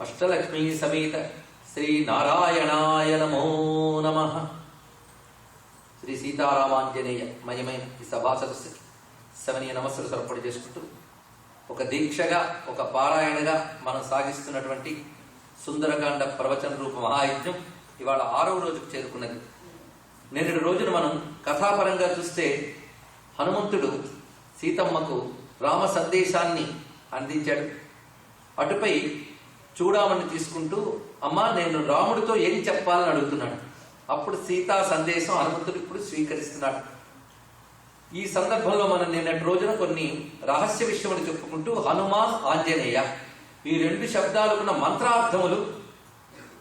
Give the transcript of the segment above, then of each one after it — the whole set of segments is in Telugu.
అష్టలక్ష్మీ సమేత శ్రీ నారాయణాయ నమో నమః. శ్రీ సీతారామాంజనేయ మయమైన ఈ సభా సదస్సుకి శవనీయ నమస్సులు సమర్పణ చేసుకుంటూ ఒక దీక్షగా ఒక పారాయణగా మనం సాగిస్తున్నటువంటి సుందరకాండ ప్రవచన రూప మహాయజ్ఞం ఇవాళ 6వ రోజుకు చేరుకున్నది. నేటి రోజున మనం కథాపరంగా చూస్తే హనుమంతుడు సీతమ్మకు రామ సందేశాన్ని అందించాడు. అటుపై చూడామని తీసుకుంటూ అమ్మా నేను రాముడితో ఏం చెప్పాలని అడుగుతున్నాడు. అప్పుడు సీతా సందేశం హనుమంతుడు ఇప్పుడు స్వీకరిస్తున్నాడు. ఈ సందర్భంలో మనం నిన్నటి రోజున కొన్ని రహస్య విషయములు చెప్పుకుంటూ హనుమాన్ ఆంజనేయ ఈ 2 శబ్దాలున్న మంత్రార్థములు,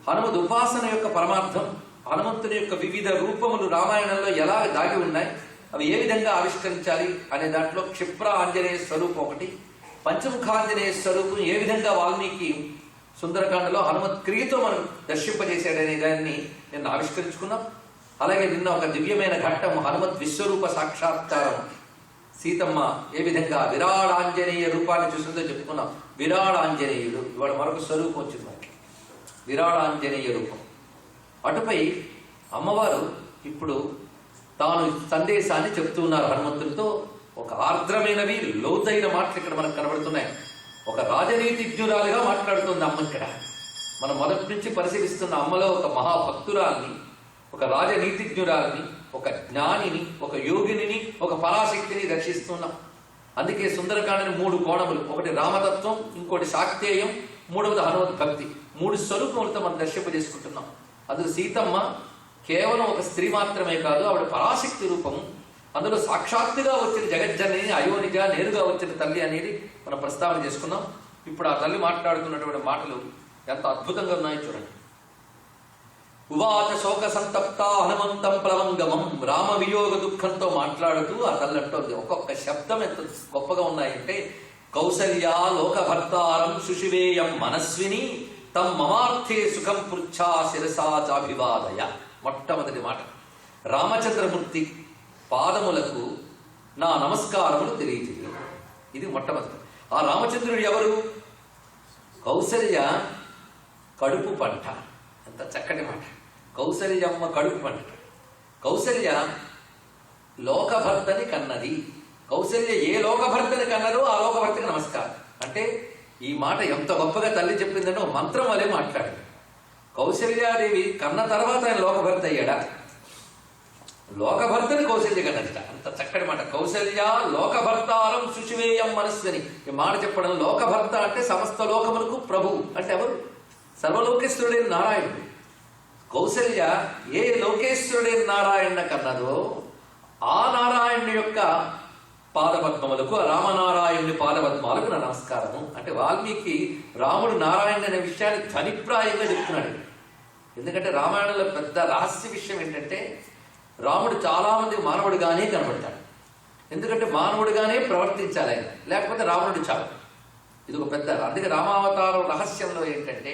హనుమద్ ఉపాసన యొక్క పరమార్థం, హనుమంతుని యొక్క వివిధ రూపములు రామాయణంలో ఎలా దాగి ఉన్నాయి, అవి ఏ విధంగా ఆవిష్కరించాలి అనే దాంట్లో క్షిప్ర ఆంజనేయ స్వరూపం ఒకటి, పంచముఖాంజనేయ స్వరూపం ఏ విధంగా వాల్మీకి సుందరకాండలో హనుమత్ క్రియతో మనం దర్శింపజేశాడనే దాన్ని నిన్న ఆవిష్కరించుకున్నాం. అలాగే నిన్న ఒక దివ్యమైన ఘట్టం హనుమత్ విశ్వరూప సాక్షాత్కారం, సీతమ్మ ఏ విధంగా విరాళాంజనేయ రూపాన్ని చూసిందో చెప్పుకున్నాం. విరాళాంజనేయుడు ఇవాళ మరొక స్వరూపం వచ్చింది మనకి, విరాళాంజనేయ రూపం. అటుపై అమ్మవారు ఇప్పుడు తాను సందేశాన్ని చెప్తూ ఉన్నారు హనుమంతుడితో. ఒక ఆర్ద్రమైనవి లోతైన మాటలు ఇక్కడ మనకు కనబడుతున్నాయి. ఒక రాజనీతిజ్ఞురాలుగా మాట్లాడుతుంది అమ్మ. ఇక్కడ మనం మొదటి నుంచి పరిశీలిస్తున్న అమ్మలో ఒక మహాభక్తురాల్ని, ఒక రాజనీతిజ్ఞురాలని, ఒక జ్ఞానిని, ఒక యోగిని, ఒక పరాశక్తిని దర్శిస్తున్నాం. అందుకే సుందరకాండని 3 కోణములు, ఒకటి రామతత్వం, ఇంకోటి శాక్తేయం, 3వది హనుమద్ భక్తి, 3 స్వరూపములతో మనం దర్శింపజేసుకుంటున్నాం. అందులో సీతమ్మ కేవలం ఒక స్త్రీ మాత్రమే కాదు, ఆవిడ పరాశక్తి రూపము. అందులో సాక్షాత్తుగా వచ్చిన జగజ్జనని, అయోనిగా నేరుగా వచ్చిన తల్లి అనేది మనం ప్రస్తావన చేసుకున్నాం. ఇప్పుడు ఆ తల్లి మాట్లాడుతున్నటువంటి మాటలు ఎంత అద్భుతంగా ఉన్నాయో చూడండి. ఉవాచ శోక సంతప్త హనుమంతం ప్లవంగమం. రామ వియోగ దుఃఖంతో మాట్లాడుతూ ఆ తల్లి అంటోంది. ఒక్కొక్క శబ్దం ఎంత గొప్పగా ఉన్నాయంటే, కౌసల్య లోకభర్తారం సుషివేయం మనస్విని తం మమార్థే సుఖం పృచ్ఛా శిరసా చాభివాదయ. మొట్టమొదటి మాట, రామచంద్రమూర్తి పాదములకు నా నమస్కారములు తెలియజేయ. ఇది మొట్టమొదటి. ఆ రామచంద్రుడు ఎవరు? కౌసల్య కడుపు పంట. ఎంత చక్కటి మాట. కౌసల్యమ్మ కడుపు పంట. కౌసల్య లోకభర్తని కన్నది. కౌసల్య ఏ లోకభర్తని కన్నదో ఆ లోకభర్తకి నమస్కారం. అంటే ఈ మాట ఎంత గొప్పగా తల్లి చెప్పిందనో మంత్రం వలె మాట్లాడింది. కౌసల్యాదేవి కన్న తర్వాత ఆయన లోకభర్త అయ్యాడా? లోకభర్తని కౌసల్య కన్నదిట. అంత చక్కటి మాట. కౌసల్య లోకభర్తారం శుచివేయం మనస్సుని. ఈ మాట చెప్పడం, లోకభర్త అంటే సమస్త లోకములకు ప్రభువు అంటే ఎవరు? సర్వలోకేశ్వరుడైన నారాయణుడు. కౌసల్య ఏ లోకేశ్వరుడైన నారాయణ కన్నదో ఆ నారాయణుని యొక్క పాదపద్మములకు, రామనారాయణుని పాదపద్మాలకు నా నమస్కారము. అంటే వాల్మీకి రాముడు నారాయణుడు అనే విషయాన్ని ధ్వనిప్రాయంగా చెప్తున్నాడు. ఎందుకంటే రామాయణంలో పెద్ద రహస్య విషయం ఏంటంటే, రాముడు చాలా మందికి మానవుడిగానే కనబడతాడు. ఎందుకంటే మానవుడిగానే ప్రవర్తించాలి ఆయన, లేకపోతే రావణుడు చాలు. ఇది ఒక పెద్ద. అందుకే రామావతారం రహస్యంలో ఏంటంటే,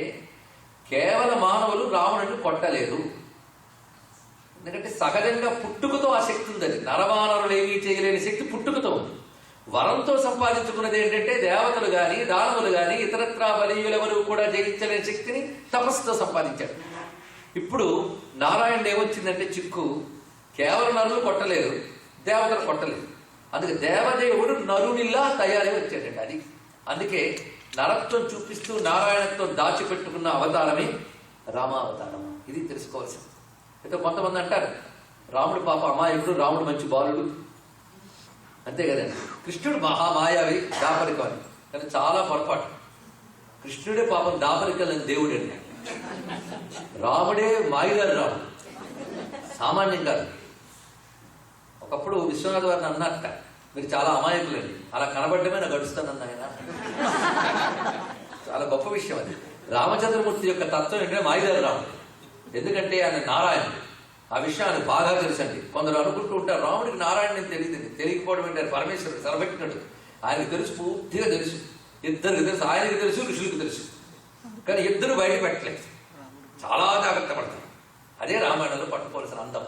కేవలం మానవులు రావణుడిని కొట్టలేరు. ఎందుకంటే సహజంగా పుట్టుకతో ఆ శక్తి ఉందని. నరమానవులు ఏమీ చేయలేని శక్తి పుట్టుకతో ఉంది. వరంతో సంపాదించుకున్నది ఏంటంటే, దేవతలు గాని దానవులు గాని ఇతరత్రా బలీయులెవరూ కూడా జయించలేని శక్తిని తపస్సుతో సంపాదించాడు. ఇప్పుడు నారాయణుడు ఏమొచ్చిందంటే చిక్కు, కేవలం నరులు కొట్టలేరు, దేవతలు కొట్టలేరు. అందుకే దేవదేవుడు నరునిలా తయారై వచ్చాడండి. అది అందుకే నరత్వం చూపిస్తూ నారాయణత్వం దాచిపెట్టుకున్న అవతారమే రామావతారం. ఇది తెలుసుకోవాల్సింది. అయితే కొంతమంది అంటారు, రాముడు పాప అమాయకుడు, రాముడు మంచి బాలుడు, అంతే కదండి. కృష్ణుడు మహామాయావి, దాపరికం అని. కానీ చాలా పొరపాటు. కృష్ణుడే పాపం దాపరికలని దేవుడు అండి. రాముడే మాయగారు, రాముడు సామాన్యం కాదు. ఒకప్పుడు విశ్వనాథ్ వారిని అన్నట్ట, మీరు చాలా అమాయకులండి, అలా కనబడ్డమే నాకు గడుస్తానన్న ఆయన. చాలా గొప్ప విషయం అది. రామచంద్రమూర్తి యొక్క తత్వం ఏంటంటే మాయగారు రాముడు. ఎందుకంటే ఆయన నారాయణుడు. ఆ విషయాన్ని బాగా తెలుసండి. కొందరు అనుకుంటూ ఉంటారు రాముడికి నారాయణుని తెలియదు. తెలియకపోవడం ఏంటారు, పరమేశ్వరుడు సర్వజ్ఞుడు, ఆయనకు తెలుసు, పూర్తిగా తెలుసు. ఇద్దరికి తెలుసు, ఆయనకి తెలుసు, ఋషులకు తెలుసు. కానీ ఇద్దరు బయట పెట్టలేదు, చాలా జాగ్రత్త పడతారు. అదే రామాయణంలో పట్టుకోవాల్సిన అందం.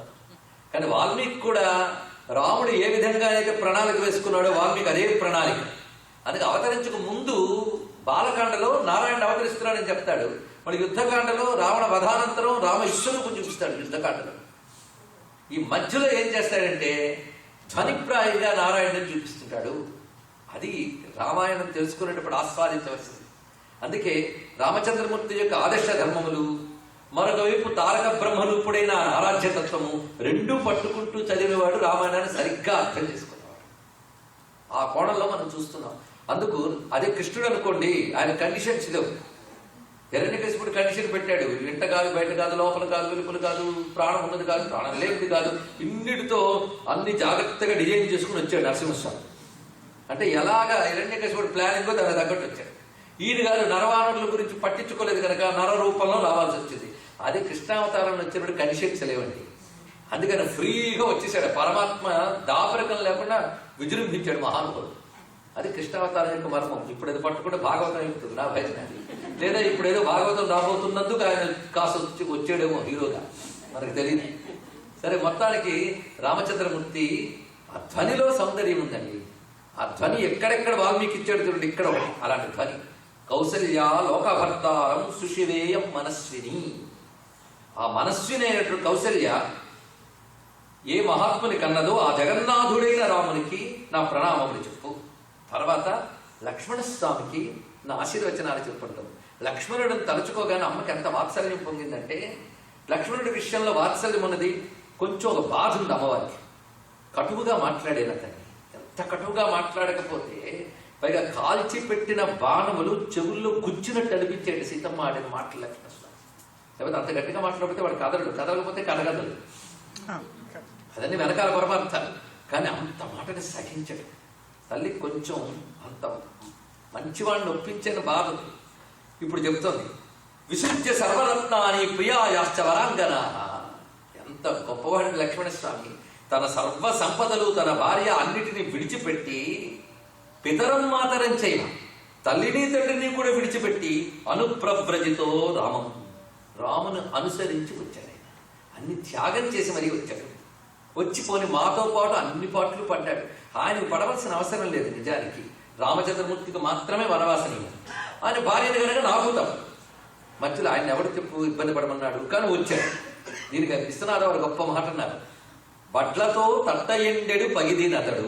కానీ వాల్మీకి కూడా రాముడు ఏ విధంగా అయితే ప్రణాళిక వేసుకున్నాడో వాల్మీకి అదే ప్రణాళిక. అందుకే అవతరించక ముందు బాలకాండలో నారాయణ అవతరిస్తున్నాడని చెప్తాడు. మరి యుద్ధకాండలో రావణ వధానంతరం రామ విశ్వరూపం చూపిస్తాడు యుద్ధకాండలో. ఈ మధ్యలో ఏం చేస్తాడంటే ధ్వనిప్రాయంగా నారాయణుని చూపిస్తుంటాడు. అది రామాయణం తెలుసుకునేటప్పుడు ఆస్వాదించవలసింది. అందుకే రామచంద్రమూర్తి యొక్క ఆదర్శ ధర్మములు, మరొక వైపు తారక బ్రహ్మరూపుడైన ఆరాధ్యతత్వము రెండూ పట్టుకుంటూ చదివేవాడు రామాయణాన్ని సరిగ్గా అర్థం చేసుకునేవాడు. ఆ కోణంలో మనం చూస్తున్నాం. అందుకు అదే కృష్ణుడు అనుకోండి, ఆయన కండిషన్స్ లేవు. హిరణ్యకశిపుడు కండిషన్ పెట్టాడు, ఇంట కాదు, బయట కాదు, లోపల కాదు, వెలుపల కాదు, ప్రాణం ఉన్నది కాదు, ప్రాణం లేనిది కాదు, ఇన్నిటితో అన్ని జాగ్రత్తగా డిజైన్ చేసుకుని వచ్చాడు నరసింహస్వామి. అంటే ఎలాగా హిరణ్యకశిపుడు ప్లానింగో దానికి తగ్గట్టు వచ్చాడు. ఈయన గారు నరవానరుల గురించి పట్టించుకోలేదు కనుక నర రూపంలో రావాల్సి వచ్చింది. అదే కృష్ణావతారంలో వచ్చినప్పుడు కండిషన్స్ లేవండి. అందుకని ఫ్రీగా వచ్చేసాడు. పరమాత్మ దాపరికం లేకుండా విజృంభించాడు మహానుభావుడు. అది కృష్ణావతారం యొక్క మర్మం. ఇప్పుడు అది పట్టుకుంటే భాగవతం అయిపోతుంది నా భయం. లేదా ఇప్పుడేదో భాగవతం రాబోతున్నందుకు ఆయన కాసు వచ్చాడేమో హీరోగా, మనకు తెలియదు. సరే, మొత్తానికి రామచంద్రమూర్తి ఆ ధ్వనిలో సౌందర్యం ఉందండి. ఆ ధ్వని ఎక్కడెక్కడ వాల్మీకి ఇచ్చాడు చూడండి, ఇక్కడ అలాంటి ధ్వని. కౌసల్య లోకభర్తారం సుషివేయం మనస్విని. ఆ మనస్విని అయినటువంటి కౌసల్య ఏ మహాత్ముని కన్నదో ఆ జగన్నాథుడైన రామునికి నా ప్రణామములు చెప్పు. తర్వాత లక్ష్మణస్వామికి నా ఆశీర్వచనాలు చెప్పుకుంటాం. లక్ష్మణుడిని తలుచుకోగానే అమ్మకి ఎంత వాత్సల్యం పొందిందంటే, లక్ష్మణుడి విషయంలో వాత్సల్యం ఉన్నది, కొంచెం ఒక బాధ ఉంది అమ్మవారికి. కటువుగా మాట్లాడేన తల్లి, ఎంత కటువుగా మాట్లాడకపోతే పైగా కాల్చి పెట్టిన బాణములు చెవుల్లో గుచ్చినట్టు అనిపించేది సీతమ్మ ఆడిన మాటలు లక్ష్మణస్వామి. లేకపోతే అంత గట్టిగా మాట్లాడితే వాడు కదలకపోతే కదగదలు, అదన్నీ వెనకాల పరమార్థాలు. కానీ అంత మాటని సహించడు తల్లి. కొంచెం అంత మంచివాడిని ఒప్పించిన బాధ ఇప్పుడు చెబుతోంది. విసృజ్య సర్వరత్నాని ప్రియాయాశ్చ వరాంగనా. ఎంత గొప్పవాడిని లక్ష్మణస్వామి. తన సర్వ సంపదలు, తన భార్య అన్నిటినీ విడిచిపెట్టి, పితరం మాతరం చేయ, తల్లిని తండ్రిని కూడా విడిచిపెట్టి అనుప్రవ్రజితో రామం, రామును అనుసరించి వచ్చాడు. ఆయన అన్ని త్యాగం చేసి మరీ వచ్చాడు. వచ్చిపోని మాతో పాటు అన్ని పాటలు పడ్డాడు. ఆయనకు పడవలసిన అవసరం లేదు. నిజానికి రామచంద్రమూర్తికి మాత్రమే వనవాసనీయం. ఆయన భార్యను కనుక నాకు తప్పు. మధ్యలో ఆయన ఎవరు చెప్పు ఇబ్బంది పడమన్నాడు, కానీ వచ్చాడు. దీనికి అనిపిస్తున్నారు వారు గొప్ప మాట అన్నారు. బడ్లతో తట్ట ఎండెడు పగిదినతడు.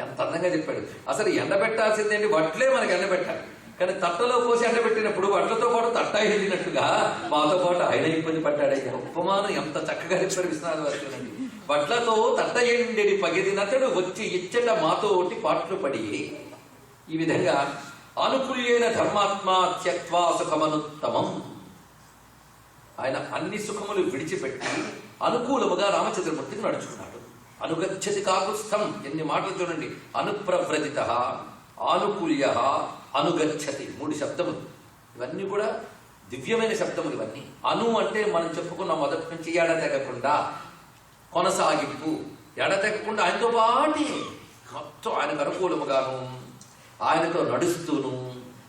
ఎంత అందంగా చెప్పాడు. అసలు ఎండబెట్టాల్సిందేంటి, వడ్లే మనకి ఎండబెట్టాలి. కానీ తట్టలో పోసి ఎండబెట్టినప్పుడు వడ్లతో పాటు తట్ట ఎండినట్టుగా మాతో పాటు ఆయన ఇబ్బంది పడ్డాడు. ఉపమానం ఎంత చక్కగా చెప్పారు విశ్వనాథ వారు. వడ్లతో తట్ట ఎండెడి పగిదినతడు వచ్చి ఇచ్చట మాతో ఒకటి పాటలు పడి. ఈ విధంగా అనుకూల్యైన ధర్మాత్మ త్యక్వా సుఖమనుత్తమం. ఆయన అన్ని సుఖములు విడిచిపెట్టి అనుకూలముగా రామచంద్రమూర్తికి నడుచుకున్నాడు. అనుగచ్చతి కాకుస్థం, ఎన్ని మాటలు చూడండి. అనుప్రవ్రజిత, ఆనుకూల్య, అనుగచ్చతి, 3 శబ్దములు. ఇవన్నీ కూడా దివ్యమైన శబ్దములు. ఇవన్నీ అను అంటే మనం చెప్పుకున్న మొదటి నుంచి ఎడతెగకుండా కొనసాగింపు, ఎడతెగకుండా ఆయనతో పాటు మొత్తం ఆయనకు అనుకూలముగాను, ఆయనతో నడుస్తూను,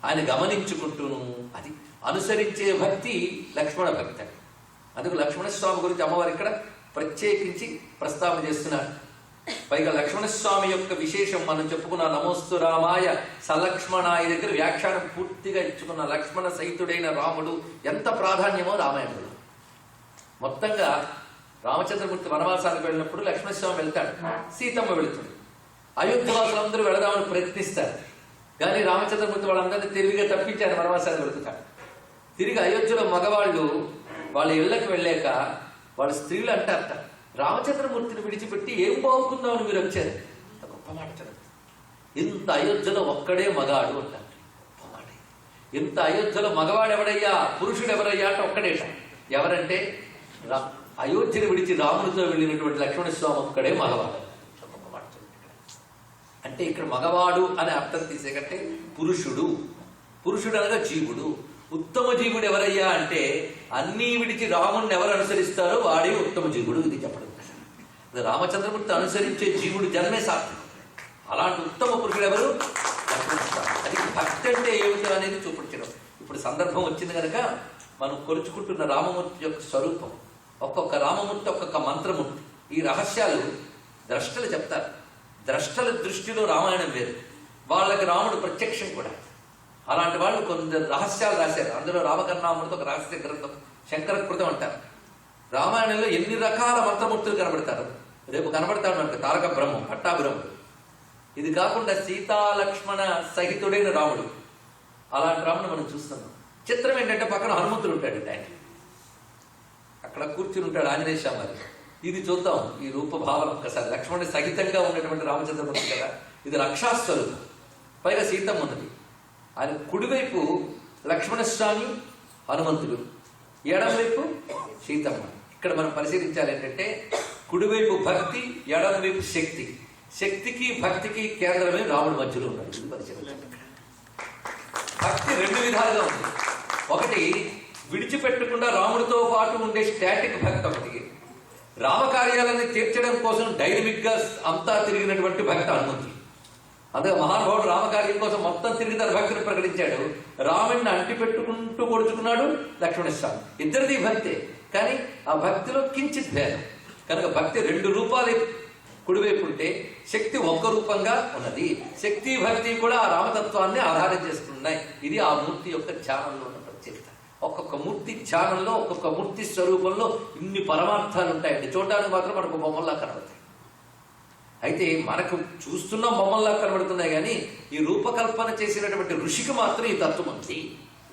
ఆయన గమనించుకుంటూను, అది అనుసరించే భక్తి లక్ష్మణ భక్తి. అందుకు లక్ష్మణస్వామి గురించి అమ్మవారు ఇక్కడ ప్రత్యేకించి ప్రస్తావన చేస్తున్నారు. పైగా లక్ష్మణస్వామి యొక్క విశేషం మనం చెప్పుకున్న నమోస్తు రామాయ సలక్ష్మణాయ దగ్గర వ్యాఖ్యానం పూర్తిగా ఇచ్చుకున్న లక్ష్మణ సహితుడైన రాముడు ఎంత ప్రాధాన్యమో రామాయణంలో. మొత్తంగా రామచంద్రమూర్తి వనవాసానికి వెళ్ళినప్పుడు లక్ష్మణస్వామి వెళ్తాడు, సీతమ్మ వెళుతుంది. అయోధ్య వాసులందరూ వెళదామని ప్రయత్నిస్తారు. కానీ రామచంద్రమూర్తి వాళ్ళందరినీ తిరిగిగా తప్పించారు, వనవాసాన్ని వెళుతాడు. తిరిగి అయోధ్యలో మగవాళ్ళు వాళ్ళ ఇళ్లకు వెళ్ళాక వాళ్ళ స్త్రీలు అంటారట, రామచంద్రమూర్తిని విడిచిపెట్టి ఏం బాగుకుందామని మీరు వచ్చారు. గొప్ప మాట చదువు. ఇంత అయోధ్యలో ఒక్కడే మగాడు అంటారు. గొప్ప మాట. ఇంత అయోధ్యలో మగవాడు ఎవడయ్యా, పురుషుడు ఎవరయ్యా అంటే ఒక్కడేట. ఎవరంటే అయోధ్యను విడిచి రాముడితో వెళ్ళినటువంటి లక్ష్మణస్వామి ఒక్కడే మగవాడు. గొప్ప మాట చదువు. అంటే ఇక్కడ మగవాడు అనే అర్థం తీసే కంటే పురుషుడు, పురుషుడు అనగా జీవుడు. ఉత్తమ జీవుడు ఎవరయ్యా అంటే అన్నీ విడిచి రాముడిని ఎవరు అనుసరిస్తారో వాడే ఉత్తమ జీవుడు. ఇది చెప్పడం రామచంద్రమూర్తి అనుసరించే జీవుడు జన్మే సాధ్యం. అలాంటి ఉత్తమ పురుషుడు ఎవరు? అది భక్తి అంటే ఏమిటో అనేది చూపించడం. ఇప్పుడు సందర్భం వచ్చింది కనుక మనం కొలుచుకుంటున్న రామమూర్తి యొక్క స్వరూపం. ఒక్కొక్క రామమూర్తి ఒక్కొక్క మంత్రమూర్తి. ఈ రహస్యాలు ద్రష్టలు చెప్తారు. ద్రష్టల దృష్టిలో రామాయణం వేరు, వాళ్ళకి రాముడు ప్రత్యక్షం కూడా. అలాంటి వాళ్ళు కొందరు రహస్యాలు రాశారు. అందులో రామకర్ణామృతం ఒక రహస్య గ్రంథం, శంకరకృతం అంటారు. రామాయణంలో ఎన్ని రకాల మంత్రమూర్తులు కనబడతారు. రేపు కనబడతాడు మనకు తారక బ్రహ్మం, పట్టాభిరముడు. ఇది కాకుండా సీతాలక్ష్మణ సహితుడైన రాముడు, అలాంటి రాముడు మనం చూస్తున్నాం. చిత్రం ఏంటంటే పక్కన హనుమంతుడు ఉంటాడు, ఆయన అక్కడ కూర్చుని ఉంటాడు, ఆంజనేయ స్వామి. ఇది చూద్దాం, ఈ రూపభావన ఒక్కసారి. లక్ష్మణుడి సహితంగా ఉన్నటువంటి రామచంద్రమూర్తి కదా, ఇది రక్షాస్వరూపం. పైగా సీతమ్మ ఉన్నది. ఆయన కుడివైపు లక్ష్మణస్వామి, హనుమంతుడు, ఎడమవైపు సీతమ్మ. ఇక్కడ మనం పరిశీలించాలి ఏంటంటే కుడివైపు భక్తి, ఎడమవైపు శక్తి. శక్తికి భక్తికి కేంద్రమే రాముడి మధ్యలో ఉన్నాడు. ఇది పరిశీలించాలి. భక్తి రెండు విధాలుగా ఉంది. ఒకటి విడిచిపెట్టకుండా రాముడితో పాటు ఉండే స్టాటిక్ భక్తి ఒకటి, రామకార్యాలని తీర్చడం కోసం డైనమిక్ గా అంతా తిరిగినటువంటి భక్తి హనుమంతుడు. అందుకే మహానుభావుడు రామకార్యం కోసం మొత్తం తిరిగి తన భక్తిని ప్రకటించాడు. రాముడిని అంటి పెట్టుకుంటూ పొడుచుకున్నాడు లక్ష్మణస్వామి. ఇద్దరిది భక్తే, కానీ ఆ భక్తిలో కించిత్ భేదం. కనుక భక్తి రెండు రూపాలు కుడివైపు ఉంటే శక్తి ఒక్క రూపంగా ఉన్నది. శక్తి భక్తి కూడా ఆ రామతత్వాన్ని ఆధారం చేస్తున్నాయి. ఇది ఆ మూర్తి యొక్క ధ్యానంలో ఉన్న ప్రత్యేకత. ఒక్కొక్క మూర్తి ధ్యానంలో, ఒక్కొక్క మూర్తి స్వరూపంలో ఇన్ని పరమార్థాలు ఉంటాయండి. చూడడానికి మాత్రం మనకు బొమ్మల్లా కనబడతాయి. అయితే మనకు చూస్తున్న బొమ్మల్లా కనబడుతున్నాయి, కానీ ఈ రూపకల్పన చేసినటువంటి ఋషికి మాత్రం ఈ తత్వం ఉంది.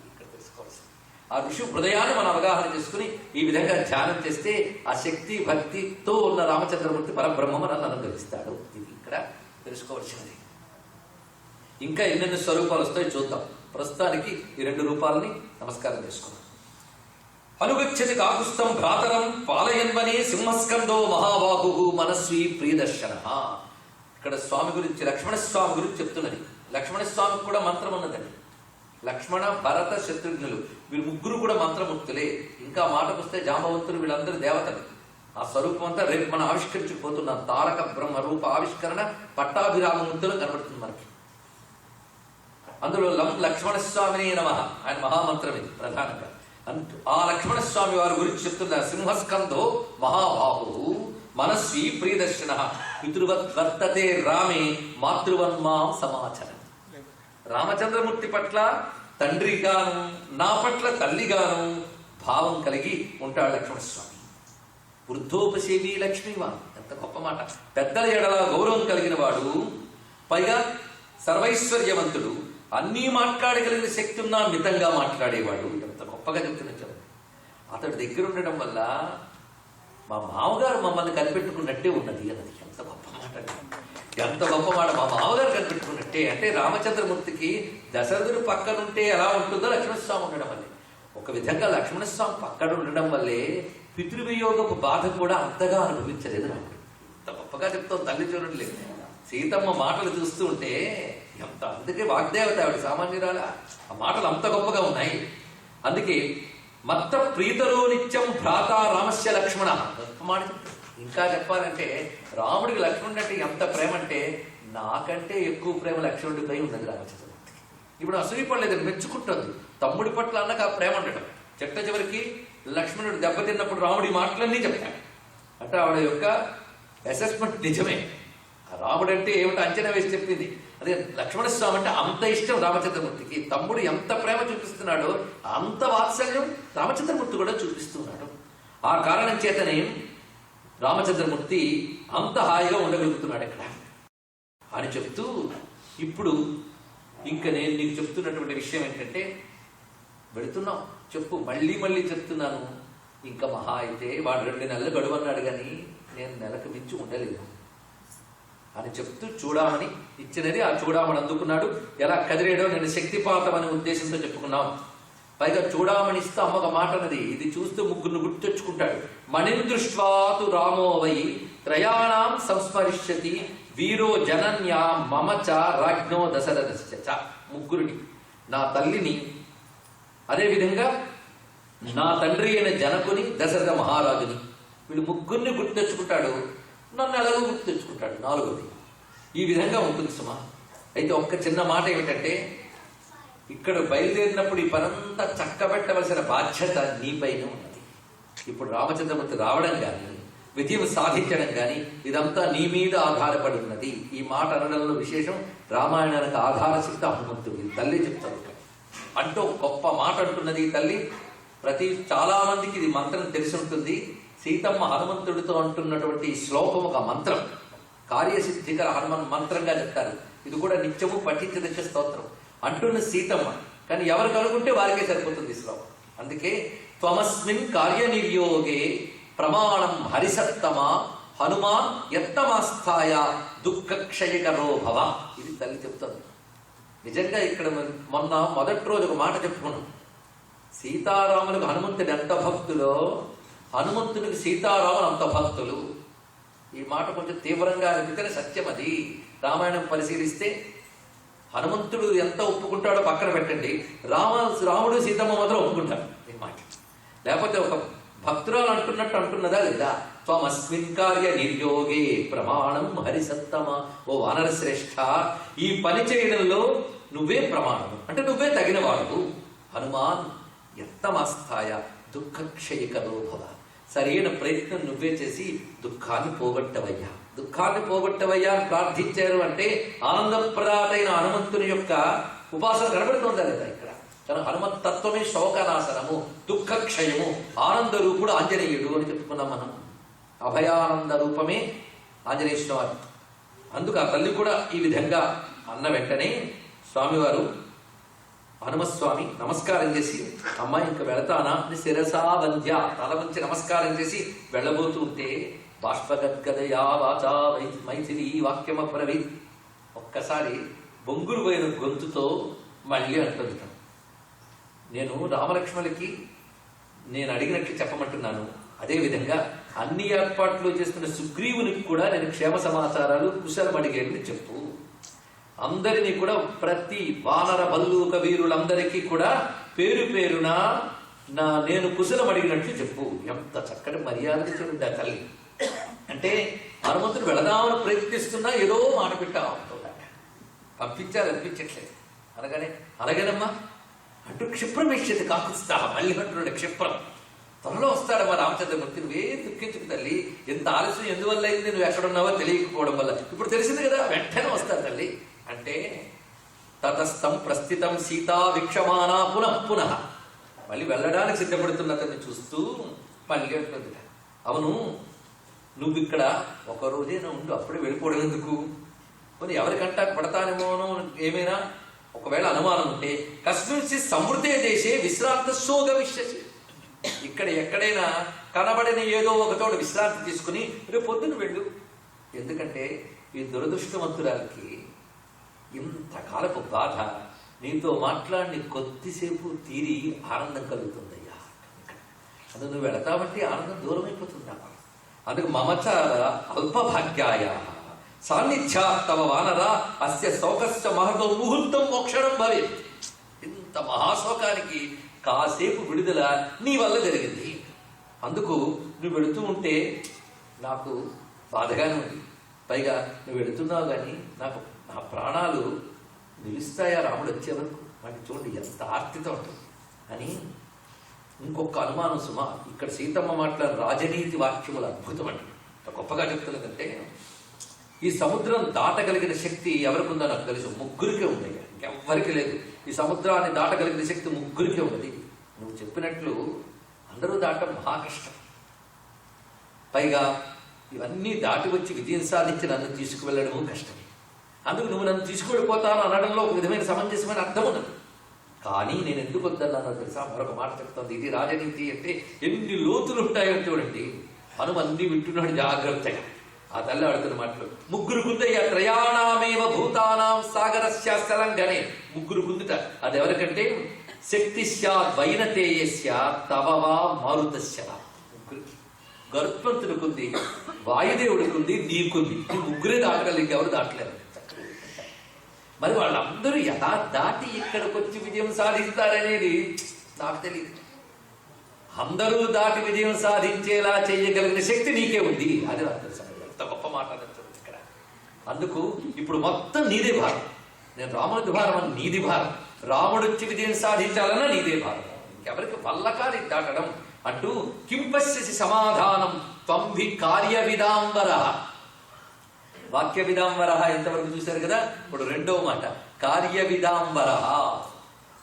ఇక్కడ తెలుసుకోవాల్సింది ఆ ఋషి హృదయాన్ని మనం అవగాహన చేసుకుని ఈ విధంగా ధ్యానం చేస్తే ఆ శక్తి భక్తితో ఉన్న రామచంద్రమూర్తి పరబ్రహ్మ నన్ను అనుగ్రహిస్తాడు. ఇది ఇక్కడ తెలుసుకోవాల్సినది. ఇంకా ఎన్నెన్ని స్వరూపాలు వస్తాయో చూద్దాం. ప్రస్తుతానికి ఈ రెండు రూపాలని నమస్కారం చేసుకున్నాం. అనుగచ్చతి కాకుస్థం భ్రాతరం పాలయన్మనే సింహస్కందో మహాబాహు మనస్వీ ప్రియదర్శన. ఇక్కడ స్వామి గురించి, లక్ష్మణస్వామి గురించి చెప్తున్నది. లక్ష్మణస్వామికి కూడా మంత్రం ఉన్నదండి. లక్ష్మణ, భరత, శత్రుఘ్నులు వీళ్ళు ముగ్గురు కూడా మంత్రమూర్తులే. ఇంకా మాటకు వస్తే జాంబవంతులు, వీళ్ళందరూ దేవతలు. ఆ స్వరూపం అంతా రేపు మనం ఆవిష్కరించుకుపోతున్నాం. తారక బ్రహ్మ రూప ఆవిష్కరణ పట్టాభిరామమూర్తులు కనబడుతుంది మనకి. అందులో లం లక్ష్మణస్వామిని నమః, ఆయన మహామంత్రం ఇది ప్రధానంగా. ఆ లక్ష్మణస్వామి వారి గురించి చెప్తున్నారు. సింహస్కందో మహాబాహు మనస్వీ ప్రియదర్శన పితృవత్ వర్తతే రామే మాతృవన్మాం సమాచరం. రామచంద్రమూర్తి పట్ల తండ్రిగాను, నా పట్ల తల్లిగాను భావం కలిగి ఉంటాడు లక్ష్మణస్వామి. వృద్ధోపసేవి లక్ష్మీవాన్, ఎంత గొప్ప మాట. పెద్దల ఎడల గౌరవం కలిగిన వాడు, పైగా సర్వైశ్వర్యవంతుడు, అన్నీ మాట్లాడగలిగిన శక్తి ఉన్నా మితంగా మాట్లాడేవాడు. ఎంత గొప్పగా చెప్తున్నా. అతడి దగ్గర ఉండడం వల్ల మా మామగారు మమ్మల్ని కనిపెట్టుకున్నట్టే ఉన్నది అన్నది. ఎంత గొప్ప మాట, ఎంత గొప్ప మాట. మా మామగారు కనిపెట్టుకున్నట్టే అంటే రామచంద్రమూర్తికి దశరథుడు పక్కనుంటే ఎలా ఉంటుందో లక్ష్మణస్వామి ఉండడం వల్లే. ఒక విధంగా లక్ష్మణస్వామి పక్కన ఉండడం వల్లే పితృవియోగపు బాధ కూడా అంతగా అనుభవించలేదు రాముడు. ఎంత గొప్పగా చెప్తాం. తల్లి చూడండి, సీతమ్మ మాటలు చూస్తూ ఉంటే ఎంత, అందుకే వాగ్దేవత ఆవిడ సామాన్యురాల. ఆ మాటలు అంత గొప్పగా ఉన్నాయి. అందుకే మత్త ప్రీతరో నిత్యం భ్రాత రామస్య లక్ష్మణ. గొప్ప మాట. ఇంకా చెప్పాలంటే రాముడికి లక్ష్మణుడు అంటే ఎంత ప్రేమ అంటే నాకంటే ఎక్కువ ప్రేమ లక్ష్మణుడిపై ఉన్నది రామచంద్రమూర్తికి. ఇప్పుడు అసూయపడలేదు, మెచ్చుకుంటుంది. తమ్ముడి పట్ల అన్నకు ఆ ప్రేమ ఉండడం. చెట్ట చివరికి లక్ష్మణుడు దెబ్బతిన్నప్పుడు రాముడి మాటలన్నీ చెప్తాడు. అంటే ఆవిడ యొక్క అసెస్మెంట్ నిజమే. రాముడు అంటే ఏమిటో అంచనా వేసి చెప్పింది. అదే లక్ష్మణస్వామి అంటే అంత ఇష్టం రామచంద్రమూర్తికి. తమ్ముడు ఎంత ప్రేమ చూపిస్తున్నాడో అంత వాత్సల్యం రామచంద్రమూర్తి కూడా చూపిస్తున్నాడు. ఆ కారణం చేతనే రామచంద్రమూర్తి అంత హాయిగా ఉండగలుగుతున్నాడు ఇక్కడ అని చెప్తూ, ఇప్పుడు ఇంకా నేను నీకు చెప్తున్నటువంటి విషయం ఏంటంటే, వెళుతున్నావు చెప్పు, మళ్ళీ మళ్ళీ చెప్తున్నాను. ఇంకా మహా అయితే వాడు 2 నెలలు గడువు అన్నాడు, కానీ నేను నెలకు మించి ఉండలేదు అని చెప్తూ చూడామని ఇచ్చినది. ఆ చూడామని అందుకున్నాడు. ఎలా కదిరేయడో నేను శక్తిపాతం అనే ఉద్దేశంతో చెప్పుకున్నాం. పైగా చూడామని ఇస్తూ అమ్మ ఒక మాట అన్నది. ఇది చూస్తూ ముగ్గురిని గుర్తు తెచ్చుకుంటాడు. మణిందృష్ట్వాతు రామో వై త్రయాణం సంస్మరిష్యతి వీరో జనన్యా మమచ రాజ్ఞో దశరథశ్చ. ముగ్గురిని, నా తల్లిని, అదేవిధంగా నా తండ్రి అయిన జనకుని, దశరథ మహారాజుని, వీళ్ళు ముగ్గురిని గుర్తు తెచ్చుకుంటాడు. నన్ను ఎలాగో గుర్తు తెచ్చుకుంటాడు. 4వది. ఈ విధంగా ఉంటుంది సుమా. అయితే ఒక్క చిన్న మాట ఏమిటంటే, ఇక్కడ బయలుదేరినప్పుడు ఈ పనంతా చక్కబెట్టవలసిన బాధ్యత నీపైన ఉన్నది. ఇప్పుడు రామచంద్రమూర్తి రావడం కానీ, విజయం సాధించడం కానీ ఇదంతా నీ మీద ఆధారపడి ఉన్నది. ఈ మాట అనడంలో విశేషం, రామాయణానికి ఆధారశక్తి హనుమంతుడు. తల్లి చెప్తారు అంటూ గొప్ప మాట అంటున్నది ఈ తల్లి. చాలా మందికి ఇది మంత్రం తెలిసి ఉంటుంది. సీతమ్మ హనుమంతుడితో అంటున్నటువంటి శ్లోకం ఒక మంత్రం, కార్యసిద్ధికర హనుమన్ మంత్రంగా చెప్తారు. ఇది కూడా నిత్యము పఠించదగ్గ స్తోత్రం. అంటున్న సీతమ్మ, కానీ ఎవరికి అనుకుంటే వారికే సరిపోతుంది ఈ శ్లోకం. అందుకే త్వమస్మిన్ కార్యనిర్యోగే ప్రమాణం హరిసత్తమ హనుమాన్ యత్తమాస్థాయ దుఃఖక్షయకరో భవ. ఇది తల్లి చెప్తుంది. నిజంగా ఇక్కడ మొన్న మొదటి రోజు ఒక మాట చెప్పుకున్నాం. సీతారాములకు హనుమంతుడు ఎంత భక్తులో, హనుమంతునికి సీతారాములు అంత భక్తులు. ఈ మాట కొంచెం తీవ్రంగా అనిపితే సత్యం. అది రామాయణం పరిశీలిస్తే హనుమంతుడు ఎంత ఒప్పుకుంటాడో పక్కన పెట్టండి, రాముడు సీతమ్మ మాత్రం ఒప్పుకుంటారు ఈ మాట. లేకపోతే ఒక భక్తురాలు అంటున్నట్టు అంటున్నదా లేదా? త్వమస్మిన్ కార్య నిర్యోగే ప్రమాణం హరిసత్తమ. ఓ వానర శ్రేష్ఠ, ఈ పని చేయడంలో నువ్వే ప్రమాణం, అంటే నువ్వే తగినవాడు. హనుమాన్ యత్తమాస్థాయ దుఃఖక్షయకరో భవ. సరైన ప్రయత్నం నువ్వే చేసి దుఃఖాన్ని పోగొట్టవయ్యా, దుఃఖాన్ని పోగొట్టవయ్యా అని ప్రార్థించారు. అంటే ఆనందప్రదాతైన హనుమంతుని యొక్క ఉపాసన కనబడుతుందా లేదా ఇక్కడ? కానీ హనుమత్ తత్వమే శోకనాశనము, దుఃఖక్షయము, ఆనంద రూపుడు ఆంజనేయుడు అని చెప్పుకున్నాం మనం. అభయానంద రూపమే ఆంజనేయ స్వామి. అందుకు ఆ తల్లి కూడా ఈ విధంగా అన్న వెంటనే స్వామివారు హనుమస్వామి నమస్కారం చేసి, అమ్మాయి ఇంక వెళతానా అని శిరసా వంధ్య తల వంచి నమస్కారం చేసి వెళ్ళబోతూ ఉంటే బాష్పగద్గదయా వాచా మైథిలి వాక్యమబ్రవీ, ఒక్కసారి బొంగురు పోయిన గొంతుతో మళ్ళీ అంటుంది, నేను రామలక్ష్మణులకి నేను అడిగినట్లు చెప్పమంటున్నాను. అదేవిధంగా అన్ని ఏర్పాట్లు చేస్తున్న సుగ్రీవునికి కూడా నేను క్షేమ సమాచారాలు కుశలం అడిగేది చెప్పు. అందరినీ కూడా, ప్రతి వానర బల్లూక వీరులందరికీ కూడా పేరు పేరున నేను కుశలం అడిగినట్లు చెప్పు. ఎంత చక్కటి మర్యాద చూడండి ఆ తల్లి. అంటే హనుమంతుడు వెళదామని ప్రయత్నిస్తున్నా ఏదో మాట పెట్టా ఉంటుందట. పంపించారు అనిపించట్లేదు. అనగానమ్మా అంటూ క్షిప్రమిష్యతి కాకుస్తా, మళ్ళీ అంటున్నాడు క్షిప్రం, త్వరలో వస్తాడమ్మా రామచంద్రమూర్తి. నువ్వే దుఃఖించుకు తల్లి, ఎంత ఆలస్యం ఎందువల్ల అయింది, నువ్వు ఎక్కడున్నావో తెలియకపోవడం వల్ల. ఇప్పుడు తెలిసింది కదా, వెంటనే వస్తాడు తల్లి. అంటే తతస్థం ప్రస్థితం సీతా వీక్షమానా పునః పునః. మళ్ళీ వెళ్ళడానికి సిద్ధపడుతున్న అతన్ని చూస్తూ మళ్ళీ అంటుంది, అవును నువ్వు ఇక్కడ ఒక రోజైనా ఉండు, అప్పుడే వెళ్ళిపోవడం ఎందుకు? కొన్ని ఎవరికంటా పడతానేమోనో ఏమైనా ఒకవేళ అనుమానం ఉంటే కస్మిన్సి సమృద్ధే దేశే విశ్రాంత సోగమిష్యసి. ఇక్కడ ఎక్కడైనా కనబడిన ఏదో ఒక చోట విశ్రాంతి తీసుకుని రేపు పొద్దున వెళ్ళు. ఎందుకంటే ఈ దురదృష్టవంతురాలకి ఇంతకాలపు బాధ నీతో మాట్లాడి కొద్దిసేపు తీరి ఆనందం కలుగుతుందయ్యా. అందుకు నువ్వు వెళతావంటే ఆనందం దూరం అయిపోతుందా? అందుకు మమచార అల్పభాగ్యాయ సాన్నిధ్యాత్తవ వానర అస్య శోకస్య మహతో ముహూర్తం మోక్షణం భవేత్. ఇంత మహాశోకానికి కాసేపు విడుదల నీ వల్ల జరిగింది. అందుకు నువ్వు వెళుతూ ఉంటే నాకు బాధగానే ఉంది. పైగా నువ్వు వెళుతున్నావు కానీ నాకు నా ప్రాణాలు నిలుస్తాయా రాముడు వచ్చే వరకు? వాడిని చూడండి ఎంత ఆర్తితో ఉంటుంది అని. ఇంకొక అనుమానం సుమ, ఇక్కడ సీతమ్మ మాట్లాడిన రాజనీతి వాక్యములు అద్భుతం అండి. గొప్పగా చెప్తున్నదంటే ఈ సముద్రం దాటగలిగిన శక్తి ఎవరికి ఉందో నాకు తెలుసు, ముగ్గురికే ఉంది, ఇంకెవ్వరికి లేదు. ఈ సముద్రాన్ని దాటగలిగిన శక్తి ముగ్గురికే ఉన్నది. నువ్వు చెప్పినట్లు అందరూ దాటం మహా కష్టం. పైగా ఇవన్నీ దాటి వచ్చి విజయం సాధించి నన్ను తీసుకువెళ్ళడము కష్టమే. అందుకు నువ్వు నన్ను తీసుకువెళ్ళిపోతాను అనడంలో ఒక విధమైన సమంజసమైన అర్థం ఉన్నది. కానీ నేను ఎందుకు వద్దన్నానో తెలుసా? మరొక మాట చెప్తాను. ఇది రాజనీతి అంటే ఎన్ని లోతులు ఉంటాయో చూడండి. హనుమ అన్ని వింటున్నాడు జాగ్రత్తగా. ఆ తల్లి ఆడుతున్న మాటలు ముగ్గురు కుందయ్య త్రయాణమేవ భూతానాం సాగరస్యాస్కలంగనే. ముగ్గురు కుందుట. అది ఎవరికంటే శక్తి వైనతేయస్య తవవా మారుతస్య. ముగ్గురికి గరుత్మంతుడికుంది, వాయుదేవుడికుంది, నీకుంది. ఈ ముగ్గురే దాటగలి, ఇంకెవరు దాటలేరు. మరి వాళ్ళందరూ ఎలా దాటి ఇక్కడికి వచ్చి విజయం సాధిస్తారనేది నాకు తెలియదు. అందరూ దాటి విజయం సాధించేలా చేయగలిగిన శక్తి నీకే ఉంది. అది నాకు తెలుసు. ఎంత గొప్ప మాట చూడండి ఇక్కడ. అందుకు ఇప్పుడు మొత్తం నీదే భారం. నేను రాముడి భారం అని నీది భారం. రాముడు వచ్చి విజయం సాధించాలన్నా నీదే భారం. ఇంకెవరికి వల్ల కాదు దాటడం. అంటూ కింపశ్యసి సమాధానం త్వంభి కార్య విదాంబర. వాక్య విదాంబర ఎంతవరకు చూశారు కదా. ఇప్పుడు రెండవ మాట కార్య విదాంబర.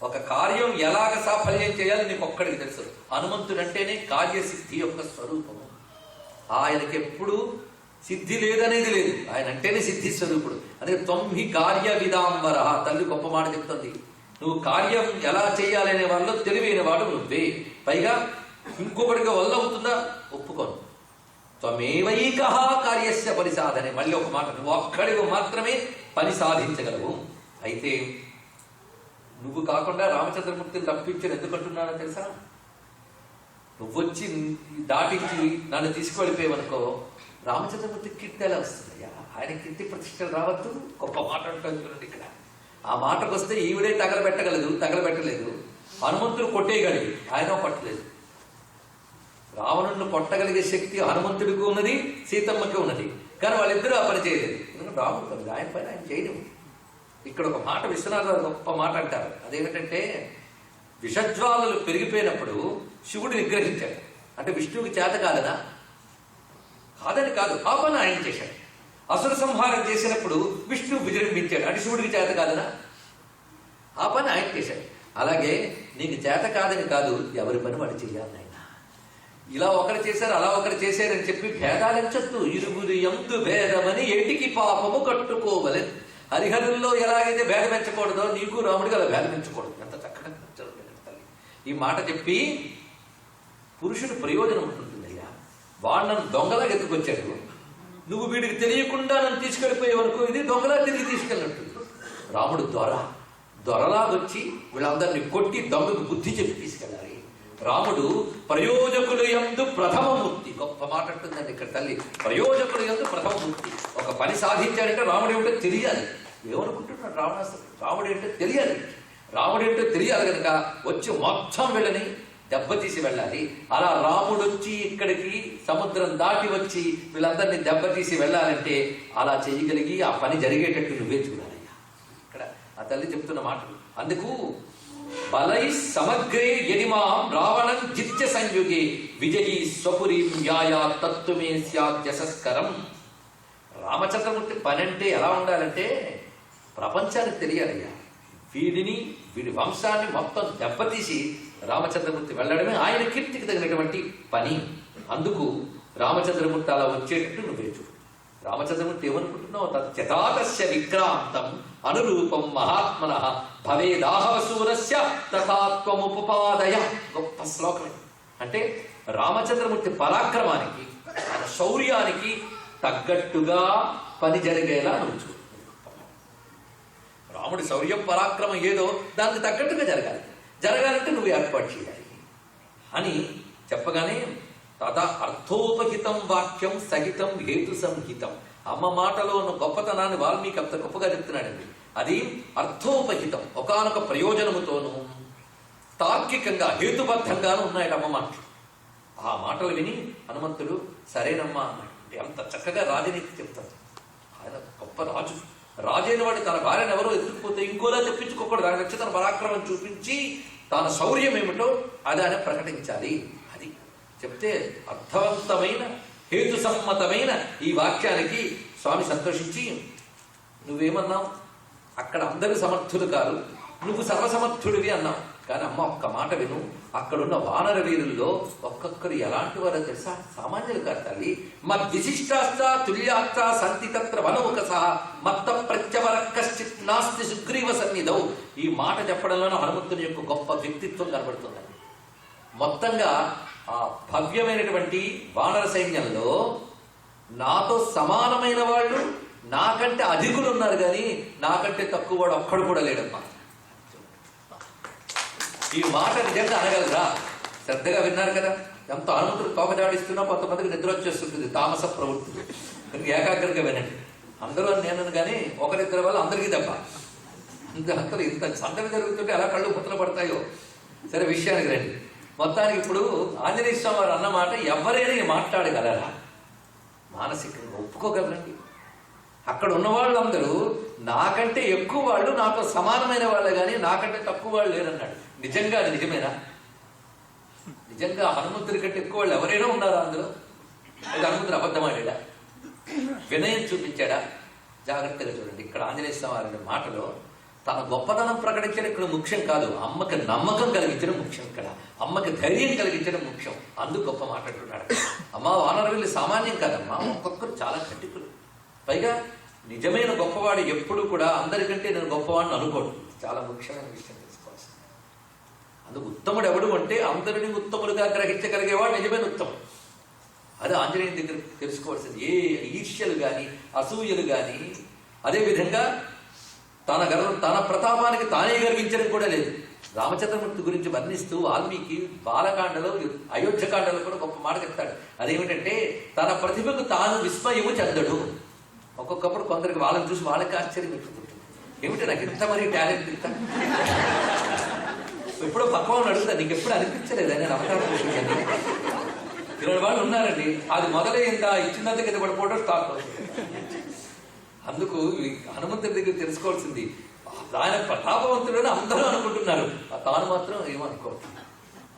ఒక కార్యం ఎలాగ సాఫల్యం చేయాలి నీకు ఒక్కడికి తెలుసు. హనుమంతుడంటేనే కార్యసిద్ధి యొక్క స్వరూపము. ఆయనకి ఎప్పుడు సిద్ధి లేదనేది లేదు, ఆయన అంటేనే సిద్ధి స్వరూపుడు. అదే త్వంభి కార్య విదాంబర. తల్లి గొప్ప మాట చెప్తుంది. నువ్వు కార్యం ఎలా చేయాలనే వాళ్ళు తెలివైన వాడు నువ్వే. పైగా ఇంకొకటిగా వల్ల అవుతుందా ఒప్పుకోను. త్వమేవైక కార్యస్య పరిసాధనే. మళ్ళీ ఒక మాట, నువ్వు ఒక్కడివి మాత్రమే పని సాధించగలవు. అయితే నువ్వు కాకుండా రామచంద్రమూర్తిని తప్పించని ఎందుకంటున్నానో తెలుసా. నువ్వొచ్చి దాటించి నన్ను తీసుకువెళ్ళిపోయావనుకో రామచంద్రమూర్తి కీర్తి ఎలా వస్తుందయ్యా. ఆయన కీర్తి ప్రతిష్టలు రావద్దు. గొప్ప మాట అంటుంది చూడండి ఇక్కడ. ఆ మాటకు వస్తే ఈవిడే తగలబెట్టలేదు. హనుమంతుడు కొట్టేయగలిగి ఆయన కొట్టలేదు. రావణుడిని కొట్టగలిగే శక్తి హనుమంతుడికి ఉన్నది, సీతమ్మకి ఉన్నది. కానీ వాళ్ళిద్దరూ ఆ పని చేయలేదు. ఎందుకంటే రాముడు పని ఆయన పని ఆయన చేయడం. ఇక్కడ ఒక మాట విశ్వనాథ గొప్ప మాట అంటారు. అదేమిటంటే విషజ్వాలలు పెరిగిపోయినప్పుడు శివుడు నిగ్రహించాడు. అంటే విష్ణువుకి చేత కాదనా? కాదని కాదు, ఆ పని ఆయన చేశాడు. అసుర సంహారం చేసినప్పుడు విష్ణువు విజృంభించాడు. అంటే శివుడికి చేత కాదనా? ఆ పని ఆయన చేశాడు. అలాగే నీకు చేత కాదని కాదు, ఎవరి పని వాడు చేయాలి ఆయన. ఇలా ఒకరు చేశారు అలా ఒకరు చేశారని చెప్పి భేదాలించొద్దు. ఇరుగురు ఎందు భేదమని ఏటికి పాపము కట్టుకోవలే. హరిహరుల్లో ఎలాగైతే భేదం పెంచకూడదో నీకు రాముడికి అలా భేదం పెంచకూడదు. ఎంత చక్కగా తల్లి ఈ మాట చెప్పి పురుషుడు ప్రయోజనం ఉంటుందయ్యా. వాడు నన్ను దొంగలా ఎత్తుకొచ్చాడు, నువ్వు వీడికి తెలియకుండా నన్ను తీసుకెళ్ళిపోయే వరకు ఇది దొంగలా తిరిగి తీసుకెళ్ళినట్టుంది. రాముడు దొరలాగొచ్చి వీళ్ళందరినీ కొట్టి దొంగకు బుద్ధి చెప్పి తీసుకెళ్ళాలి. రాముడు ప్రయోజకులు యందు ప్రథమమూర్తి. గొప్ప మాట అంటుందండి ఇక్కడ తల్లి. ప్రయోజకులు యందు ప్రథమమూర్తి. ఒక పని సాధించాడంటే రాముడు ఏమిటో తెలియాలి. ఏమనుకుంటున్నాడు రావణాసురుడు? రాముడు ఏంటో తెలియాలి. రాముడు ఏంటో తెలియాలి కనుక వచ్చి మొత్తం వీళ్ళని దెబ్బతీసి వెళ్ళాలి. అలా రాముడు వచ్చి ఇక్కడికి సముద్రం దాటి వచ్చి వీళ్ళందరినీ దెబ్బతీసి వెళ్ళాలంటే అలా చేయగలిగి ఆ పని జరిగేటట్టు నువ్వే చూడాలయ్యా. ఇక్కడ ఆ తల్లి చెప్తున్న మాటలు. అందుకు బలై సమగ్రే యడిమాం రావణం జిత్య సంయుగే విజయీ స్వపురీం యాయా తత్తుమే స్యాద్యసస్కరం. రామచంద్రమూర్తి పని అంటే ఎలా ఉండాలంటే ప్రపంచానికి తెలియాలయ్యా. వీడి వంశాన్ని మొత్తం దెబ్బతీసి రామచంద్రమూర్తి వెళ్ళడమే ఆయన కీర్తికి తగినటువంటి పని. అందుకు రామచంద్రమూర్తి అలా వచ్చేటట్టు నువ్వే చూడు. రామచంద్రమూర్తి ఏమనుకుంటున్నావు? తత్యథాతస్య విక్రాంతం అనురూపం మహాత్మన భవేదాహవసూరస్య తథాత్వముపపాదయ. గొప్ప శ్లోకం. అంటే రామచంద్రమూర్తి పరాక్రమానికి ఆయన శౌర్యానికి తగ్గట్టుగా పని జరిగేలా నువ్వు చూడు. రాముడి శౌర్యం పరాక్రమం ఏదో దానికి తగ్గట్టుగా జరగాలంటే నువ్వు ఏర్పాటు చేయాలి అని చెప్పగానే తదా అర్థోపహితం వాక్యం సహితం హేతు సంహితం. అమ్మ మాటలో ఉన్న గొప్పతనాన్ని వాల్మీకి అంత గొప్పగా చెప్తున్నాడండి. అది అర్థోపహితం, ఒకానొక ప్రయోజనముతోనూ తార్కికంగా హేతుబద్ధంగానూ ఉన్నాయట అమ్మ మాటలు. ఆ మాటలు విని హనుమంతుడు సరేనమ్మా అన్నాడు. ఎంత చక్కగా రాజనీతి చెప్తాడు. ఆయన గొప్ప రాజు. రాజైన వాడు తన భార్యను ఎవరో ఎత్తుకుపోతే ఇంకోలా తెప్పించుకోకూడదు. ఆయన వచ్చి తన పరాక్రమం చూపించి తన శౌర్యం ఏమిటో అది ఆయన ప్రకటించాలి. అది చెప్తే అర్థవంతమైన హేతు సమ్మతమైన ఈ వాక్యానికి స్వామి సంతోషించి నువ్వేమన్నావు? అక్కడ అందరూ సమర్థులు కాదు, నువ్వు సర్వసమర్థుడివి అన్నావు. కానీ అమ్మ ఒక్క మాట విను. అక్కడున్న వానర వీరుల్లో ఒక్కొక్కరు ఎలాంటి వారో తెలుసా? సామాన్యులు కాదు తల్లి. మద్విశిష్టాశ్చ తుల్యాశ్చ సంతి తత్ర వనౌక సహ మత్త ప్రత్యవర కశ్చిత్ నాస్తి సుగ్రీవ సన్నిధౌ. ఈ మాట చెప్పడంలోనే హనుమంతుని యొక్క గొప్ప వ్యక్తిత్వం కనబడుతుందండి. మొత్తంగా ఆ భవ్యమైనటువంటి వానర సైన్యంలో నాతో సమానమైన వాళ్ళు, నాకంటే అధికులు ఉన్నారు, కానీ నాకంటే తక్కువ వాడు ఒక్కడు కూడా లేడమ్మా. ఈ మాట నిజంగా అనగలరా? శ్రద్ధగా విన్నారు కదా. ఎంత హనుమంతుడు తోకజాడిస్తున్నా కొంతమందికి నిద్ర వచ్చేస్తుంటుంది. తామస ప్రవృత్తులు. ఏకాగ్రంగా వినండి. అందరూ నేను కానీ ఒకరిద్దరి వల్ల అందరికీ దెబ్బ. అంతలు ఇంత సందడి జరుగుతుంటే అలా కళ్ళు ముత్తలు పడతాయో. సరే విషయానికి రండి. మొత్తానికి ఇప్పుడు ఆంజనేయ స్వామి వారు అన్నమాట ఎవరైనా మాట్లాడగలరా? మానసికంగా ఒప్పుకోగలరండి. అక్కడ ఉన్న వాళ్ళందరూ నాకంటే ఎక్కువ వాళ్ళు, నాతో సమానమైన వాళ్ళే కానీ నాకంటే తక్కువ వాళ్ళు లేరన్నాడు. నిజంగా అది నిజమేనా? నిజంగా హనుమంతుడి కంటే ఎక్కువ వాళ్ళు ఎవరైనా ఉన్నారా అందులో? అది హనుమంతుడు అబద్ధమాడా? వినయం చూపించాడా? జాగ్రత్తగా చూడండి. ఇక్కడ ఆంజనేయ స్వామి వారి మాటలో తన గొప్పతనం ప్రకటించడం ఇక్కడ ముఖ్యం కాదు, అమ్మకి నమ్మకం కలిగించడం ముఖ్యం. ఇక్కడ అమ్మకి ధైర్యం కలిగించడం ముఖ్యం. అందుకు గొప్ప మాట్లాడుతున్నాడు. అమ్మ వానరవీళ్ళు సామాన్యం కాదమ్మా, ఒక్కొక్కరు చాలా కట్టికులు. పైగా నిజమైన గొప్పవాడు ఎప్పుడు కూడా అందరికంటే నేను గొప్పవాడిని అనుకోడు. చాలా ముఖ్యమైన విషయం తెలుసుకోవాల్సింది. అందుకు ఉత్తముడు ఎవడు అంటే అందరినీ ఉత్తములుగా గ్రహించగలిగేవాడు నిజమైన ఉత్తముడు. అది ఆంజనేయుని దగ్గర తెలుసుకోవాల్సింది. ఏ ఈర్ష్యలు కానీ అసూయలు కానీ, అదేవిధంగా తన ప్రతాపానికి తానే గర్వించడం కూడా లేదు. రామచంద్రమూర్తి గురించి వర్ణిస్తూ వాల్మీకి బాలకాండలో అయోధ్యకాండలో కూడా గొప్ప మాట చెప్తాడు. అదేమిటంటే తన ప్రతిభకు తాను విస్మయము చెందడు. ఒక్కొక్కప్పుడు కొందరికి వాళ్ళని చూసి వాళ్ళకి ఆశ్చర్యం ఎక్కుతుంటుంది. ఏమిటి నాకు ఇంత మరీ టాలెంట్ ఇంత? ఎప్పుడో భగవాన్ అడుగుతా, నీకు ఎప్పుడు అనిపించలేదా నేను అవతారం చూపించాను? 20 వాళ్ళు ఉన్నారండి, అది మొదలైందా ఇచ్చినంత కింద పడిపోవడం స్టార్ట్ అవుతుంది. అందుకు హనుమంతుడి దగ్గర తెలుసుకోవాల్సింది, ఆయన ప్రతాపవంతుడని అందరూ అనుకుంటున్నారు, తాను మాత్రం ఏమనుకోవద్దు.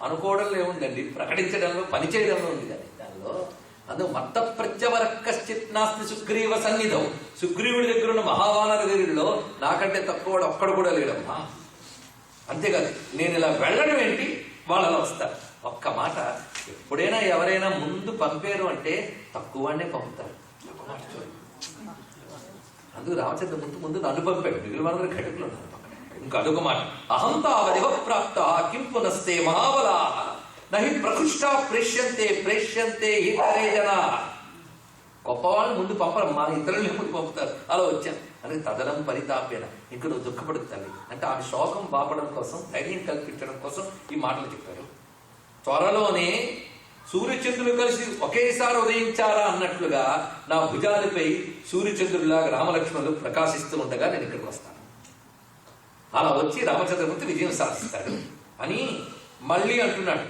అనుకోవడంలో ఏముందండి, ప్రకటించడంలో పనిచేయడంలో ఉంది కానీ దానిలో. అందుకు మత్త ప్రత్యవర కశ్చిత్ నాస్తి సుగ్రీవ సన్నిధం. సుగ్రీవుడి దగ్గర ఉన్న మహావానర వీరుల్లో నాకంటే తక్కువవాడు ఒక్కడు కూడా లేడమ్మా. అంతేకాదు నేను ఇలా వెళ్ళడం ఏంటి, వాళ్ళలో వస్తారు. ఒక్క మాట, ఎప్పుడైనా ఎవరైనా ముందు పంపారు అంటే తక్కువనే పంపుతారు. అందుకు రామచంద్ర ముందు నన్ను పంపాడు, మిగిలిన వాళ్ళందరూ ఘటకులు ఉన్నారు. ఇంకా అదొక మాట, అహంతావదివ ప్రాప్త కిం పునస్తే మహాబలా నహి ప్రకృష్ట ప్రేష్యంతే ఇతరే జన. గొప్పవాళ్ళు ముందు పంపరమ్మా, ఇతరులని ముందు పంపుతారు. అలా వచ్చాను అని తదనం పరితాపేన. ఇంకా నువ్వు దుఃఖపడుతుంది అంటే ఆమె శోకం బాపడం కోసం, ధైర్యం కల్పించడం కోసం ఈ మాటలు చెప్పారు. త్వరలోనే సూర్యచంద్రులు కలిసి ఒకేసారి ఉదయించారా అన్నట్లుగా నా భుజాలపై సూర్యచంద్రులాగా రామలక్ష్మణులు ప్రకాశిస్తూ ఉండగా నేను ఇక్కడికి వస్తాను. అలా వచ్చి రామచంద్రమూర్తి విజయం సాధిస్తాడు అని మళ్ళీ అంటున్నాడు.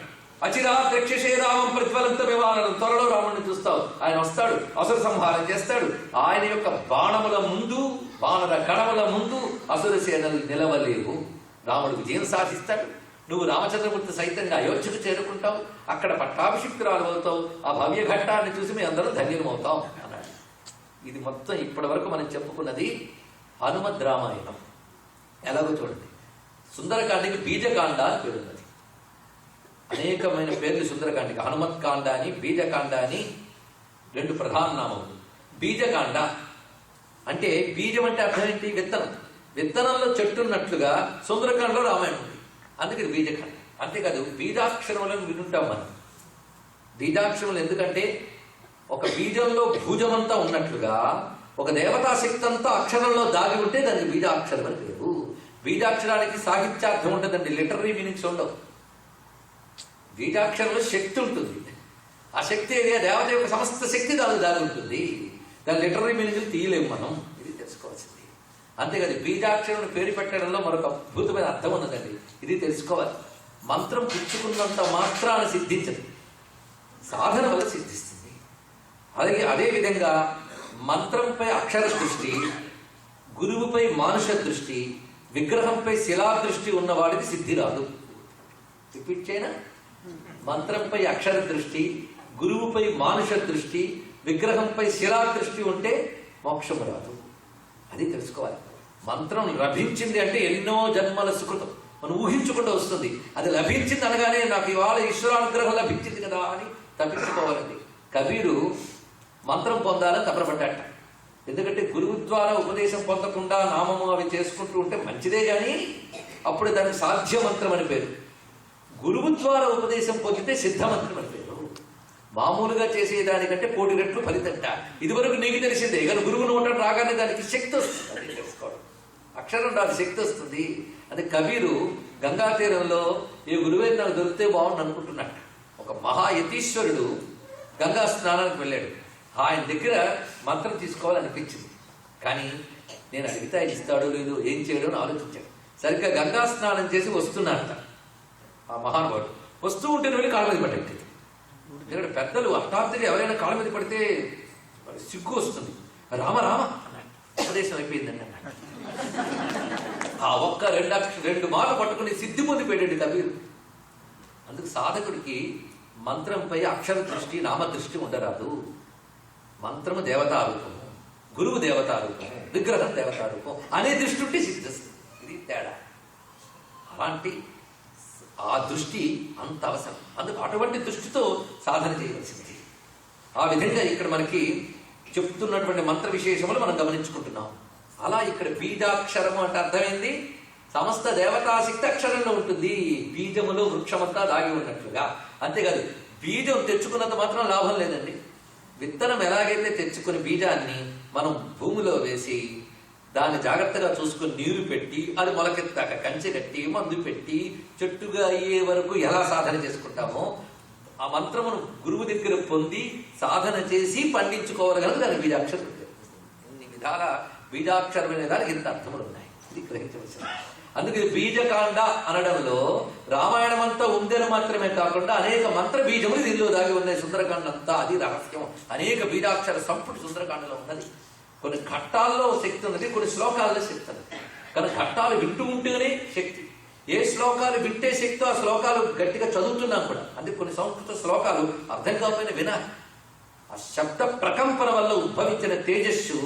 అచిరాద్రక్షసే రామం ప్రతిఫలంత వివాహం. త్వరలో రాముడిని చూస్తావు, ఆయన వస్తాడు, అసుర సంహారం చేస్తాడు. ఆయన యొక్క బాణముల ముందు, వానర కణముల ముందు అసుర సేనలు నిలవలేవు. రాముడు విజయం సాధిస్తాడు. నువ్వు రామచంద్రమూర్తి సైతంగా అయోధ్యకు చేరుకుంటావు, అక్కడ పట్టాభిషిక్తురాలు అవుతావు. ఆ భవ్య ఘట్టాన్ని చూసి మేము అందరం ధన్యులమవుతాం అన్నాడు. ఇది మొత్తం ఇప్పటి వరకు మనం చెప్పుకున్నది హనుమద్ రామాయణం. ఎలాగో చూడండి, సుందరకాండకి బీజకాండ అని పేరున్నది. అనేకమైన పేర్లు సుందరకాండకి. హనుమత్ కాండ అని, బీజకాండ అని 2 ప్రధాన నామములు. బీజకాండ అంటే బీజం అంటే అర్థం ఏంటి? విత్తనం. విత్తనంలో చెట్టు ఉన్నట్లుగా సుందరకాండలో రామాయణం ఉంది. అందుకే బీజకాండ. అంతేకాదు బీజాక్షరములను వినుంటాం మనం. బీజాక్షరములు ఎందుకంటే ఒక బీజంలో భుజమంతా ఉన్నట్లుగా ఒక దేవతా శక్తి అంతా అక్షరంలో దాగి ఉంటే దానికి బీజాక్షరం అని పేరు. బీజాక్షరానికి సాహిత్యార్థం ఉంటుందండి, లిటరీ మీనింగ్స్ ఉండవు. బీజాక్షరంలో శక్తి ఉంటుంది. ఆ శక్తి ఏరియా దేవత యొక్క సమస్త శక్తి దానికి దాగి ఉంటుంది. దాని లిటరీ మీనింగ్లు తీయలేము మనం. ఇది తెలుసుకోవాల్సింది. అంతేకాదు బీజాక్షరం పేరు పెట్టడంలో మరొక అద్భుతమైన అర్థం ఉన్నదండి. ఇది తెలుసుకోవాలి. మంత్రం పుచ్చుకున్నంత మాత్రాన సిద్ధించదు, సాధన వల్ల సిద్ధిస్తుంది. అదేవిధంగా మంత్రంపై అక్షర దృష్టి, గురువుపై మానుష దృష్టి, విగ్రహంపై శిలా దృష్టి ఉన్నవాడికి సిద్ధి రాదు. రిపీట్ చేయనా? మంత్రంపై అక్షర దృష్టి, గురువుపై మానుష దృష్టి, విగ్రహంపై శిలా దృష్టి ఉంటే మోక్షము రాదు. అది తెలుసుకోవాలి. మంత్రం లభించింది అంటే ఎన్నో జన్మల సుకృతం, మనం ఊహించకుండా వస్తుంది. అది లభించింది అనగానే నాకు ఇవాళ ఈశ్వరానుగ్రహం లభించింది కదా అని తప్పించుకోవాలండి. కబీరు మంత్రం పొందాలని తపనపడ్డాట. ఎందుకంటే గురువు ద్వారా ఉపదేశం పొందకుండా నామము అవి చేసుకుంటూ ఉంటే మంచిదే కానీ అప్పుడు దానికి సాధ్య మంత్రం అని పేరు. గురువు ద్వారా ఉపదేశం పొందితే సిద్ధమంత్రం అని పేరు. మామూలుగా చేసేదానికంటే 1 రెట్లు ఫలితంట. ఇదివరకు నీకు తెలిసిందే, కానీ గురువు నోట రాగానే దానికి శక్తి వస్తుంది. అది తెలుసుకోవడం, అక్షరం రాదు, శక్తి వస్తుంది. అది కబీరు గంగా తీరంలో ఈ గురువైన నాకు దొరికితే బాగుండు అనుకుంటున్నట్టు. ఒక మహాయతీశ్వరుడు గంగా స్నానానికి వెళ్ళాడు. ఆయన దగ్గర మంత్రం తీసుకోవాలనిపించింది, కానీ నేను అడిగితే ఆయన ఇస్తాడో లేదో, ఏం చేయడో అని ఆలోచించాడు. సరిగ్గా గంగా స్నానం చేసి వస్తున్నారట ఆ మహానుభావుడు. వస్తూ ఉంటే వెళ్ళి కాళ్ళ మీద పడ్డట్టు. ఎందుకంటే పెద్దలు హఠాత్తుగా ఎవరైనా కాళ్ళ మీద పడితే సిగ్గు వస్తుంది. రామ రామ అన్నాడు. ఉపదేశం అయిపోయిందండి అన్నాడు. ఆ ఒక్క 2 మాటలు పట్టుకుని సిద్ధి పొంది పెట్టండి కబీరు. అందుకు సాధకుడికి మంత్రంపై అక్షర దృష్టి నామదృష్టి ఉండరాదు. మంత్రము దేవతారూపము, గురువు దేవతారూపము, విగ్రహం దేవతారూపం అనే దృష్టి ఉంటే సిద్ధిస్తుంది. ఇది తేడా. అలాంటి ఆ దృష్టి అంత అవసరం. అందుకు అటువంటి దృష్టితో సాధన చేయవలసింది. ఆ విధంగా ఇక్కడ మనకి చెప్తున్నటువంటి మంత్ర విశేషములు మనం గమనించుకుంటున్నాం. అలా ఇక్కడ బీజాక్షరము అంటే అర్థమైంది, సమస్త దేవతాశక్తి అక్షరంలో ఉంటుంది. బీజములో వృక్షమంతా దాగి ఉన్నట్లుగా. అంతేకాదు, బీజం తెచ్చుకున్నంత మాత్రం లాభం లేదండి. విత్తనం ఎలాగైతే తెచ్చుకుని బీజాన్ని మనం భూమిలో వేసి దాన్ని జాగ్రత్తగా చూసుకుని నీరు పెట్టి అది మొలకెత్తాక కంచె కట్టి మందు పెట్టి చెట్టుగా అయ్యే వరకు ఎలా సాధన చేసుకుంటామో ఆ మంత్రమును గురువు దగ్గర పొంది సాధన చేసి పండించుకోవాలి కనుక దానికి బీజాక్షరం. ఇన్ని విధాల బీజాక్షరం అనే దానికి ఇంత అర్థములు ఉన్నాయి. ఇది గ్రహించవలసింది. అందుకే బీజకాండ అనడంలో రామాయణం అంతా ఉందని మాత్రమే కాకుండా అనేక మంత్ర బీజములు దీనిలో దాగి ఉన్నాయి. సుందరకాండ అంతా అది రహస్యం. అనేక బీజాక్షర సంపుటి సుందరకాండలో ఉన్నది. కొన్ని ఘట్టాల్లో శక్తి ఉన్నది, కొన్ని శ్లోకాల్లో శక్తి ఉన్నది. కానీ ఘట్టాలు వింటూ ఉంటేనే శక్తి. ఏ శ్లోకాలు వింటే శక్తి ఆ శ్లోకాలు గట్టిగా చదువుతున్నాం కూడా. అందుకే కొన్ని సంస్కృత శ్లోకాలు అర్థం కాకపోయినా వినాలి. ఆ శబ్ద ప్రకంపన వల్ల ఉద్భవించిన తేజస్సు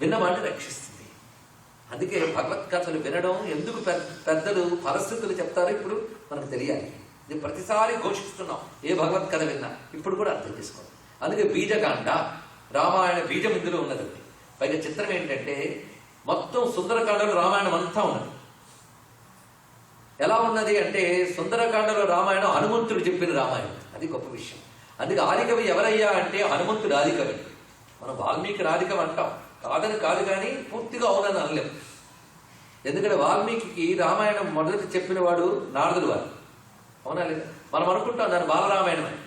విన్నవాడిని రక్షిస్తుంది. అందుకే భగవత్కథలు వినడం ఎందుకు పెద్దలు పరిస్థితులు చెప్తారో ఇప్పుడు మనకు తెలియాలి. ఇది ప్రతిసారి ఘోషిస్తున్నాం ఏ భగవత్కథ విన్నా. ఇప్పుడు కూడా అర్థం చేసుకోండి. అందుకే బీజకాండ రామాయణ బీజం ఇందులో ఉన్నదండి. పైగా చిత్రం ఏంటంటే మొత్తం సుందరకాండలో రామాయణం అంతా ఉన్నది. ఎలా ఉన్నది అంటే సుందరకాండలో రామాయణం హనుమంతుడు చెప్పిన రామాయణం. అది గొప్ప విషయం. అందుకే ఆదికవి ఎవరయ్యా అంటే హనుమంతుడు ఆదికవి. మనం వాల్మీకి ఆదికవి అంటాం, కాదని కాదు, కానీ పూర్తిగా అవునని అనలేము. ఎందుకంటే వాల్మీకి రామాయణం మొదటి చెప్పిన వాడు నారదుడు వారు. అవునా లేదా? మనం అనుకుంటాం దాని బాలరామాయణం అని.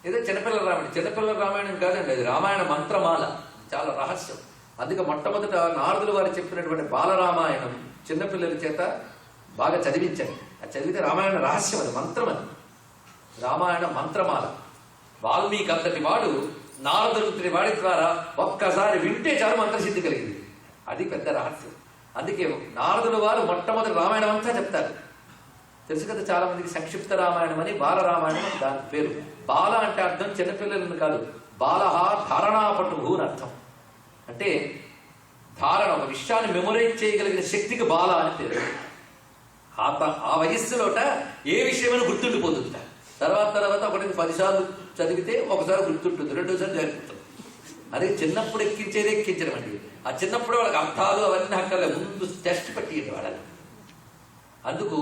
ఏదో చిన్నపిల్లల రామాయణం. చిన్నపిల్లల రామాయణం కాదండి, అది రామాయణ మంత్రమాల. చాలా రహస్యం. అందుకే మొట్టమొదట నారదులు వారు చెప్పినటువంటి బాలరామాయణం చిన్నపిల్లల చేత బాగా చదివించండి. అది చదివితే రామాయణ రహస్యం, అది మంత్రం. అది రామాయణ మంత్రమాల. వాల్మీకి అంతటి వాడు నారదుడి వాడి ద్వారా ఒక్కసారి వింటే చాలు మంత్రసిద్ధి కలిగింది. అది పెద్ద రహస్యం. అందుకే నారదుల వారు మొట్టమొదటి రామాయణం అంతా చెప్తారు. తెలుసు కదా చాలా మందికి సంక్షిప్త రామాయణం అని, బాల రామాయణం అని దాని పేరు. బాల అంటే అర్థం చిన్నపిల్లలను కాదు, బాలహ ధారణాపటువు అని అర్థం. అంటే ధారణ, ఒక విషయాన్ని మెమొరైజ్ చేయగలిగిన శక్తికి బాల అని పేరు. ఆ వయస్సులోట ఏ విషయమైనా గుర్తుండిపోతుంట. తర్వాత ఒకటికి 10 సార్లు చదివితే ఒకసారి గుర్తుంటుంది, 2వ సారి జరుగుతుంది. అదే చిన్నప్పుడు ఎక్కించేది ఎక్కించడం అండి. ఆ చిన్నప్పుడు వాళ్ళకి అర్థాలు అవన్నీ అక్కడ ముందు టెస్ట్ పెట్టింది వాళ్ళని. అందుకు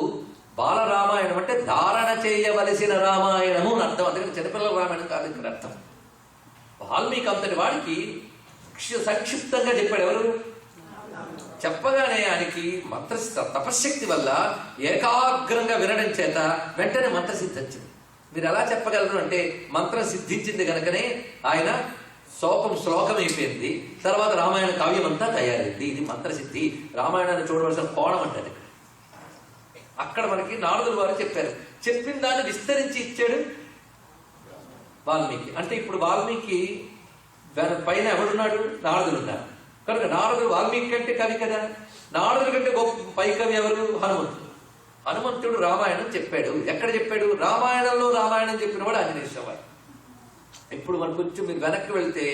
బాలరామాయణం అంటే ధారణ చేయవలసిన రామాయణము అని అర్థం. అందుకని చిన్నపిల్లల రామాయణం కాదు ఇక్కడ అర్థం. వాల్మీకి అంతటి వాడికి సంక్షిప్తంగా చెప్పాడు. ఎవరు చెప్పగానే ఆయనకి మంత్ర తపశ్శక్తి వల్ల ఏకాగ్రంగా వినడం చేత వెంటనే మంత్రసిద్ధి వచ్చింది. మీరు ఎలా చెప్పగలరు అంటే మంత్రం సిద్ధించింది కనుకనే ఆయన శ్లోకం అయిపోయింది. తర్వాత రామాయణ కావ్యం అంతా తయారైంది. ఇది మంత్రసిద్ధి. రామాయణాన్ని చూడవలసిన కోణం అంటే అక్కడ మనకి నారదులు వారు చెప్పారు. చెప్పిన దాన్ని విస్తరించి ఇచ్చాడు వాల్మీకి. అంటే ఇప్పుడు వాల్మీకి పైన ఎవరున్నాడు? నారదులు ఉన్నారు కనుక నారదుడు వాల్మీకి కంటే కవి కదా. నారదుడి కంటే గొప్ప పై కవి ఎవరు? హనుమంతుడు. హనుమంతుడు రామాయణం చెప్పాడు. ఎక్కడ చెప్పాడు? రామాయణంలో రామాయణం చెప్పిన వాడు ఆంజనేయ స్వామి. ఇప్పుడు మన కొంచెం మీరు వెనక్కి వెళ్తే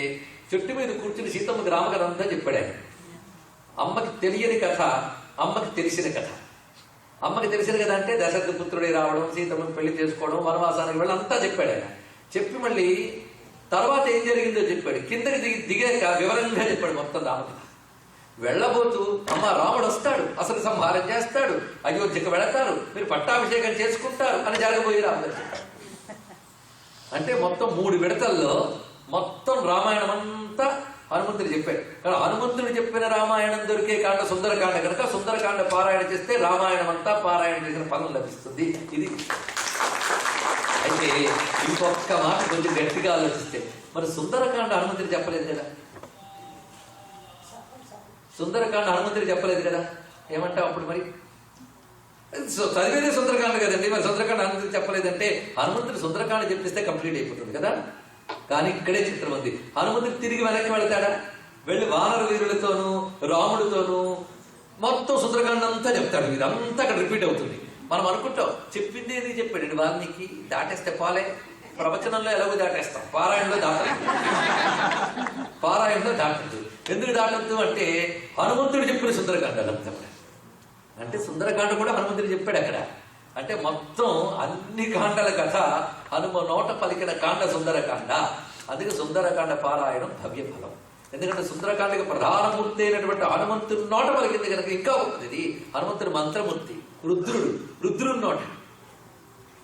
చెట్టు మీద కూర్చుని సీతమ్మకి రామకథ అంతా చెప్పాడు ఆయన. అమ్మకి తెలియని కథ, అమ్మకి తెలిసిన కథ. అమ్మకి తెలిసిన కథ అంటే దశరథ పుత్రుడే రావడం, సీతమ్మని పెళ్లి చేసుకోవడం, వనవాసానికి వెళ్ళి అంతా చెప్పాడు ఆయన. చెప్పి మళ్ళీ తర్వాత ఏం జరిగిందో చెప్పాడు. కిందకి దిగాక వివరంగా చెప్పాడు మొత్తం రామకథ. వెళ్ళబోతూ అమ్మ రాముడు వస్తాడు, అసలు సంహారం చేస్తాడు, అయోధ్యకు వెళతారు, మీరు పట్టాభిషేకం చేసుకుంటారు అని జరగబోయి రాముడు. అంటే మొత్తం 3 విడతల్లో మొత్తం రామాయణం అంతా హనుమంతుడు చెప్పాడు. కానీ హనుమంతుడు చెప్పిన రామాయణం దొరికే కాండ సుందరకాండ కనుక సుందరకాండ పారాయణ చేస్తే రామాయణం అంతా పారాయణ చేసిన ఫలం లభిస్తుంది. ఇది అయితే ఇంకొక మాట కొంచెం గట్టిగా ఆలోచిస్తే మరి సుందరకాండ హనుమంతుడు చెప్పలేదు కదా. సుందరకాండ హనుమంతుడు చెప్పలేదు కదా. ఏమంటావు అప్పుడు? మరి చదివేదే సుందరకాండ కదండి. మరి సుందరకాండ హనుమంతుడు చెప్పలేదంటే హనుమంతుడు సుందరకాండ చెప్పిస్తే కంప్లీట్ అయిపోతుంది కదా. కానీ ఇక్కడే చిత్రం ఉంది. హనుమంతుడు తిరిగి వెనక్కి వెళతాడా? వెళ్ళి వానర వీరులతోనూ రాముడితోనూ మొత్తం సుందరకాండ అంతా చెప్తాడు. ఇదంతా అక్కడ రిపీట్ అవుతుంది. మనం అనుకుంటాం చెప్పింది ఏది చెప్పాడు వాల్మీకి, దాటేస్తే పాలే. ప్రవచనంలో ఎలాగో దాటేస్తాం, పారాయణలో దాటదు. పారాయణలో దాటద్దు. ఎందుకు దాటద్దు అంటే హనుమంతుడు చెప్పిన సుందరకాండాలు అంతా కూడా. అంటే సుందరకాండ కూడా హనుమంతుడు చెప్పాడు అక్కడ. అంటే మొత్తం అన్ని కాండల కథ హనుమ నోట పలికిన కాండ సుందరకాండ. అందుకే సుందరకాండ పారాయణం భవ్య ఫలం. ఎందుకంటే సుందరకాండకి ప్రధానమూర్తి అయినటువంటి హనుమంతుడి నోట పలికింది కనుక ఇంకా ఉంటుంది. హనుమంతుడి మంత్రమూర్తి రుద్రుడి నోట.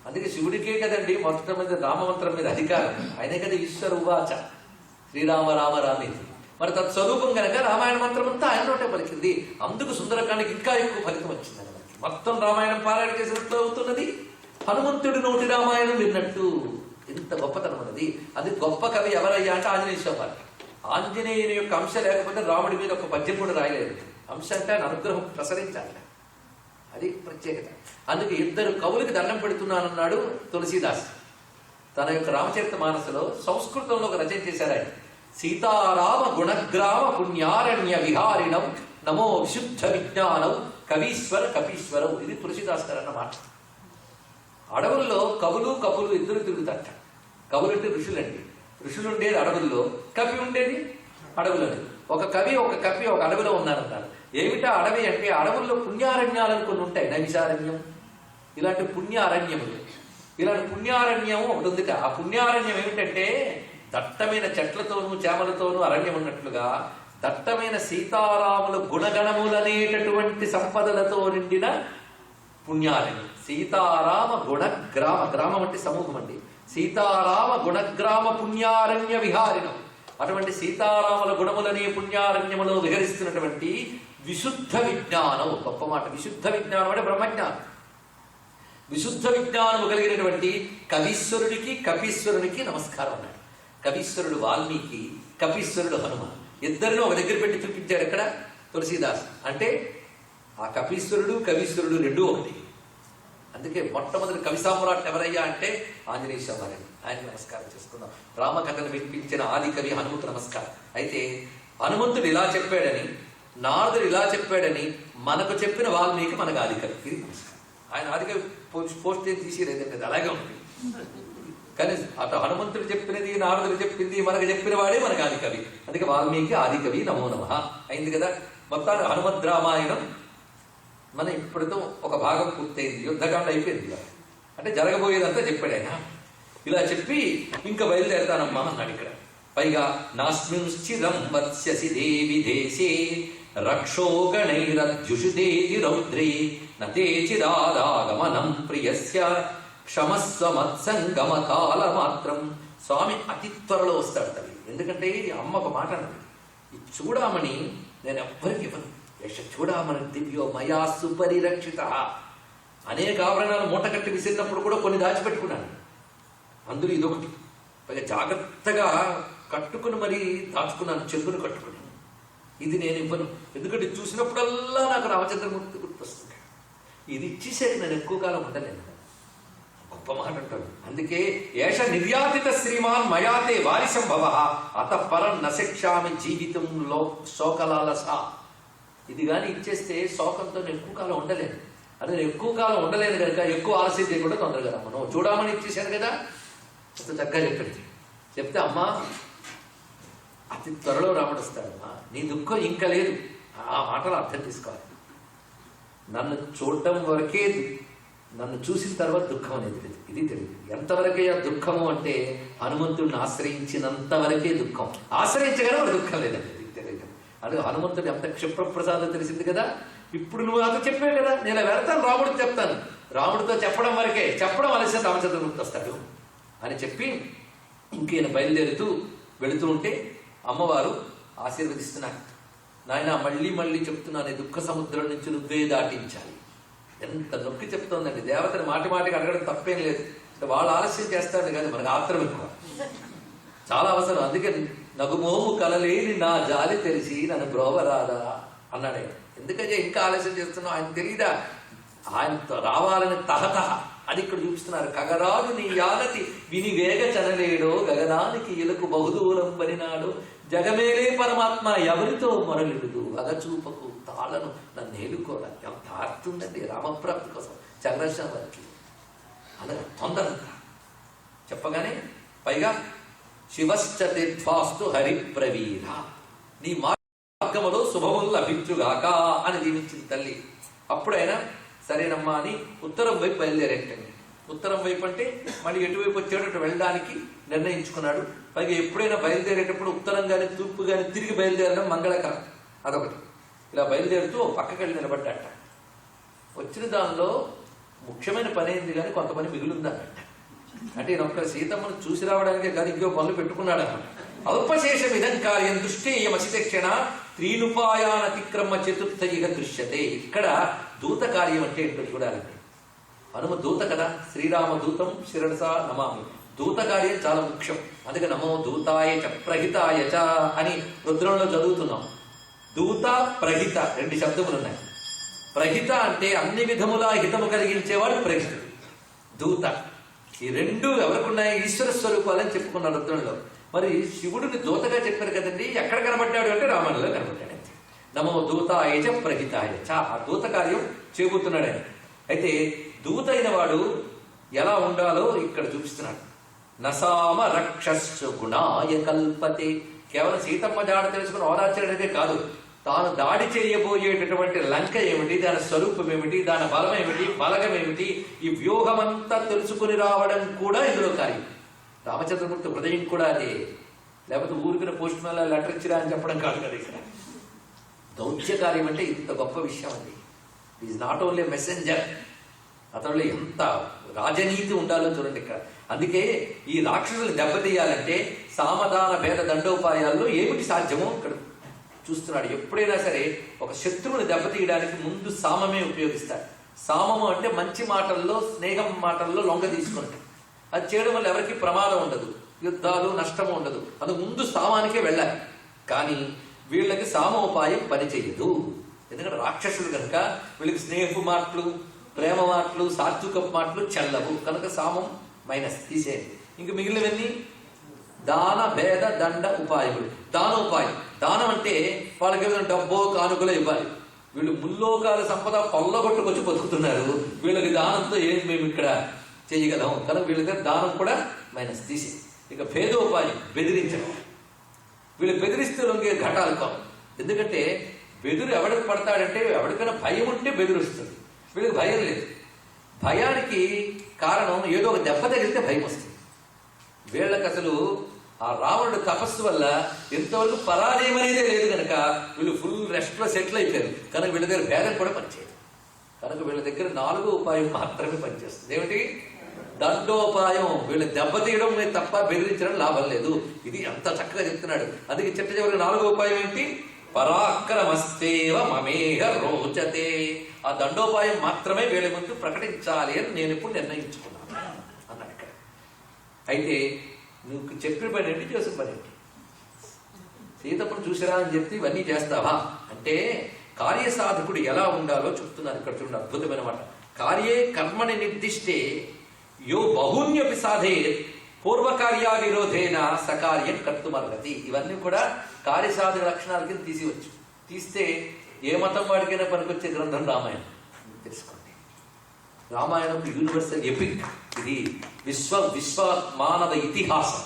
అందుకే శివుడికే కదండి మొత్తం మీద రామమంత్రం మీద అధికారం. ఆయనే కదా ఈశ్వర ఉవాచ శ్రీరామ రామ రామేది. మరి తత్స్వరూపం కనుక రామాయణ మంత్రం అంతా ఆయన నోటే పలికింది. అందుకు సుందరకాండకి ఇంకా ఎక్కువ ఫలితం వచ్చింది. మొత్తం రామాయణం పారాయణ చేసినట్లు అవుతున్నది, హనుమంతుడి నోటి రామాయణం విన్నట్టు. ఇంత గొప్పతనం ఉన్నది. అది గొప్ప కవి ఎవరయ్యా అంటే ఆంజనేయ స్వామి. ఆంజనేయుని యొక్క అంశ లేకపోతే రాముడి మీద ఒక పద్యం కూడా రాయలేదు. అంశ అంటే ఆయన అనుగ్రహం ప్రసరించాలి, అది ప్రత్యేకత. అందుకే ఇద్దరు కవులకి దండం పెడుతున్నానన్నాడు తులసీదాస్. తన యొక్క రామచరిత మానసలో సంస్కృతంలో ఒక రచన చేశారు ఆయన. సీతారామ గుణగ్రామ పుణ్యారణ్య విహారిణం నమో విశుద్ధ విజ్ఞానం కవీశ్వర కపీశ్వరం. ఇది తులసీదాస్ గారు అన్నమాట. అడవుల్లో కవులు ఇద్దరు తిరుగుతారట. కవులు అంటే ఋషులండి. ఋషులు ఉండేది అడవుల్లో, కవి ఉండేది అడవులని. ఒక కవి ఒక అడవిలో ఉన్నారన్నారు. ఏమిటా అడవి అంటే అడవుల్లో పుణ్యారణ్యాలను కొన్ని ఉంటాయి. నైమిషారణ్యం ఇలాంటి పుణ్య అరణ్యములు. ఇలాంటి పుణ్యారణ్యం ఒకటి ఉంది. ఆ పుణ్యారణ్యం ఏమిటంటే దట్టమైన చెట్లతోనూ చేమలతోనూ అరణ్యం ఉన్నట్లుగా దట్టమైన సీతారాముల గుణగణములనేటటువంటి సంపదలతో నిండిన పుణ్యారణ్యం. సీతారామ గుణగ్రామ, గ్రామం అంటే సమూహం అండి. సీతారామ గుణగ్రామ పుణ్యారణ్య విహారిణం. అటువంటి సీతారాముల గుణములనే పుణ్యారణ్యములో విహరిస్తున్నటువంటి విశుద్ధ విజ్ఞానం. గొప్ప మాట. విశుద్ధ విజ్ఞానం అంటే బ్రహ్మజ్ఞానం. విశుద్ధ విజ్ఞానము కలిగినటువంటి కవీశ్వరుడికి కపీశ్వరునికి నమస్కారం అన్నాడు. కవీశ్వరుడు వాల్మీకి, కపీశ్వరుడు హనుమ. ఇద్దరిని ఒక దగ్గర పెట్టి చూపించాడు ఎక్కడ తులసీదాస్. అంటే ఆ కపీశ్వరుడు కవీశ్వరుడు రెండూ ఒకటి. అందుకే మొట్టమొదటి కవి సామ్రాట్ ఎవరయ్యా అంటే ఆంజనేయ స్వామి. ఆయనకి నమస్కారం చేసుకుందాం. రామకథను వినిపించిన ఆది కవి హనుమకు నమస్కారం. అయితే హనుమంతుడు ఇలా చెప్పాడని, నారదుడు ఇలా చెప్పాడని మనకు చెప్పిన వాల్మీకి మనకు ఆది కవి. ఇది నమస్కారం. ఆయన ఆది కవి పోస్ట్ ఏం తీసేలేదంటే అది అలాగే ఉంటుంది. కానీ అటు హనుమంతుడు చెప్పినది, నారదుడు చెప్పింది, మనకు చెప్పిన వాడే మనకు ఆది కవి. అందుకే వాల్మీకి ఆది కవి నమో నమః అయింది కదా. మొత్తాన్ని హనుమద్ రామాయణం మన ఇప్పటితో ఒక భాగం పూర్తయింది. యుద్ధకాండ అయిపోయింది. అంటే జరగబోయేదంతా చెప్పాడు ఆయన. ఇలా చెప్పి ఇంకా బయలుదేరతానమ్మా అన్నాడు ఇక్కడ. పైగా నాస్మింశ్చిరం వత్స్యసి దేవి దేశే రక్షో గణైరద్యుషుదేతి రౌద్రే నతే చిరాదాగమనం ప్రియస్య క్షమస్వ మత్సంగమ కాల మాత్రం. స్వామి అతి త్వరలో వస్తాడు తల్లి. ఎందుకంటే అమ్మ ఒక మాట అన్నది, ఈ చూడామణి నేను ఎవ్వరికి ఇవ్వను. యశ చూడామణి దివ్యో మయా సుపరిరక్షిత. అనేక ఆభరణాలు మూట కట్టి విసిరినప్పుడు కూడా కొన్ని దాచిపెట్టుకున్నాను. అందులో ఇదొకటి. పైగా జాగ్రత్తగా కట్టుకుని మరీ దాచుకున్నాను, చెరుకుని కట్టుకున్నాను. ఇది నేను ఇవ్వను. ఎందుకంటే చూసినప్పుడల్లా నాకు రామచంద్రమూర్తి గుర్తొస్తుంది. ఇది ఇచ్చేసరికి నేను ఎక్కువ కాలం ఉండలేను. గొప్ప మాట అంటాడు. అందుకే ఏష నిర్యాతిత శ్రీమాన్ మయాతే వారిసంభవ అత పరం నశిక్షామి జీవితంలో శోకలాలస. ఇది కానీ ఇచ్చేస్తే శోకంతో నేను ఎక్కువ కాలం ఉండలేను. అదే నేను ఎక్కువ కాలం ఉండలేను కనుక ఎక్కువ ఆలస్యం చేయకుండా తొందరగా రమ్మను. చూడమని ఇచ్చేసాను కదా, అంత చక్కగా చెప్పండి. చెప్తే అమ్మా అతి త్వరలో రాముడు వస్తాడమ్మా, నీ దుఃఖం ఇంకా లేదు. ఆ మాటలు అర్థం తీసుకోవాలి. నన్ను చూడటం వరకే, నన్ను చూసిన తర్వాత దుఃఖం అనేది తెలియదు. ఇది తెలియదు. ఎంతవరకే ఆ దుఃఖము అంటే హనుమంతుడిని ఆశ్రయించినంత వరకే దుఃఖం. ఆశ్రయించగానే వాడు దుఃఖం లేదండి. ఇది తెలియదు. అది హనుమంతుడు ఎంత క్షిప్రప్రసాదం తెలిసింది కదా. ఇప్పుడు నువ్వు అతను చెప్పావు కదా, నేను వెళ్తాను రాముడికి చెప్తాను. రాముడితో చెప్పడం వరకే, చెప్పడం అలసి రామచంద్రమూర్తి వస్తాడు అని చెప్పి ఇంకేనా బయలుదేరుతూ వెళుతూ ఉంటే అమ్మవారు ఆశీర్వదిస్తున్నారు. నాయన మళ్ళీ మళ్ళీ చెప్తున్నాను, దుఃఖ సముద్రం నుంచి నువ్వే దాటించాలి. ఎంత నొక్కి చెప్తోందండి. దేవతని మాటి మాటికి అడగడం తప్పేం లేదు. వాళ్ళు ఆలస్యం చేస్తాడు కానీ మనకు ఆత్రం ఎక్కువ, చాలా అవసరం. అందుకే నగుమోము కలలేని నా జాలి తెలిసి నన్ను బ్రోవరాదా అన్నాడే. ఎందుకంటే ఇంకా ఆలస్యం చేస్తున్నావు, ఆయన తెలియదా? ఆయనతో రావాలని తహతహ అది ఇక్కడ చూపిస్తున్నారు. కగరాజు నీ యాగతి విని వేగ చనలేడో గగనానికి ఇలకు బహుదూరం పనినాడు జగమేలే పరమాత్మ ఎవరితో మొరలిడు అగచూపకు తాళను నన్ను ఏలుకోరా. ఎంత ఆర్తుందండి రామప్రాప్తి కోసం. చంద్రశం వారికి అలా తొందర చెప్పగానే పైగా శివశ్చ తీర్థాస్తు హరిప్రవీర, నీ మార్గములో శుభములు లభించుగాక అని దీవించింది తల్లి. అప్పుడైనా సరేనమ్మా అని ఉత్తరం వైపు బయలుదేరేటండి. ఉత్తరం వైపు అంటే మళ్ళీ ఎటువైపు వచ్చాడు అటు వెళ్ళడానికి నిర్ణయించుకున్నాడు. పైగా ఎప్పుడైనా బయలుదేరేటప్పుడు ఉత్తరం కానీ తూర్పు కానీ తిరిగి బయలుదేరడం మంగళకరం, అదొకటి. ఇలా బయలుదేరుతూ పక్కకి వెళ్ళి నిలబడ్డాట. వచ్చిన దానిలో ముఖ్యమైన పని అయింది కానీ కొంత పని మిగులుందన్నట్ట. అంటే ఈయన ఒక్క సీతమ్మను చూసి రావడానికే కానీ ఇంకో పనులు పెట్టుకున్నాడు అన్నమాట. అల్పశేషం ఇదం కార్యం దృష్టేయమసితక్షణ త్రీనుపాయానతిక్రమ చతుర్థ ఇక దృశ్యతే. ఇక్కడ దూత కార్యం అంటే ఏంటో చూడాలండి. హనుమ దూత కదా, శ్రీరామ దూతం శిరసా నమామి. దూత కార్యం చాలా ముఖ్యం. అందుకే నమో దూతాయ చ ప్రహితాయ చ అని రుద్రంలో చదువుతున్నాం. దూత ప్రహిత రెండు శబ్దములు ఉన్నాయి. ప్రహిత అంటే అన్ని విధములా హితము కలిగించేవాడు ప్రహితుడు. దూత ఈ రెండు ఎవరికున్నాయి? ఈశ్వర స్వరూపాలని చెప్పుకున్నారు రుద్రంలో. మరి శివుడిని దూతగా చెప్పారు కదండి. ఎక్కడ కనబడ్డాడు అంటే రామాయణంలో కనబడ్డాడు. నమో దూతాయ చ ప్రహితాయ చ, ఆ దూత కార్యం చేయబోతున్నాడు ఆయన. అయితే దూత అయిన వాడు ఎలా ఉండాలో ఇక్కడ చూపిస్తున్నాడు. నసామ రక్షస్సు గుణాయ కల్పతే. కేవలం సీతమ్మ జాడ తెలుసుకుని ఓదార్చడానికే కాదు, తాను దాడి చేయబోయేటటువంటి లంక ఏమిటి, దాని స్వరూపం ఏమిటి, దాని బలం ఏమిటి, బలగం ఏమిటి, ఈ వ్యూహమంతా తెలుసుకుని రావడం కూడా ఇందులో కార్యం. రామచంద్రమూర్తి హృదయం కూడా అదే. లేకపోతే ఊరికిన పోస్ట్ మ్యాన్ లెటర్ ఇచ్చిరా అని చెప్పడం కాదు కదా. ఇక్కడ దౌత్య కార్యం అంటే ఇంత గొప్ప విషయం అండి. ఈజ్ నాట్ ఓన్లీ మెసెంజర్, అతనిలో ఎంత రాజనీతి ఉండాలో చూడండి ఇక్కడ. అందుకే ఈ రాక్షసులు దెబ్బతీయాలంటే సామధాన భేద దండోపాయాల్లో ఏమిటి సాధ్యమో ఇక్కడ చూస్తున్నాడు. ఎప్పుడైనా సరే ఒక శత్రువుని దెబ్బతీయడానికి ముందు సామమే ఉపయోగిస్తాడు. సామము అంటే మంచి మాటల్లో, స్నేహం మాటల్లో లొంగ తీసుకుంటాడు. అది చేయడం వల్ల ఎవరికి ప్రమాదం ఉండదు, యుద్ధాలు నష్టము ఉండదు. అది ముందు సామానికే వెళ్ళాలి. కానీ వీళ్ళకి సామోపాయం పనిచేయదు. ఎందుకంటే రాక్షసులు కనుక వీళ్ళకి స్నేహపు మాటలు, ప్రేమ మాటలు, సాత్విక మాటలు చెల్లవు. కనుక సామం మైనస్ తీసేయండి. ఇంక మిగిలినవన్నీ దాన భేద దండ ఉపాయములు. దానోపాయం, దానం అంటే వాళ్ళకి ఏదైనా డబ్బో కానుకలో ఇవ్వాలి. వీళ్ళు ముల్లోకాల సంపద పొల్లగొట్టుకొచ్చి బతుకుతున్నారు. వీళ్ళకి దానంతో ఏం మేము ఇక్కడ చేయగలం. కనుక వీళ్ళ దగ్గర దానం కూడా మైనస్ తీసి. ఇక భేదోపాయం, బెదిరించడం. వీళ్ళు బెదిరిస్తే లొంగే ఘటాలు కావు. ఎందుకంటే బెదురు ఎవడికి పడతాడంటే ఎవరికైనా భయం ఉంటే బెదిరిస్తుంది. వీళ్ళకి భయం లేదు. భయానికి కారణం ఏదో ఒక దెబ్బ తగిలితే భయం వస్తుంది. వీళ్ళకి అసలు ఆ రావణుడు తపస్సు వల్ల ఎంతవరకు పరాజయం అనేదే లేదు కనుక వీళ్ళు ఫుల్ రెస్ట్లో సెటిల్ అయిపోయారు. కనుక వీళ్ళ దగ్గర భేదం కూడా పనిచేయదు. కనుక వీళ్ళ దగ్గర 4వ ఉపాయం మాత్రమే పనిచేస్తుంది. ఏమిటి? దండోపాయం. వీళ్ళు దెబ్బతీయడం తప్ప బెదిరించడం లాభం లేదు. ఇది అంత చక్కగా చెప్తున్నాడు. అందుకే చిట్ట చివరికి 4వ ఉపాయం ఏంటి? పరాక్రమస్తేవ మమేహ రోచతే. ఆ దండోపాయం మాత్రమే వీళ్ళ ముందు ప్రకటించాలి అని నేను ఇప్పుడు నిర్ణయించుకున్నాను అన్నాడు ఇక్కడ. అయితే నువ్వు చెప్పిన పని ఏంటి, చేసిన పని ఏంటి? సీతమ్మను చూసిరా అని చెప్పి ఇవన్నీ చేస్తావా అంటే కార్యసాధకుడు ఎలా ఉండాలో చెప్తున్నారు ఇక్కడ. చూడండి, అద్భుతమైన మాట. కార్యే కర్మని నిర్దిష్టే యో బహూన్యపి సాధే పూర్వకార్యా విరోధేన సకార్యం కర్తుమర్హతి. ఇవన్నీ కూడా కార్యసాధక లక్షణాల కింద తీసివచ్చు. తీస్తే ఏ మతం వాడికైనా పనికొచ్చే గ్రంథం రామాయణం. తెలుసుకోండి, రామాయణం యూనివర్సల్ ఎపిక్. ఇది విశ్వ మానవ ఇతిహాసం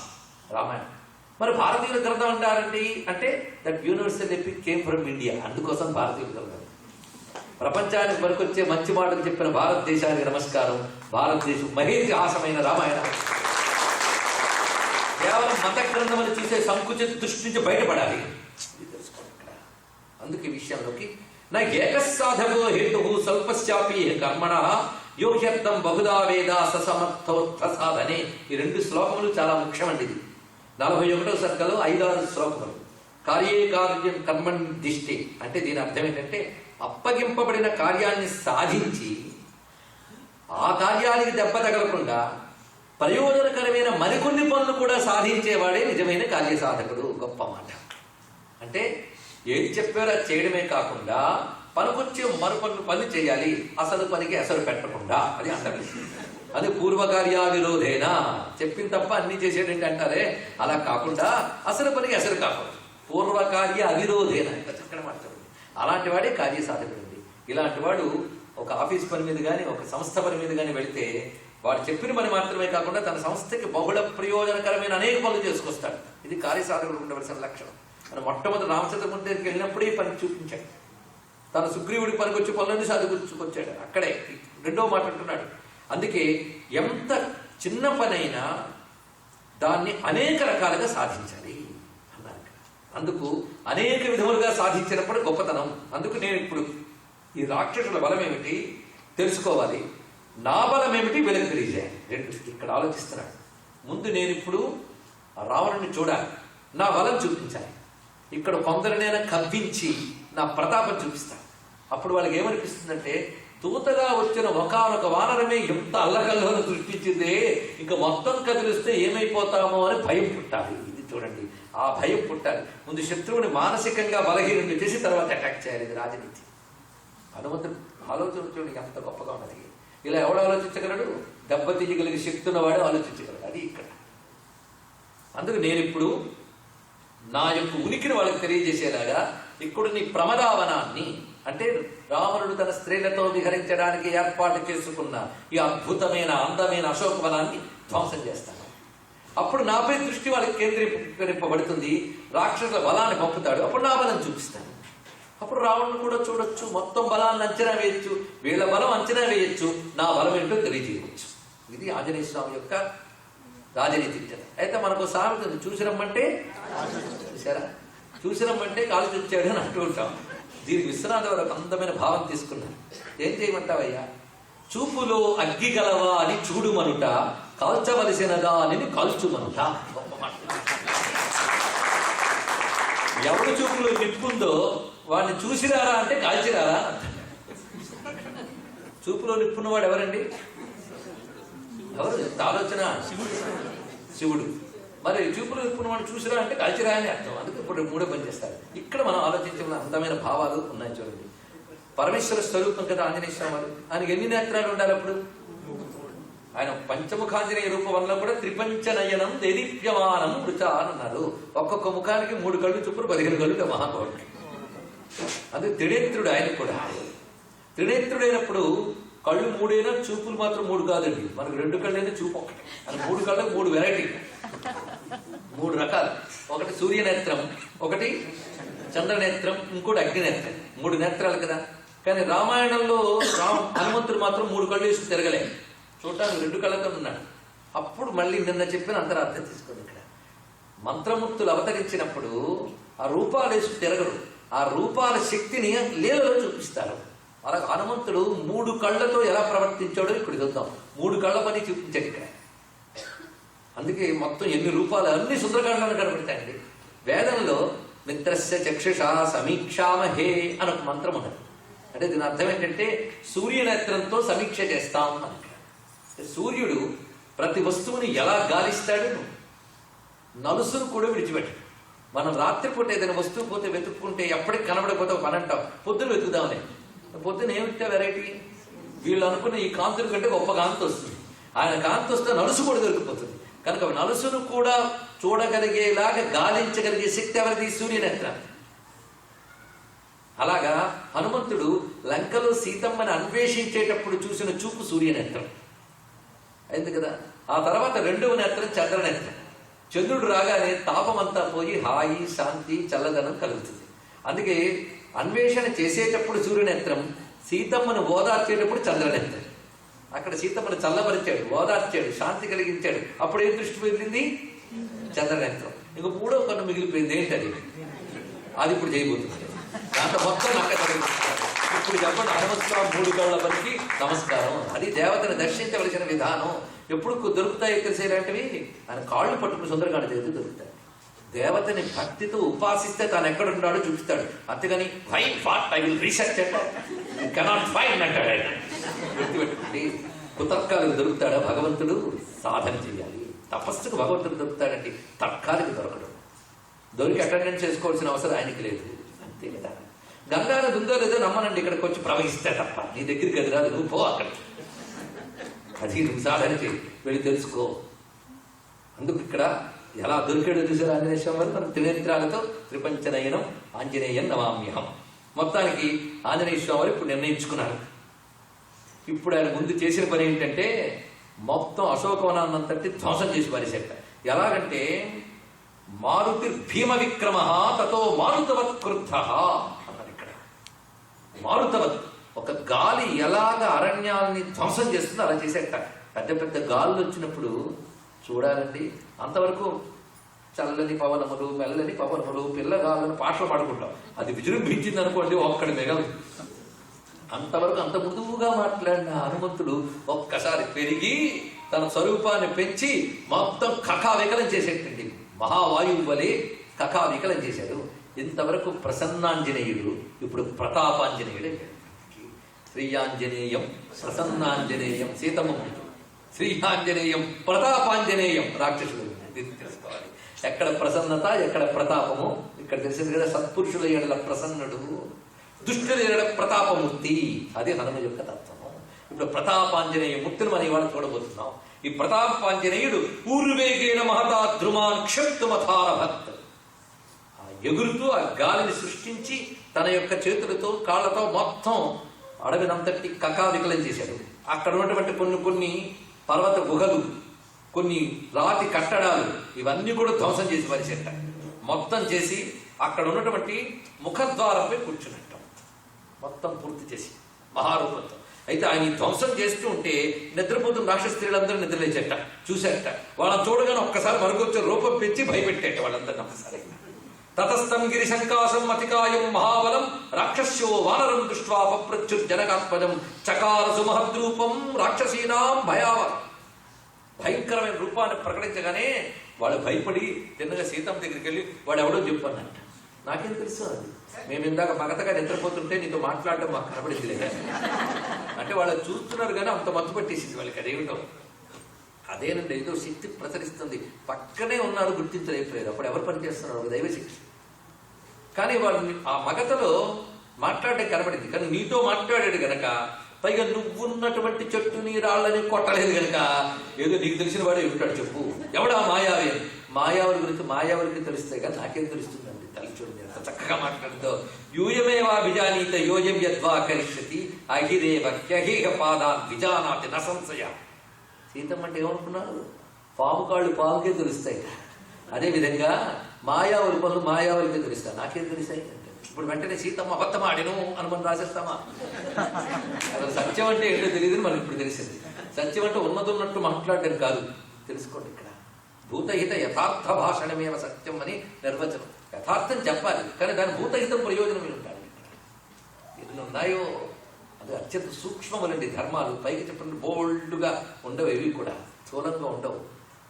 రామాయణం. మరి భారతీయుల గ్రంథం అంటారండి అంటే that universal epic came from India. అందుకోసం భారతీయుల గ్రంథం. ప్రపంచానికి పనికొచ్చే మంచి మాటలు చెప్పిన భారతదేశానికి నమస్కారం. భారతదేశం మహేతిహాసమైన రామాయణం. కేవలం మత గ్రంథం అని చూసే సంకుచిత దృష్టి నుంచి బయటపడాలి. అందుకే ఈ విషయంలోకి నా ఏకసాధకో హేతు స్వల్పశ్చాపి కర్మణ యోగ్యర్థం బహుదా వేద ససమర్థోత్థ సాధనే. ఈ 2 శ్లోకములు చాలా ముఖ్యమండి. ఇది 41వ సర్గలో 5-6 శ్లోకములు. కార్యే కార్యం కర్మణి దిష్టి అంటే దీని అర్థం ఏంటంటే అప్పగింపబడిన కార్యాన్ని సాధించి ఆ కార్యానికి దెబ్బ తగలకుండా ప్రయోజనకరమైన మరికొన్ని పనులు కూడా సాధించేవాడే నిజమైన కార్యసాధకుడు. గొప్ప మాట. అంటే ఏది చెప్పారో అది చేయడమే కాకుండా పనికొచ్చే పనులు చేయాలి. అసలు పనికి అసలు పెట్టకుండా. అది అంటారు. అది పూర్వకార్యా విరోధేనా. చెప్పిన తప్ప అన్ని చేసేటంటే అంటారే, అలా కాకుండా అసలు పనికి అసలు కాకుండా పూర్వకార్య అవిరోధేన. ఇంకా చక్కని మాట. అలాంటి వాడే కార్యసాధకుడు. ఇలాంటి వాడు ఒక ఆఫీస్ పని మీద కానీ ఒక సంస్థ పని మీద కానీ వెళితే వాడు చెప్పిన పని మాత్రమే కాకుండా తన సంస్థకి బహుళ ప్రయోజనకరమైన అనేక పనులు చేసుకొస్తాడు. ఇది కార్యసాధకుడు ఉండవలసిన లక్షణం. మనం మొట్టమొదటి రామచంద్రమూర్తి దగ్గరికి వెళ్ళినప్పుడే పని చూపించాడు. తన సుగ్రీవుడి పనికి వచ్చే పనులన్నీ సాధించుకొచ్చాడు. అక్కడే రెండో మాట అంటున్నాడు. అందుకే ఎంత చిన్న పనైనా దాన్ని అనేక రకాలుగా సాధించాలి అన్నారు. అందుకు అనేక విధములుగా సాధించినప్పుడు గొప్పతనం. అందుకు నేను ఇప్పుడు ఈ రాక్షసుల బలం ఏమిటి తెలుసుకోవాలి, నా బలం ఏమిటి వీళ్ళకి తెలియజేయాలి. రెండు ఇక్కడ ఆలోచిస్తున్నాడు. ముందు నేను ఇప్పుడు రావణుని చూడాలి, నా బలం చూపించాలి. ఇక్కడ కొందరినైనా కవ్వించి నా ప్రతాపం చూపిస్తాను. అప్పుడు వాళ్ళకి ఏమనిపిస్తుందంటే, తూతగా వచ్చిన ఒకానొక వానరమే ఎంత అల్లకల్లోనే సృష్టించిందే, ఇంకా మొత్తం కదిలిస్తే ఏమైపోతామో అని భయం పుట్టాలి. ఇది చూడండి, ఆ భయం పుట్టాలి. ముందు శత్రువుని మానసికంగా బలహీనంగా చేసి తర్వాత అటాక్ చేయాలి. ఇది రాజనీతి. హనుమంతుడు ఆలోచన చూడండి ఎంత గొప్పగా ఉన్నది. ఇలా ఎవడు ఆలోచించగలడు? దెబ్బతీయగలిగే శక్తి ఉన్నవాడు ఆలోచించగలడు. అది ఇక్కడ. అందుకు నేను ఇప్పుడు నా యొక్క ఉనికిని వాళ్ళకి తెలియజేసేలాగా ఇప్పుడు నీ ప్రమదావనాన్ని, అంటే రావణుడు తన స్త్రీలతో విహరించడానికి ఏర్పాటు చేసుకున్న ఈ అద్భుతమైన అందమైన అశోకవనాన్ని ధ్వంసం చేస్తాను. అప్పుడు నాపై దృష్టి వాళ్ళకి కేంద్రీకరింపబడుతుంది. రాక్షసుల బలాన్ని పంపుతాడు. అప్పుడు నా బలం చూపిస్తాను. అప్పుడు రావణుడు కూడా చూడొచ్చు, మొత్తం బలాన్ని అంచనా వేయచ్చు, వీళ్ళ బలం అంచనా వేయచ్చు, నా బలం ఏంటో తెలియజేయవచ్చు. ఇది ఆంజనేయ స్వామి యొక్క రాజనీతి. అయితే మనకు సామెత ఉంది, చూసి రమ్మంటే చూసారా, చూసి రమ్మంటే కాలు చూచాడు అని అంటూ ఉంటాం. దీనికి విశ్వనాథ వారు ఒక అందమైన భావం తీసుకున్నారు. ఏం చేయమంటావయ్యా? చూపులో అగ్గి గలవా అని చూడుమనుట, కాల్చవలసినదా అని కాల్చుమనుట. ఎవరి చూపులో నిప్పుందో వాడిని చూసిరారా అంటే కాల్చిరారా. చూపులో నిప్పున్నవాడు ఎవరండి? ఎవరు? ఆలోచన శివుడు. మరి చూపులో నిప్పున్నవాడు చూసిరా అంటే కాల్చిరా అని అర్థం. అందుకే ఇప్పుడు మూడో పని చేస్తారు. ఇక్కడ మనం ఆలోచించిన అందమైన భావాలు ఉన్నాయి చూడండి. పరమేశ్వర స్వరూపం కదా ఆంజనేయ స్వామి. ఆయనకి ఎన్ని నేత్రాలు ఉండాలి? అప్పుడు ఆయన పంచముఖాంజనేయ రూపం వల్ల కూడా త్రిపంచనయనం దేదీప్యమానం రుచా అని అన్నారు. ఒక్కొక్క ముఖానికి 3 కళ్ళు చొప్పున 15 కళ్ళు మహాభావుడికి. అది త్రినేత్రుడు. ఆయన కూడా త్రినేత్రుడైనప్పుడు కళ్ళు 3 చూపులు మాత్రం 3 కాదండి. మనకు 2 కళ్ళైనా చూపు ఒకటి. అది 3 కళ్ళకు 3 వెరైటీ, 3 రకాలు. ఒకటి సూర్యనేత్రం, ఒకటి చంద్రనేత్రం, ఇంకోటి అగ్నినేత్రం. 3 నేత్రాలు కదా. కానీ రామాయణంలో హనుమంతుడు మాత్రం 3 కళ్ళు వేసుకు తిరగలే. చూడటానికి 2 కళ్ళతో ఉన్నాడు. అప్పుడు మళ్ళీ నిన్న చెప్పిన అంతరార్థం తీసుకోండి. ఇక్కడ మంత్రమూర్తులు అవతరించినప్పుడు ఆ రూపాలు వేసుకు తిరగరు, ఆ రూపాల శక్తిని లీలలో చూపిస్తారు. అలా హనుమంతుడు 3 కళ్ళతో ఎలా ప్రవర్తించాడో ఇక్కడ చూద్దాం. 3 కళ్ళ పని చూపించాడు ఇక్కడ. అందుకే మొత్తం ఎన్ని రూపాలు అన్ని సుందరకాండలో కనబడతాయండి. వేదంలో మిత్రస్య చక్షుషా సమీక్షామహే అని ఒక మంత్రం ఉన్నది. అంటే దీని అర్థం ఏంటంటే సూర్యనేత్రంతో సమీక్ష చేస్తాం అని. సూర్యుడు ప్రతి వస్తువుని ఎలా గాలిస్తాడు, నలుసును కూడా విడిచిపెట్టాడు. మనం రాత్రిపూట ఏదైనా వస్తువు పోతే వెతుక్కుంటే ఎప్పటికి కనబడకపోతే ఒక పని అంటాం, పొద్దున వెతుకుదామని. పొద్దున ఏమిటా వెరైటీ? వీళ్ళు అనుకున్న ఈ కాంతుల కంటే గొప్ప కాంతి వస్తుంది. ఆయన కాంతి వస్తే నలుసు కూడా దొరికిపోతుంది. కనుక నలుసును కూడా చూడగలిగేలాగా గాలించగలిగే శక్తి ఎవరిది? సూర్యనేత్రం. అలాగా హనుమంతుడు లంకలో సీతమ్మని అన్వేషించేటప్పుడు చూసిన చూపు సూర్యనేత్రం అయింది కదా. ఆ తర్వాత 2వ నేత్రం చంద్రనేత్రం. చంద్రుడు రాగానే తాపం అంతా పోయి హాయి, శాంతి, చల్లదనం కలుగుతుంది. అందుకే అన్వేషణ చేసేటప్పుడు సూర్యనేత్రం, సీతమ్మను ఓదార్చేటప్పుడు చంద్రనేత్రం. అక్కడ సీతమ్మను చల్లబరిచాడు, ఓదార్చాడు, శాంతి కలిగించాడు. అప్పుడు ఏం దృష్టి వెళ్ళింది? చంద్రనేత్రం. ఇంక 3వ కన్ను మిగిలిపోయింది. ఏంటది? అది ఇప్పుడు చేయబోతుంది. దాంట్లో మొత్తం ఇప్పుడు చెప్పండి. హనుమంతస్వామి 3 కళ్ళ పనికి నమస్కారం. అది దేవతను దర్శించవలసిన విధానం. ఎప్పుడు దొరుకుతాయి తెలిసేలాంటివి ఆయన కాళ్ళు పట్టుకుని సుందరకాండ చేతి దొరుకుతాయి. దేవతని భక్తితో ఉపాసిస్తే తాను ఎక్కడున్నాడో చూపిస్తాడు. అంతేగాని find what I will research అంటే కెనాట్ ఫైన్ అంటాడు ఆయన. గుర్తుపెట్టుకోండి, కుతర్కాలకు దొరుకుతాడా భగవంతుడు? సాధన చేయాలి. తపస్సుకు భగవంతుడు దొరుకుతాడండి, తర్కాలకు దొరకడు. దొరికి అటెండెన్స్ చేసుకోవాల్సిన అవసరం ఆయనకి లేదు. అంతే కదా. గంగాను దుందో లేదో నమ్మనండి, ఇక్కడికి వచ్చి ప్రవహిస్తే తప్ప. నీ దగ్గరికి అది రాదు, నువ్వు పో అక్కడికి. అది నువ్వు సాధన చేయి, వెళ్ళి తెలుసుకో. అందుకు ఇక్కడ ఎలా దొరికాడో చూసారు ఆంజనేయ స్వామి వారు. మన త్రినేత్రాలతో త్రిపంచనయనం ఆంజనేయం నమామ్యహం. మొత్తానికి ఆంజనేయ స్వామి వారు ఇప్పుడు నిర్ణయించుకున్నారు. ఇప్పుడు ఆయన ముందు చేసిన పని ఏంటంటే మొత్తం అశోకవనాన్నంతటి ధ్వంసం చేసి పారేసేట. ఎలాగంటే మారుతి భీమ విక్రమ తతో మారుతవత్ క్రుద్ధ అన్నారు. ఇక్కడ మారుతవత్, ఒక గాలి ఎలాగ అరణ్యాలని ధ్వంసం చేస్తుందో అలా చేసేట. పెద్ద పెద్ద గాలులు వచ్చినప్పుడు చూడాలండి, అంతవరకు చల్లని పవనములు, మెల్లని పవనములు, పిల్లగాళ్ళని పాటలు పాడుకుంటాం. అది విజృంభించింది అనుకోండి, ఒక్కడి మిగలు. అంతవరకు అంత మృదువుగా మాట్లాడిన హనుమంతుడు ఒక్కసారి పెరిగి తన స్వరూపాన్ని పెంచి మొత్తం కకావికలం చేసేటండి. మహావాయువు వలె కకావికలం చేశాడు. ఇంతవరకు ప్రసన్నాంజనేయుడు, ఇప్పుడు ప్రతాపాంజనేయుడు అయ్యాడు. శ్రీయాంజనేయం ప్రసన్నాంజనేయం సీతమ్మ, శ్రీయాంజనేయం ప్రతాపాంజనేయం రాక్షసుడు. తెలుసుకోవాలి ఎక్కడ ప్రసన్నత ఎక్కడ ప్రతాపము. ఇక్కడ తెలిసింది కదా, సత్పురుషుల ఎడల ప్రసన్నుడు, దుష్టుల ఎడల ప్రతాపమూర్తి. అదే హనుమ యొక్క తత్వము. ఇప్పుడు ప్రతాపాంజనేయ మూర్తిని మనం ఇవాళ చూడబోతున్నాం. ఈ ప్రతాపాంజనేయుడు ఊర్వేగేన మహతా ధ్రుమాన్ క్షప్తుమథార భక్త్, ఎగురుతూ ఆ గాలిని సృష్టించి తన యొక్క చేతులతో కాళ్లతో మొత్తం అడవినంతటి కకావికలం చేశాడు. అక్కడ ఉన్నటువంటి కొన్ని పర్వత గుహలు, కొన్ని రాతి కట్టడాలు, ఇవన్నీ కూడా ధ్వంసం చేసి పరిచేట. మొత్తం చేసి అక్కడ ఉన్నటువంటి ముఖద్వారంపై కూర్చున్నట్టు మొత్తం పూర్తి చేసి మహారూపంతో. అయితే ఆయన ధ్వంసం చేస్తూ ఉంటే నిద్రపోతున్న రాక్షస స్త్రీలందరూ నిద్రలేచేట, చూసేట. వాళ్ళని చూడగానే ఒక్కసారి మరుగుచ్చే రూపం పెంచి భయపెట్టేట వాళ్ళందరినీ ఒక్కసారి. తతస్థం గిరిశంకాశం అతికాయం మహాబలం రాక్షస్యో వానరం దృష్ట్వా పప్రచ్యుర్జనకాత్మజం చకార సుమహద్రూపం రాక్షసీనాం భయావహం. భయంకరమైన రూపాన్ని ప్రకటించగానే వాళ్ళు భయపడి తిన్నగా సీతమ్మ దగ్గరికి వెళ్ళి వాడు ఎవడో చెప్పానంట. నాకేం తెలుసు, అది మేము ఇందాక మగతగా నిద్రపోతుంటే నీతో మాట్లాడడం మాకు కనబడింది లేదా అంటే వాళ్ళు చూస్తున్నారు కానీ అంత మత్తు పట్టేసింది వాళ్ళకి. అదేమిటో అదేనండి, ఏదో శక్తి ప్రసరిస్తుంది. పక్కనే ఉన్నారు, గుర్తించలేకపోయారు. అప్పుడు ఎవరు పనిచేస్తున్నారు? ఒక దైవశక్తి. కానీ వాళ్ళు ఆ మగతలో మాట్లాడే కనబడింది. కానీ నీతో మాట్లాడాడు గనక, పైగా నువ్వున్నటువంటి చెట్టుని రాళ్ళని కొట్టలేదు కనుక ఏదో నీకు తెలిసిన వాడే ఉంటాడు. చెప్పు ఎవడా మాయావి? మాయావుల గురించి మాయావులకి తెలుస్తాయి కానీ నాకేం తెలుస్తుందండి. తల్లి చూడండి ఎంత చక్కగా మాట్లాడుతో. యూయమేవా విజానీత యోయం యద్వా కరిష్యతి అహిరేవ హ్యహేహ పాదాన్ విజానాతి న సంశయ. సీతమ్మ అంటే ఏమనుకున్నారు? పాము కాళ్ళు పాముకే తెలుస్తాయి. అదేవిధంగా మాయావుల పనులు మాయావులకే తెలుస్తాయి, నాకేం తెలుస్తాయి అంటే. ఇప్పుడు వెంటనే సీతమ్మ అబద్ధమాడిను అని మనం రాసేస్తామా? అసలు సత్యం అంటే ఏంటో తెలియదు మనకి ఇప్పుడు తెలిసింది. సత్యం అంటే ఉన్నట్టు మాట్లాడడం కాదు. తెలుసుకోండి, ఇక్కడ భూతహిత యథార్థ భాషణమేవ సత్యం అని నిర్వచనం. యథార్థం చెప్పాలి కానీ దాని భూతహితం ప్రయోజనం ఉంటాయి. ఎన్ని ఉన్నాయో అది అత్యంత సూక్ష్మములండి ధర్మాలు. పైకి చెప్పండి బోల్డ్గా ఉండవు, ఏవి కూడా స్థూలంగా ఉండవు.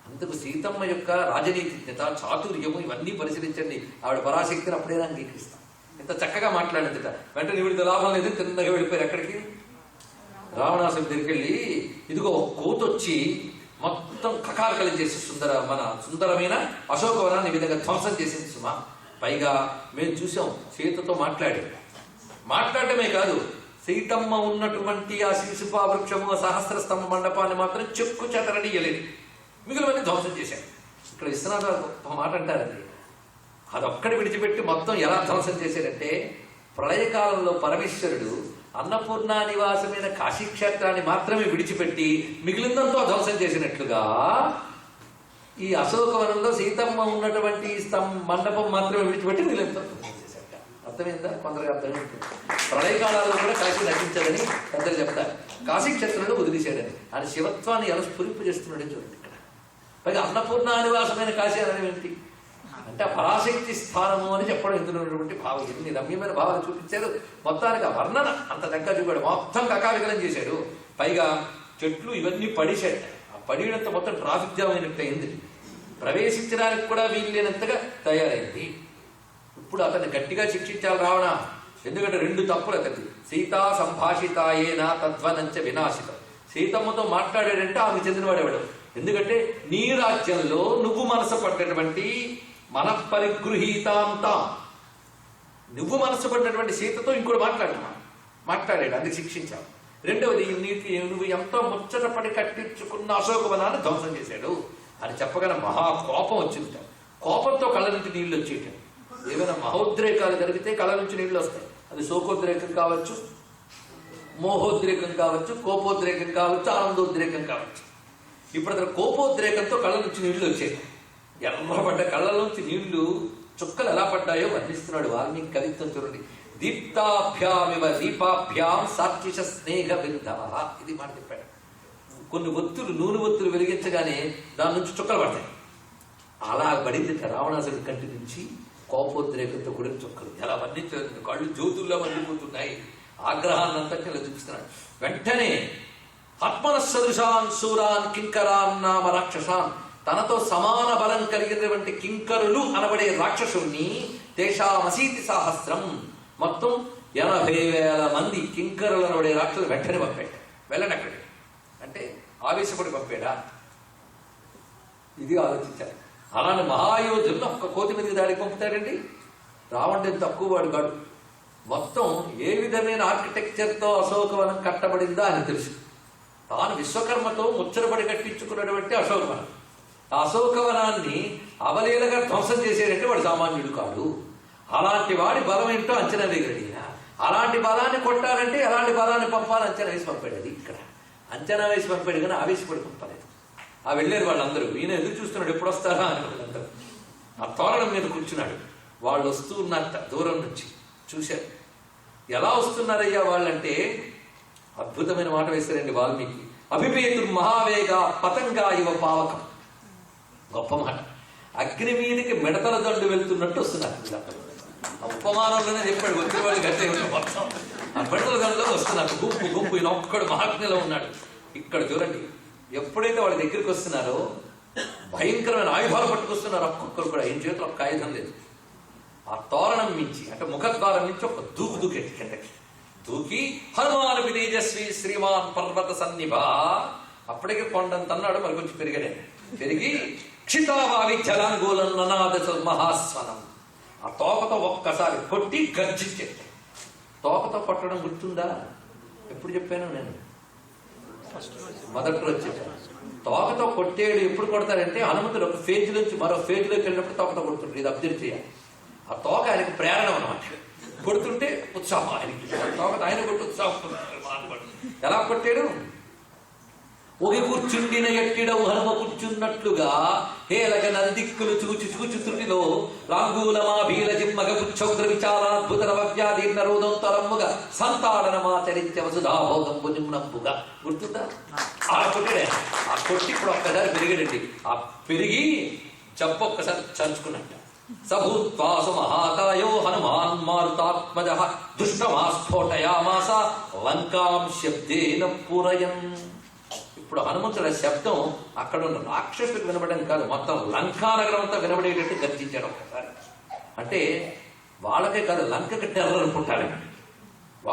అందుకు సీతమ్మ యొక్క రాజనీతిజ్ఞత, చాతుర్యము ఇవన్నీ పరిశీలించండి. ఆవిడ పరాశక్తిని అప్పుడేనా అంగీకరిస్తాం. ఇంత చక్కగా మాట్లాడిందిట. వెంటనే వీడితో లాభం లేదు, తిన్నగా వెళ్ళిపోయారు. ఎక్కడికి? రావణాసుడి దగ్గరికి వెళ్ళి ఇదిగో కోతొచ్చి మొత్తం కకారకలం చేసి మన సుందరమైన అశోకవనాన్ని ఈ విధంగా ధ్వంసం చేసింది సుమా. పైగా మేము చూసాం సీతతో మాట్లాడటమే కాదు, సీతమ్మ ఉన్నటువంటి ఆ శిశుపా వృక్షము, సహస్ర స్తంభ మండపాన్ని మాత్రం చెక్కు చెదరనీయలేదు, మిగిలినవన్నీ ధ్వంసం చేశారు. ఇక్కడ విశ్వనాథ గొప్ప మాట అంటారండి. అదొక్కడి విడిచిపెట్టి మొత్తం ఎలా ధ్వంసం చేశాడంటే, ప్రళయకాలంలో పరమేశ్వరుడు అన్నపూర్ణ నివాసమైన కాశీక్షేత్రాన్ని మాత్రమే విడిచిపెట్టి మిగిలిందంతా ధ్వంసం చేసినట్లుగా ఈ అశోకవనంలో సీతమ్మ ఉన్నటువంటి మండపం మాత్రమే విడిచిపెట్టి మిగిలిందంతా ధ్వంసం చేశాట. అర్థమైందా? కొందరికి అర్థమైంది. ప్రళయకాలాల్లో కూడా కాశీ నటించదని పెద్దలు చెప్తారు. కాశీక్షేత్రంలో వదిలేశాడని ఆయన శివత్వాన్ని ఎలా స్ఫురింపు చేస్తున్నాడని చూడండి. ఇక్కడ పైగా అన్నపూర్ణ నివాసమైన కాశీ అనడం ఏంటి అంటే పరాశక్తి స్థానము అని చెప్పడం ఇందులో ఉన్నటువంటి భావం. ఎన్ని రమ్యమైన భావాలు చూపించారు. మొత్తానికి ఆ వర్ణన అంత దగ్గర చూపాడు. మొత్తం కకావికలం చేశాడు. పైగా చెట్లు ఇవన్నీ పడేశాడు. ఆ పడినంత మొత్తం ట్రాఫిక్ జామ్ అయినట్టు అయింది. ప్రవేశించడానికి కూడా వీల్లేనంతగా తయారైంది. ఇప్పుడు అతన్ని గట్టిగా శిక్షించాలి రావణ. ఎందుకంటే 2 తప్పులు అతనికి. సీతా సంభాషితాయేనా తద్వనంచ వినాశితం. సీతమ్మతో మాట్లాడాడంటే ఆమెకు చెందినవాడేవాడు. ఎందుకంటే నీ రాజ్యంలో నువ్వు మనసు పడ్డటువంటి మనఃపరిగృహీతాంతాం, నువ్వు మనసు పడినటువంటి సీతతో ఇంకోటి మాట్లాడాడు, అందుకు శిక్షించావు. రెండవది, నువ్వు ఎంతో ముచ్చటపడి కట్టించుకున్న అశోకవనాన్ని ధ్వంసం చేశాడు అని చెప్పగానే మహాకోపం వచ్చింది. కోపంతో కళ్ళ నుంచి నీళ్లు వచ్చేయటం. ఏమైనా మహోద్రేకాలు జరిగితే కళ్ళ నుంచి నీళ్లు వస్తాయి. అది శోకోద్రేకం కావచ్చు, మోహోద్రేకం కావచ్చు, కోపోద్రేకం కావచ్చు, ఆనందోద్రేకం కావచ్చు. ఇప్పుడు అతను కోపోద్రేకంతో కళ్ళ నుంచి నీళ్లు వచ్చాయి. ఎర్రబడ్డ కళ్ళ నుంచి నీళ్లు చుక్కలు ఎలా పడ్డాయో వర్ణిస్తున్నాడు వాల్మీకి కవిత్వం. చూడండి, దీప్తాభ్యామివ దీపాభ్యాం సాక్షిష స్నేహ బిందవ. ఇది మాట చెప్పాడు. కొన్ని ఒత్తులు, నూనె ఒత్తులు వెలిగించగానే దాని నుంచి చుక్కలు పడతాయి. అలా పడింది రావణాసుడి కంటి నుంచి కోపోద్రేకంతో కూడిన చుక్కలు. ఎలా వర్ణించారు, కళ్ళు జ్యోతుల్లో మండిపోతున్నాయి. ఆగ్రహాన్ని అంతటి ఇలా చూపిస్తున్నాడు. వెంటనే ఆత్మనస్సదృశాన్ శూరాన్ కింకరాన్ నామ రాక్షసాన్, తనతో సమాన బలం కలిగినటువంటి కింకరులు అనబడే రాక్షసుణ్ణి, తేషామసీతి సహస్రం, మొత్తం 80,000 మంది కింకరులు అనబడే రాక్షసులు వెంటనే పంపాడు. వెళ్ళండి అక్కడికి అంటే ఆవేశపడి పంపాడా? ఇది ఆలోచించారు. అలాంటి మహాయోధులను ఒక్క కోతి మీదకి దాడికి పంపుతాడండి. రావణుడు తక్కువ వాడు కాడు. మొత్తం ఏ విధమైన ఆర్కిటెక్చర్తో అశోకవనం కట్టబడిందో అని తెలుసు. తాను విశ్వకర్మతో ముచ్చరపడి కట్టించుకున్నటువంటి అశోకవనం. ఆ అశోకవనాన్ని అవలీలగా ధ్వంసం చేసేటంటే వాడు సామాన్యుడు కాడు. అలాంటి వాడి బలం ఏంటో అంచనా వేయగలిగిన. అలాంటి బలాన్ని కొట్టాలంటే ఎలాంటి బలాన్ని పంపాలి అంచనా వేసి పంపాడు. అది ఇక్కడ అంచనా వేసి పంపాడు కానీ ఆవేశపడి పంపలేదు. ఆ వెళ్ళారు వాళ్ళందరూ. ఈయన ఎదురు చూస్తున్నాడు, ఎప్పుడు వస్తారా అని. వాళ్ళందరూ ఆ తోరణం మీద కూర్చున్నాడు. వాళ్ళు వస్తూ ఉన్నారట దూరం నుంచి. చూశారు ఎలా వస్తున్నారయ్యా వాళ్ళంటే అద్భుతమైన మాట వేశారండి వాల్మీకి. అభిపేతుడు మహావేగ పతంగా ఇవ పావకం. గొప్ప మాట. అగ్ని మీదకి మిడతల దండు వెళ్తున్నట్టు వస్తున్నారు. ఉపమానంలోనే చెప్పాడు. వచ్చిన వాళ్ళు గట్టే మొత్తం ఆ మిడతల దండులో వస్తున్నారు. గుంపు గుంపు. ఈయన ఒక్కడు మహాగ్నిలో ఉన్నాడు. ఇక్కడ చూడండి, ఎప్పుడైతే వాళ్ళ దగ్గరికి వస్తున్నారో భయంకరమైన ఆయుధాలు పట్టుకొస్తున్నారు. ఒక్కొక్కరు కూడా ఏం చేతులు ఒక్క ఆయుధం లేదు. ఆ తోరణం మించి అంటే ముఖద్వారం నుంచి ఒక దూకు దూకేటి కిందకి దూకి హనుమాన్ తేజస్వి శ్రీమాన్ పర్వత సన్నిభ. అప్పటికే కొండంత అన్నాడు, మరి కొంచెం పెరిగాడే. పెరిగి క్షితావావి జలాంగోళం ననాద మహాస్వనం. ఆ తోకతో ఒక్కసారి కొట్టి గర్జించే. తోకతో కొట్టడం గుర్తుందా? ఎప్పుడు చెప్పాను నేను? మొదటి రోజు చెప్పాను. తోకతో కొట్టేడు ఎప్పుడు కొడతారంటే హనుమంతుడు ఒక ఫేజ్ నుంచి మరో ఫేజ్ లోకి వెళ్ళినప్పుడు తోకతో కొడుతుంటాడు. ఇది అబ్జర్వ్ చేయాలి. ఆ తోక ఆయనకు ప్రేరణ అన్నమాట. కొడుతుంటే ఉత్సాహం ఆయనకి. తోకతో ఆయన కొట్టి ఉత్సాహం. ఎలా కొట్టాడు? ఒగి కూర్చుండిన ఎట్టిడవు హనుమ కూర్చున్నట్లుగా హేలగ నందిక్కులు చూచి చూచి త్రుటిలో రాంగూలమా భీల జిమ్మగ పుచ్చౌగ్ర విచారాద్భుత నవ్యాదీర్ణ రోదంతరమ్ముగా సంతాడనమాచరించ వసుధాభోగంబు నిమ్నంబుగా. గుర్తుందా? ఆ కొట్టాడే. ఆ కొట్టి ఇప్పుడు ఒక్కసారి పెరిగాడండి. ఆ పెరిగి చెప్పొక్కసారి చంచుకున్నట్ట. సభూత్వాసు మహాకాయో హనుమాన్ మారుతాత్మజ దుష్టమాస్ఫోటయామాస లంకాం శబ్దేన పురయన్. ఇప్పుడు హనుమంతుడు శబ్దం అక్కడ ఉన్న రాక్షసులకు వినబడడం కాదు, మొత్తం లంకానగరం అంతా వినబడేటట్టు గర్జించాడు ఒక్కసారి. అంటే వాళ్ళకే కాదు, లంకకి టెర్రర్ పుట్టాలి.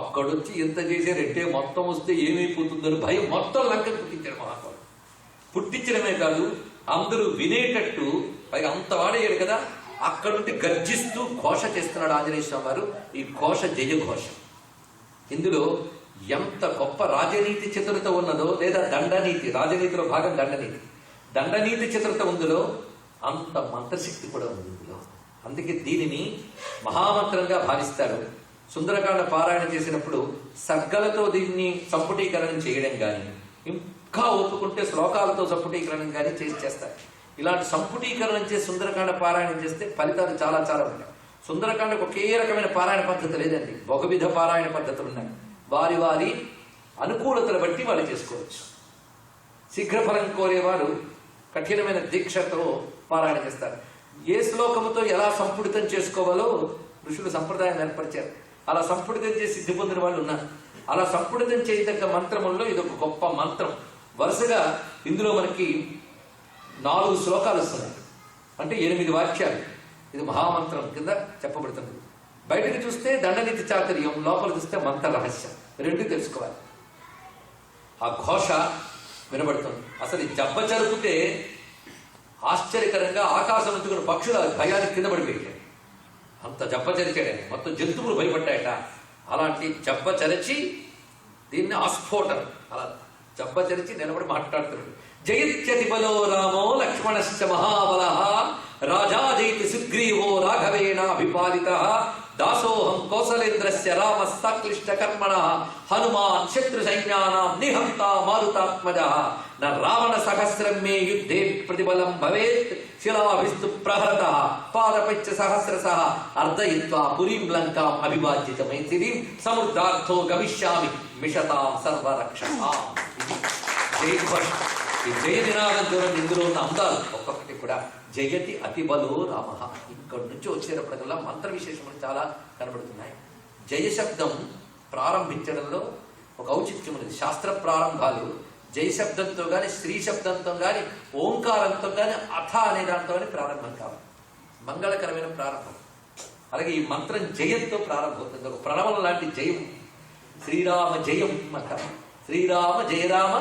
ఒక్కడొచ్చి ఎంత చేశారంటే మొత్తం వస్తే ఏమైపోతుందని భయం మొత్తం లంకకి పుట్టించాడు మహాత్ముడు. పుట్టించడమే కాదు, అందరూ వినేటట్టు పైగా అంత వాడేయాడు కదా. అక్కడుండి గర్జిస్తూ ఘోష చేస్తున్నాడు ఆంజనేయ స్వామి వారు. ఈ ఘోష జయఘోష. ఇందులో ఎంత గొప్ప రాజనీతి చతురత ఉన్నదో, లేదా దండనీతి, రాజనీతిలో భాగం దండనీతి, దండనీతి చతురత ఉందిలో అంత మంత్రశక్తి కూడా ఉంది ఇందులో. అందుకే దీనిని మహామంత్రంగా భావిస్తారు. సుందరకాండ పారాయణ చేసినప్పుడు సర్గలతో దీన్ని సంపుటీకరణం చేయడం కానీ, ఇంకా ఒప్పుకుంటే శ్లోకాలతో సంపుటీకరణం కానీ చేస్తారు. ఇలాంటి సంపుటీకరణం చేసి సుందరకాండ పారాయణం చేస్తే ఫలితాలు చాలా చాలా ఉంటాయి. సుందరకాండకు ఒకే రకమైన పారాయణ పద్ధతి లేదండి, బహువిధ పారాయణ పద్ధతులు ఉన్నాయి. వారి వారి అనుకూలతను బట్టి వాళ్ళు చేసుకోవచ్చు. శీఘ్రఫలం కోరేవారు కఠినమైన దీక్షతో పారాయణ చేస్తారు. ఏ శ్లోకముతో ఎలా సంపుడితం చేసుకోవాలో ఋషులు సంప్రదాయం ఏర్పరిచారు. అలా సంపుడితం చేసి సిద్ధి పొందిన వాళ్ళు ఉన్నారు. అలా సంపుడితం చేయదగ్గ మంత్రముల్లో ఇది ఒక గొప్ప మంత్రం. వరుసగా ఇందులో మనకి 4 శ్లోకాలు వస్తున్నాయి, అంటే 8 వాక్యాలు. ఇది మహామంత్రం కింద చెప్పబడుతుంది. బయటకు చూస్తే దండనీతి చాతుర్యం, లోపల చూస్తే మంత్ర రహస్యం, రెండు తెలుసుకోవాలి. ఆ ఘోష వినబడుతుంది. అసలు ఈ జబ్బ చరుపుతే ఆశ్చర్యకరంగా ఆకాశం నుంచి పక్షుల భయానికి కింద పడిపోయాడు. అంత జబ్బ చరిచాడు. మొత్తం జంతువులు భయపడ్డాయట. అలాంటి జబ్బ చరిచి దీన్ని ఆస్ఫోటం, అలా జబ్బ చరిచి నిలబడి మాట్లాడుతున్నాడు. జయత్యతి బలో రామో లక్ష్మణశ్చ మహాబల రాజా జయతి సుగ్రీవో రాఘవేణాభిపాలిత దాసోహం కౌసలేంద్రస్య రామస్తాక్లిష్ట కర్మణ హనుమాన్ శత్రు సైన్యానాం నిహంత మారుతాత్మజ న రావణ సహస్రం మే యుద్ధే ప్రతిబలం భవేత్ శిలాభిస్తు ప్రహరత పాదపచ్చ సహస్రశః అర్ధయిత్వా పురీం లంకాం అభివాజ్యత మైథిలీం సముద్రార్థో గమిష్యామి మిషతాం సర్వరక్షసాం. ఈ జయ నినాదం చూడండి, ఇందులో ఉన్న అందాలు ఒక్కొక్కటి కూడా. జయతి అతిబలో రామ. ఇక్కడి నుంచి వచ్చేటప్పటికల్లా మంత్ర విశేషములు చాలా కనబడుతున్నాయి. జయ శబ్దం ప్రారంభించడంలో ఒక ఔచిత్యం ఉన్నది. శాస్త్ర ప్రారంభాలు జయ శబ్దంతో కానీ, స్త్రీ శబ్దంతో కానీ, ఓంకారంతో కానీ, అథ అనే దాంతో కానీ ప్రారంభం కావాలి. మంగళకరమైన ప్రారంభం. అలాగే ఈ మంత్రం జయంతో ప్రారంభమవుతుంది. ఒక ప్రణవం లాంటి జయం. శ్రీరామ జయం అంటారు. శ్రీరామ జయరామ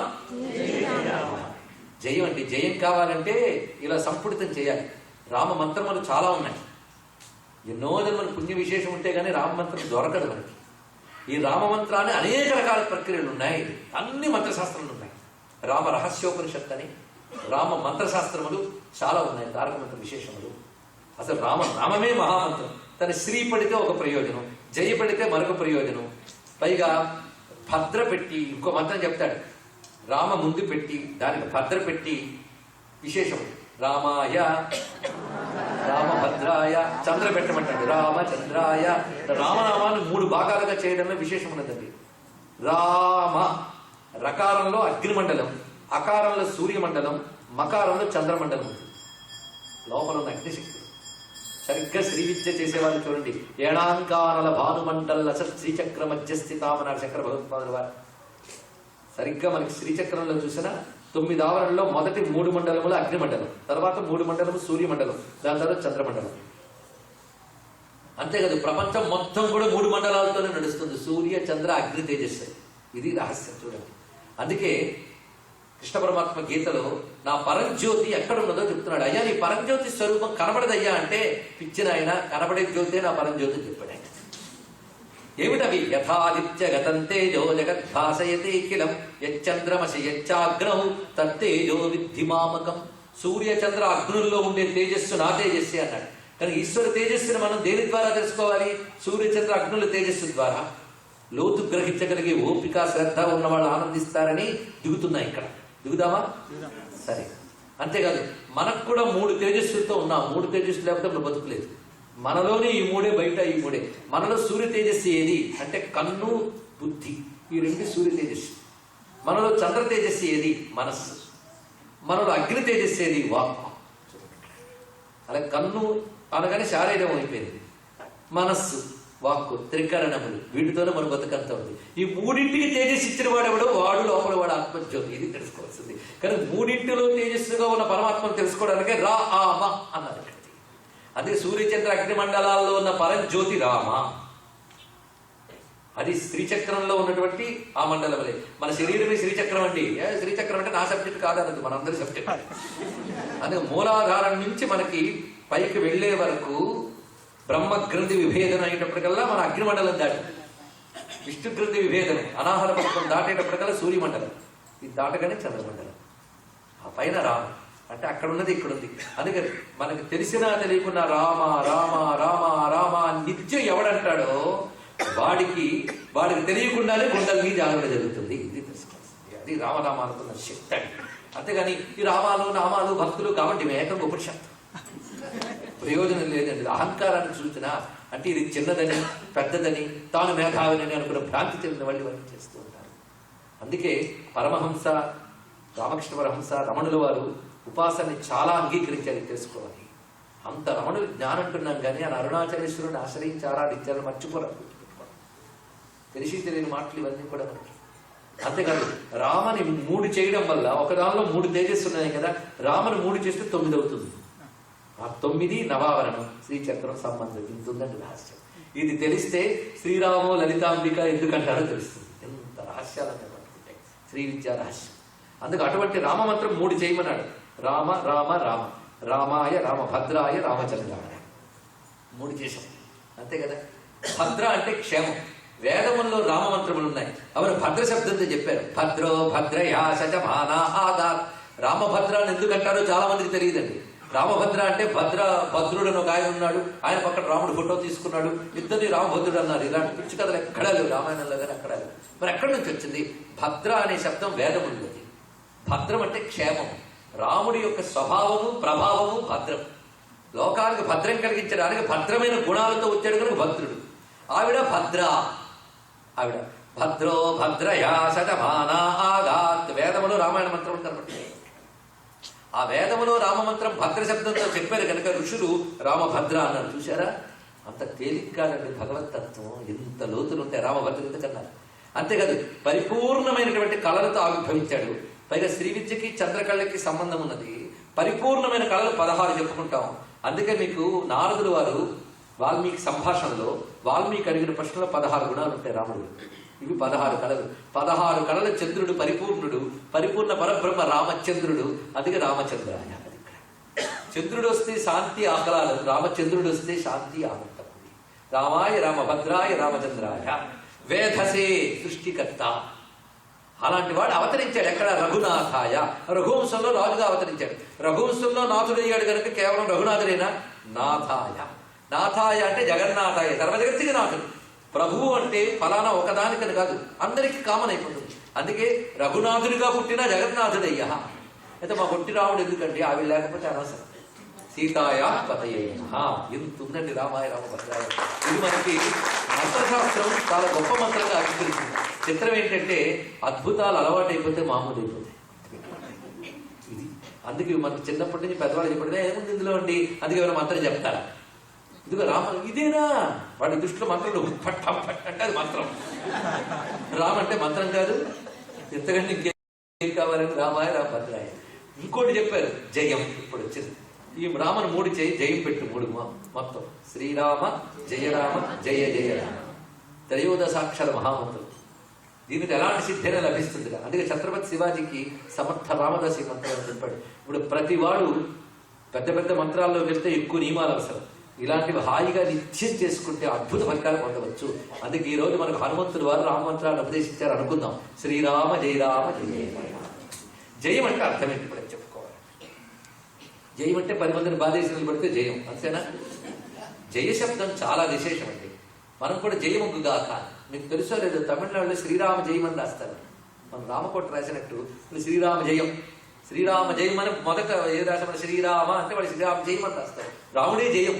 జయం అంటే జయం కావాలంటే ఇలా సంపుటితం చేయాలి. రామ మంత్రములు చాలా ఉన్నాయి. ఎన్నో జన్మల పుణ్య విశేషం ఉంటే కానీ రామ మంత్రం దొరకదు మనకి. ఈ రామ మంత్రాన్ని అనేక రకాల ప్రక్రియలు ఉన్నాయి. అన్ని మంత్రశాస్త్రాలు ఉన్నాయి. రామ రహస్యోపనిషత్తు అని రామ మంత్రశాస్త్రములు చాలా ఉన్నాయి. తారక మంత్ర విశేషములు. అసలు రామమే మహామంత్రం. తన శ్రీ పడితే ఒక ప్రయోజనం, జయ పడితే మరొక ప్రయోజనం. పైగా భద్ర పెట్టి ఇంకో మంత్రం చెప్తాడు. రామ ముందు పెట్టి దానికి భద్ర పెట్టి విశేషం. రామాయ రామభద్రాయ చంద్ర పెట్టమంటాడు. రామచంద్రాయ. రామనామాన్ని 3 భాగాలుగా చేయడంలో విశేషం ఉన్నదండి. రామ రకారంలో అగ్నిమండలం, అకారంలో సూర్యమండలం, మకారంలో చంద్రమండలం ఉంటుంది. లోపల ఉన్న అగ్నిశక్తి. సరిగ్గా శ్రీ విద్య చేసేవాళ్ళు చూడండి. ఏణాంకానల భానుమండల శ్రీచక్ర మధ్యస్థితామన్నారు శంకర భగవత్పాదుల వారు. సరిగ్గా మనకి శ్రీచక్రంలో చూసిన 9 ఆవరణలో మొదటి 3 మండలములు అగ్నిమండలం, తర్వాత 3 మండలము సూర్యమండలం, దాని తర్వాత చంద్రమండలం. అంతేకాదు ప్రపంచం మొత్తం కూడా 3 మండలాలతోనే నడుస్తుంది. సూర్య చంద్ర అగ్ని తేజస్సు. ఇది రహస్యం చూడండి. అందుకే కృష్ణ పరమాత్మ గీతలో నా పరంజ్యోతి ఎక్కడున్నదో చెప్తున్నాడు. అయ్యా నీ పరంజ్యోతి స్వరూపం కనబడదయ్యా అంటే, పిచ్చిన ఆయన కనబడే జ్యోతే నా పరంజ్యోతి చెప్పాడు. ఏమిటవి? యథాదిత్య గతం తేజో జగద్భాసయతే కిలం యచ్చంద్రమసి యచ్చాగ్నౌ తత్తేజో విద్ధిమామకం. సూర్య చంద్ర అగ్నుల్లో ఉండే తేజస్సు నా తేజస్సే అన్నాడు. కానీ ఈశ్వర తేజస్సుని మనం దేని ద్వారా తెలుసుకోవాలి? సూర్య చంద్ర అగ్నుల తేజస్సు ద్వారా. లోతు గ్రహించగలిగే ఓపిక శ్రద్ధ ఉన్న వాళ్ళు ఆనందిస్తారని దిగుతున్నాయి. ఇక్కడ దిగుదామా? సరే. అంతేకాదు మనకు కూడా 3 తేజస్సులతో ఉన్నాం. 3 తేజస్సు లేకపోతే మనం బతుకులేదు. మనలోనే ఈ 3, బయట ఈ 3. మనలో సూర్య తేజస్సు ఏది అంటే కన్ను, బుద్ధి. ఈ 2 సూర్య తేజస్సు. మనలో చంద్ర తేజస్సు ఏది? మనస్సు. మనలో అగ్ని తేజస్సు ఏది? వాక్కు. అలా కన్ను అనగానే శారీరం అయిపోయింది. మనస్సు, వాక్కు, త్రికరణములు, వీటితోనే మన బతుకంతా ఉంది. ఈ 3ంటికి తేజస్సు ఇచ్చిన వాడెవడో వాడు లోపల వాడు ఆత్మజ్యోతి. ఇది తెలుసుకోవాల్సింది. కానీ 3ంటిలో తేజస్సుగా ఉన్న పరమాత్మను తెలుసుకోవడానికే రా ఆమ అన్నారు. అదే సూర్యచంద్ర అగ్ని మండలాల్లో ఉన్న పరంజ్యోతి రామ. అది శ్రీచక్రంలో ఉన్నటువంటి ఆ మండలములే. మన శరీరమే శ్రీచక్రం అండి. శ్రీచక్రం అంటే నా సబ్జెక్ట్ కాదన్నది, మనందరి సబ్జెక్ట్. అందుకే మూలాధారం నుంచి మనకి పైకి వెళ్లే వరకు బ్రహ్మగ్రంథి విభేదన అయ్యేటప్పటికల్లా మన అగ్నిమండలం దాటి, విష్ణుగ్రంథి విభేదనం అనాహర పథకం దాటేటప్పటికల్లా సూర్యమండలం. ఇది దాటగానే చంద్రమండలం. ఆ పైన రామ అంటే అక్కడ ఉన్నది ఇక్కడ ఉంది. అందుకే మనకు తెలిసినా తెలియకున్నా రామ రామ రామ రామ నిత్యం ఎవడంటాడో వాడికి తెలియకుండానే గుండెల్ని జాగ్రత్త జరుగుతుంది. ఇది తెలుసుకోవాల్సింది. అది రామనామాలకున్న శక్తి అండి. అంతేగాని ఈ రామాలు నామాలు భక్తులు కాబట్టి ఏకంగా ఉపనిషత్తు ప్రయోజనం లేదండి. అహంకారాన్ని సూచన అంటే ఇది చిన్నదని పెద్దదని తాను మేధావిని అనుకున్న భ్రాంతి చెందిన వాళ్ళు ఇవన్నీ చేస్తూ ఉంటారు. అందుకే పరమహంస రామకృష్ణ పరమహంస రమణుల వారు ఉపాసనని చాలా అంగీకరించాలి, తెలుసుకోవాలి. అంత రమణులు జ్ఞానం అంటున్నాం కానీ ఆయన అరుణాచలేశ్వరుని ఆశ్రయించి ఆరాధించాలని మర్చిపోరాదు. తెలిసి తెలియని మాటలు ఇవన్నీ కూడా మనకి. అంతేకాదు రామని 3 చేయడం వల్ల ఒక దానిలో 3 తేజస్సు ఉన్నాయి కదా, రామని 3 చేస్తే 9 అవుతుంది. ఆ 9 నవావరణం శ్రీచక్రం సంబంధం ఇంతుందండి రహస్యం. ఇది తెలిస్తే శ్రీరాము లలితాంబిక ఎందుకంటారో తెలుస్తుంది. ఎంత రహస్యాలు ఉంటాయి శ్రీ విద్యా రహస్యం. అందుకు అటువంటి రామమంత్రం 3 చేయమన్నాడు. రామ రామ రామ రామాయ రామభద్రాయ రామచంద్రాయ 3 చేశాం. అంతే కదా. భద్ర అంటే క్షేమం. వేదముల్లో రామమంత్రములు ఉన్నాయి. అవరు భద్ర శబ్దంతో చెప్పారు. భద్రో భద్రయా శతమానా ఆగాత్. రామభద్రాన్ని ఎందుకంటారో చాలా మందికి తెలియదండి. రామభద్ర అంటే భద్రుడు అని ఒక ఆయన ఉన్నాడు, ఆయన పక్కన రాముడు ఫోటో తీసుకున్నాడు, ఇద్దరిని రామభద్రుడు అన్నారు. ఇలాంటి పిచ్చి కథలు ఎక్కడా లేవు, రామాయణంలో కానీ ఎక్కడా లేవు. మరి ఎక్కడి నుంచి వచ్చింది? భద్ర అనే శబ్దం వేదముంది. భద్రం అంటే క్షేమం. రాముడి యొక్క స్వభావము ప్రభావము భద్రం. లోకానికి భద్రం కలిగించడానికి భద్రమైన గుణాలతో వచ్చాడు కనుక భద్రుడు. ఆవిడ భద్ర, ఆవిడ భద్రో భద్రయా శతమానా ఆగాత్. వేదములో రామాయణ మంత్రం కనబడుతుంది. ఆ వేదములో రామమంత్రం భద్ర శబ్దంతో చెప్పారు కనుక ఋషులు రామభద్ర అన్నారు. చూశారా? అంత తేలిక కాదండి భగవతత్వం, ఎంత లోతులు ఉంటాయి రామభద్ర ఎందుకన్నారు. అంతేకాదు పరిపూర్ణమైనటువంటి కళలతో ఆవిర్భవించాడు. పైగా శ్రీ విద్యకి చంద్రకళకి సంబంధం ఉన్నది. పరిపూర్ణమైన కళలు 16 చెప్పుకుంటాం. అందుకే మీకు నారదులు వారు వాల్మీకి సంభాషణలో వాల్మీకి అడిగిన ప్రశ్నలో 16 గుణాలు ఉంటాయి రాముడు. ఇవి 16 కళలు. 16 కళల చంద్రుడు పరిపూర్ణుడు, పరిపూర్ణ పరబ్రహ్మ రామచంద్రుడు. అందుకే రామచంద్రాయ. చంద్రుడు వస్తే శాంతి ఆహ్లాదం, రామచంద్రుడు వస్తే శాంతి ఆనందం. రామాయ రామభద్రాయ రామచంద్రాయ. వేధసే సృష్టికర్త. అలాంటి వాడు అవతరించాడు. ఎక్కడ? రఘునాథాయ. రఘువంశంలో రాజుగా అవతరించాడు. రఘువంశంలో నాథుడయ్యాడు కనుక కేవలం రఘునాథుడైనా నాథాయ. నాథాయ అంటే జగన్నాథాయ, సర్వజగత్తుకి నాథుడు. ప్రభువు అంటే ఫలానా ఒకదానికని కాదు, అందరికీ కామన్ అయిపోతుంది. అందుకే రఘునాథుడిగా పుట్టిన జగన్నాథుడయ్యా. అయితే మా పొట్టి రాముడు ఎందుకంటే అవి లేకపోతే అనవసరం. సీతాయా పతయే ఎంత ఉందండి రామాయ రామభద్రాయ. ఇది మనకి మంత్రశాస్త్రం చాలా గొప్ప మంత్రంగా ఆవిష్కరిస్తుంది. చిత్రం ఏంటంటే అద్భుతాలు అలవాటైపోతే మామూలు అయిపోతాయి. ఇది అందుకే మనకు చిన్నప్పటి నుంచి పెద్దవాళ్ళు చెప్పిన ఏముంది ఇందులో అండి, అందుకే ఏమైనా మంత్రం చెప్తారా? ఇదిగో రామ ఇదేనా? వాడి దృష్టిలో మంత్రం పట్టం అంటే అది మంత్రం. రామ అంటే మంత్రం కాదు. ఎంతకంటే ఇంకేం కావాలని రామాయ రామభద్రాయ. ఇంకోటి చెప్పారు జయం. ఇప్పుడు వచ్చింది ఈ రామను 3 చేయి, జయం పెట్టు 3 మొత్తం. శ్రీరామ జయ రామ జయ జయ రామ. త్రయోదశాక్షర మహామంత్రం. దీనికి ఎలాంటి సిద్ధైనా లభిస్తుంది. అందుకే ఛత్రపతి శివాజీకి సమర్థ రామదాసి మంత్రం అని చెప్పాడు. ఇప్పుడు ప్రతి వాడు పెద్ద పెద్ద మంత్రాల్లోకి వెళ్తే ఎక్కువ నియమాలు అవసరం. ఇలాంటివి హాయిగా నిత్యం చేసుకుంటే అద్భుత ఫలితాలు పొందవచ్చు. అందుకే ఈ రోజు మనకు హనుమంతుడు వారు రామమంత్రాన్ని ఉపదేశించారు అనుకుందాం. శ్రీరామ జయ రామ జయ జయ. జయం అంటే అర్థం ఏంటి ఇప్పుడు చెప్పుకోవాలి. జయం అంటే 10 మందిని బాధేసి నిలబడితే జయం అంతేనా? జయ శబ్దం చాలా విశేషం అండి. మనం కూడా జయముగాక. మీకు తెలుసో లేదు, తమిళనాడులో శ్రీరామ జయం అని రాస్తారు. మనం రామకోట రాసినట్టు శ్రీరామ జయం, శ్రీరామ జయం అని మొదట ఏ రాసిన శ్రీరామ అంటే వాడు శ్రీరామ జయం అని రాస్తారు. రాముడే జయం,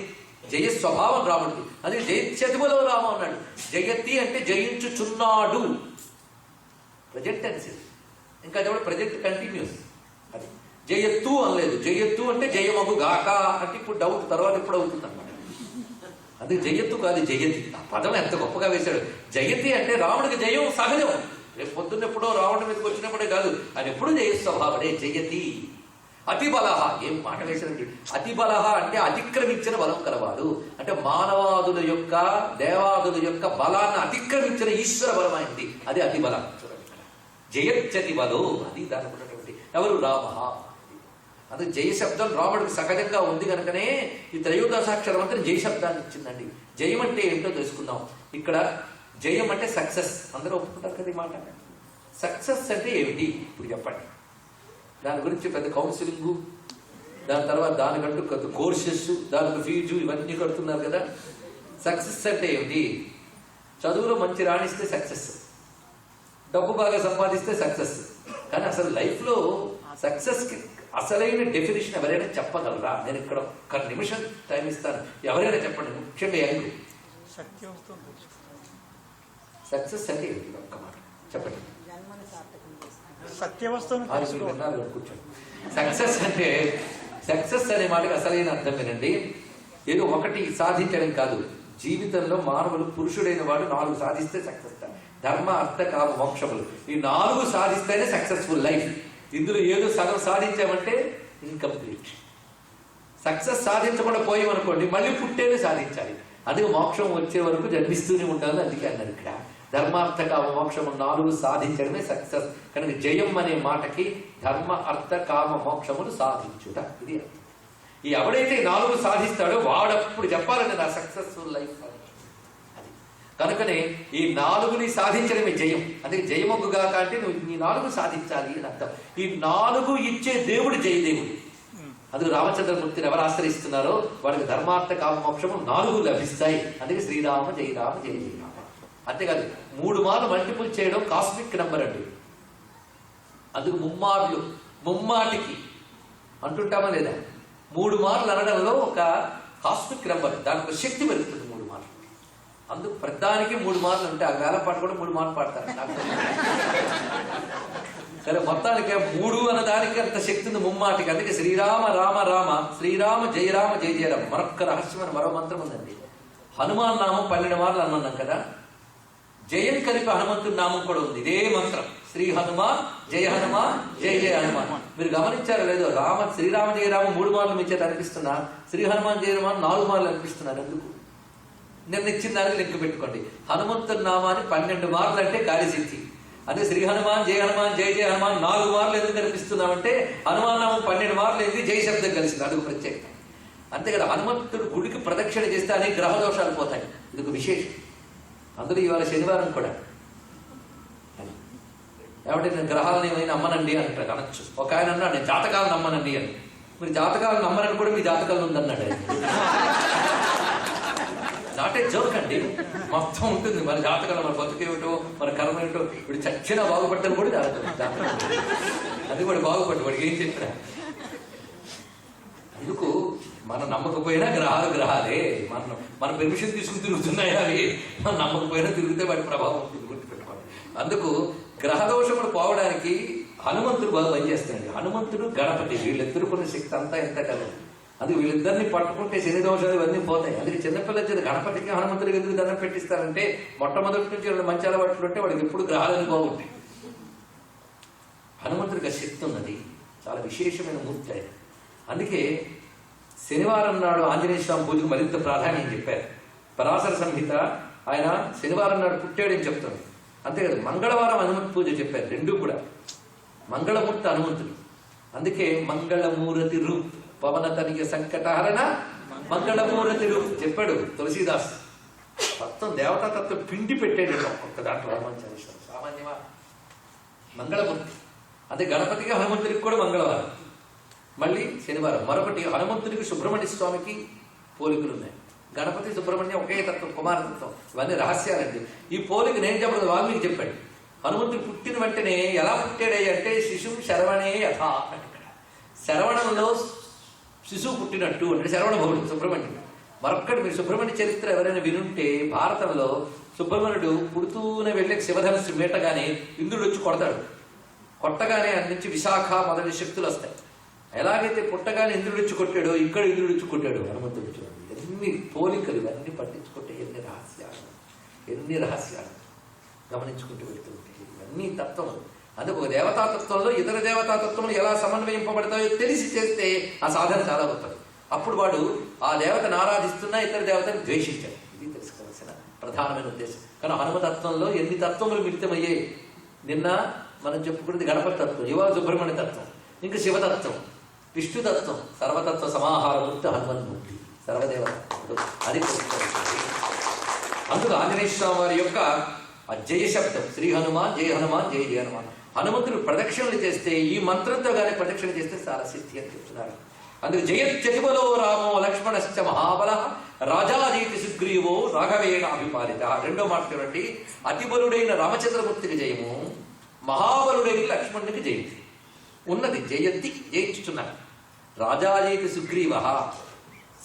జయ స్వభావం రాముడికి. అది జయత్యతిమలో రామ అన్నాడు. జయతి అంటే జయించుచున్నాడు, ప్రజెంట్ టెన్స్. ఇంకా అది కూడా ప్రజెంట్ కంటిన్యూస్. అది జయత్తు అనలేదు. జయత్తు అంటే జయమగు గాక అంటే ఇప్పుడు డౌట్ తర్వాత ఎప్పుడు అవుతుంది అన్నమాట. అది జయత్తు కాదు జయతి. ఆ పదం ఎంత గొప్పగా వేశాడు. జయతి అంటే రాముడికి జయం సహజం. రేపు పొద్దున్నెప్పుడో రావణుడి మీదకి వచ్చినప్పుడే కాదు, ఆయన ఎప్పుడు జయస్వభావడే. జయతి. అతిబలహ. ఏం మాట వేశారండి. అతిబలహ అంటే అతిక్రమించిన బలం కలవాడు. అంటే మానవాదుల యొక్క దేవాదుల యొక్క బలాన్ని అతిక్రమించిన ఈశ్వర బలం అయింది. అది అతిబలం. జయత్యతి బలో అది దానికి ఉన్నటువంటి ఎవరు? రామ. అది జయ శబ్దం రాముడికి సహజంగా ఉంది కనుకనే ఈ త్రయోదశాక్షర మంత్రం జయ శబ్దాన్ని ఇచ్చిందండి. జయం అంటే ఏంటో తెలుసుకుందాం. ఇక్కడ జయం అంటే సక్సెస్. అందరూ ఒప్పుకుంటారు కదా ఈ మాట. సక్సెస్ అంటే ఏమిటి ఇప్పుడు చెప్పండి. దాని గురించి పెద్ద కౌన్సిలింగ్, దాని తర్వాత దానికంటూ కొత్త కోర్సెస్, దానికి ఫీజు ఇవన్నీ కడుతున్నారు కదా. సక్సెస్ అంటే ఏమిటి? చదువులో మంచి రాణిస్తే సక్సెస్, డబ్బు బాగా సంపాదిస్తే సక్సెస్. కానీ అసలు లైఫ్లో సక్సెస్కి అసలైన డెఫినేషన్ ఎవరైనా చెప్పగలరా? నేను ఇక్కడ 1 నిమిషం టైం ఇస్తాను. ఎవరైనా చెప్పండి. ముఖ్యంగా యంగ్. సక్సెస్ అంటే ఏంటి? ఒక్క మాట చెప్పండి. కూర్చోండి. సక్సెస్ అంటే, సక్సెస్ అనే మాటకి అసలైన అర్థం వినండి. ఏదో ఒకటి సాధించడం కాదు. జీవితంలో మానవులు పురుషుడైన వాడు 4 సాధిస్తే సక్సెస్. ధర్మ అర్థ కామ మోక్షములు, ఈ 4 సాధిస్తేనే సక్సెస్ఫుల్ లైఫ్. ఇందులో ఏదో సగం సాధించామంటే ఇన్కంప్లీట్. సక్సెస్ సాధించకుండా పోయామనుకోండి మళ్ళీ పుట్టేనే సాధించాలి. అందుకే మోక్షం వచ్చే వరకు జన్మిస్తూనే ఉండాలి. అందుకే అన్నారు ఇక్కడ ధర్మార్థ కామ మోక్షము 4 సాధించడమే సక్సెస్. కనుక జయం అనే మాటకి ధర్మ అర్థ కామ మోక్షములు సాధించుట ఇది అర్థం. ఈ ఎవడైతే 4 సాధిస్తాడో వాడప్పుడు చెప్పాలంటే నా సక్సెస్ఫుల్ లైఫ్ అని. అది కనుకనే ఈ 4ని సాధించడమే జయం. అందుకే జయమొగ్గుగాక అంటే నువ్వు ఈ 4 సాధించాలి అని అర్థం. ఈ 4 ఇచ్చే దేవుడు జయదేవుడు. అందుకు రామచంద్రమూర్తిని ఎవరు ఆశ్రయిస్తున్నారో వాడికి ధర్మార్థ కామమోక్షము 4 లభిస్తాయి. అందుకే శ్రీరామ జయ రామ జయ జయ రామ. అంతేకాదు 3 మార్లు మల్టిపుల్ చేయడం కాస్మిక్ నెంబర్ అండి. అందుకు ముమ్మాటికి అంటుంటామా లేదా? 3 మార్లు అనడంలో ఒక కాస్మిక్ నెంబర్, దానికి ఒక శక్తి పెరుగుతుంది 3 మార్లు. అందుకు ప్రతిదానికి 3 మార్లు ఉంటాయి. ఆ వేల పాట కూడా 3 మార్లు పాడతారు నాకు. సరే, మొత్తానికి 3 అన్న దానికి అంత శక్తి ఉంది ముమ్మాటికి. అందుకే శ్రీరామ రామ రామ, శ్రీరామ జయ రామ జయ జయ రామ. మరొక్క రహస్యమైన మరో మంత్రం ఉందండి. హనుమాన్ నామం 12 మార్లు అన్నాం కదా, జయం కలిపి హనుమంతుడి నామం కూడా ఉంది. ఇదే మంత్రం, శ్రీ హనుమాన్ జయ హనుమాన్ జయ జయ హనుమాన్. మీరు గమనించారో లేదో, శ్రీరామ జయ రామ 3 మార్లు మీ చేత అనిపిస్తున్నా, శ్రీ హనుమాన్ జయ హనుమాన్ 4 మార్లు అనిపిస్తున్నారు. ఎందుకు? నేను ఇచ్చిన దానికి లెక్క పెట్టుకోండి. హనుమంతుడి నామాన్ని 12 మార్లు అంటే కార్యసిద్ధి. అదే శ్రీ హనుమాన్ జయ హనుమాన్ జయ జయ హనుమాన్ 4 మార్లు ఎందుకు కనిపిస్తున్నామంటే హనుమాన్ నామం 12 మార్లు ఏంది జయ శబ్దం కలిసింది. అదుగు ప్రత్యేకత. అంతే కదా, హనుమంతుడు గుడికి ప్రదక్షిణ చేస్తే అనేక గ్రహ దోషాలు పోతాయి. ఇది ఒక విశేషం. అందులో ఇవాళ శనివారం కూడా ఏమంటే నేను గ్రహాలను ఏమైనా నమ్మనండి అంటాడు, అనొచ్చు. ఒక ఆయన అన్నాడు నేను జాతకాలు నమ్మనండి అని. మీరు జాతకాలు నమ్మనని కూడా మీ జాతకాలు ఉందన్నాడు. నాటే జోక్ అండి, మొత్తం ఉంటుంది. మన జాతకాలు, మన బతుకేమిటో, మన కర్మ ఏమిటో, ఇప్పుడు చచ్చినా బాగుపడ్డాను కూడా జాతకం. అది కూడా బాగుపడ్డు, వాడికి ఏం చెప్పినా. అందుకు మనం నమ్మకపోయినా గ్రహాలే. మన పెర్మిషన్ తీసుకుని తిరుగుతున్నాయి అవి. మనం నమ్మకపోయినా తిరిగితే వాటి ప్రభావం ఉంటుంది, గుర్తుపెట్టుకోండి. అందుకు గ్రహదోషములు పోవడానికి హనుమంతుడు బాగా పనిచేస్తాడు. హనుమంతుడు గణపతి వీళ్ళిద్దరు కొన్ని శక్తి అంతా ఎంత కదా. అందుకు వీళ్ళిద్దరిని పట్టుకుంటే శని దోషాలు ఇవన్నీ పోతాయి. అందుకే చిన్నపిల్లల చేత గణపతికి హనుమంతుడికి ఎందుకు దండం పెట్టిస్తారంటే మొట్టమొదటి నుంచి 2 మంచి అలవాట్లు ఉంటే వాడికి ఎప్పుడు గ్రహాలని బాగుంటాయి. హనుమంతుడికి ఆ శక్తి ఉన్నది, చాలా విశేషమైన మూర్తి ఆయన. అందుకే శనివారం నాడు ఆంజనేయ స్వామి పూజకు మరింత ప్రాధాన్యం చెప్పారు. పరాశర సంహిత ఆయన శనివారం నాడు పుట్టాడని చెప్తుంది. అంతేకాదు మంగళవారం హనుమంతు పూజ చెప్పారు. 2 కూడా మంగళమూర్తి హనుమంతుడు. అందుకే మంగళమూర్తి రూప్ పవన తనిక సంకటహరణ మంగళమూర్తి రూప్ చెప్పాడు తులసీదాస్. మొత్తం దేవతా తత్వం పిండి పెట్టాడు ఒక్కొక్క దాంట్లో హనుమంతుడు. సామాన్యమా మంగళమూర్తి. అదే గణపతికి హనుమంతుడికి కూడా మంగళవారం, మళ్ళీ శనివారం. మరొకటి హనుమంతుడికి సుబ్రహ్మణ్య స్వామికి పోలికలు ఉన్నాయి. గణపతి సుబ్రహ్మణ్యం ఒకే తత్వం, కుమారతత్వం. ఇవన్నీ రహస్యాలండి. ఈ పోలిక నేను చెప్పదు, వాల్మీకి చెప్పాడు. హనుమంతుడు పుట్టిన వెంటనే ఎలా పుట్టాడే అంటే శిశువు శరవణే యథా. శరవణంలో శిశువు పుట్టినట్టు అంటే శరవణ భవుడు సుబ్రహ్మణ్యుడు. మరొక్కటి మీరు సుబ్రహ్మణ్య చరిత్ర ఎవరైనా వినుంటే, భారతంలో సుబ్రహ్మణ్యుడు పుడుతూనే వెళ్ళే శివధనుస్సు మీటగానే ఇంద్రుడు వచ్చి కొడతాడు. కొట్టగానే అన్ని నుంచి విశాఖ మొదటి శక్తులు వస్తాయి. ఎలాగైతే పుట్టగానే ఇంద్రుడు వచ్చి కొట్టాడో ఇక్కడ ఇంద్రుడు వచ్చి కొట్టాడు హనుమంతుడు. ఎన్ని పోలికలు, ఇవన్నీ పట్టించుకుంటే ఎన్ని రహస్యాలు గమనించుకుంటూ వెళ్తుంటే ఇవన్నీ తత్వములు. అందుకు ఒక దేవతాతత్వంలో ఇతర దేవతాతత్వములు ఎలా సమన్వయింపబడతాయో తెలిసి చేస్తే ఆ సాధన చాలా గొప్పది. అప్పుడు వాడు ఆ దేవతను ఆరాధిస్తున్నా ఇతర దేవతను ద్వేషించాడు. ఇది తెలుసుకోవాల్సిన ప్రధానమైన ఉద్దేశం. కానీ హనుమతత్వంలో ఎన్ని తత్వములు మిళితమయ్యాయి. నిన్న మనం చెప్పుకున్నది గణపతి తత్వం, ఇవాళ సుబ్రహ్మణ్య తత్వం, ఇంకా శివతత్వం, విష్ణుతత్వం, సర్వతత్వ సమాహారమూర్తి హనుమన్మూర్తి, సర్వదేవత. అది అందుకు ఆంజనేయ స్వామి వారి యొక్క ఆ జయ శబ్దం శ్రీ హనుమాన్ జయ హనుమాన్ జయ జయ హనుమాన్. హనుమంతుడు ప్రదక్షిణలు చేస్తే ఈ మంత్రంతో కానీ ప్రదక్షిణ చేస్తే చాలా సిద్ధి అని చెప్తున్నారు. అందుకు జయత్యతిబలో రామో లక్ష్మణశ్చ మహాబల రాజాజీతి సుగ్రీవో రాఘవేణ అభిపాలిత. 2వ మాట చూడండి, అతిబలుడైన రామచంద్రమూర్తికి జయము, మహాబలుడైన లక్ష్మణునికి జయంతి ఉన్నది. జయంతి జయించుతున్నారు. రాజాజీతి సుగ్రీవ,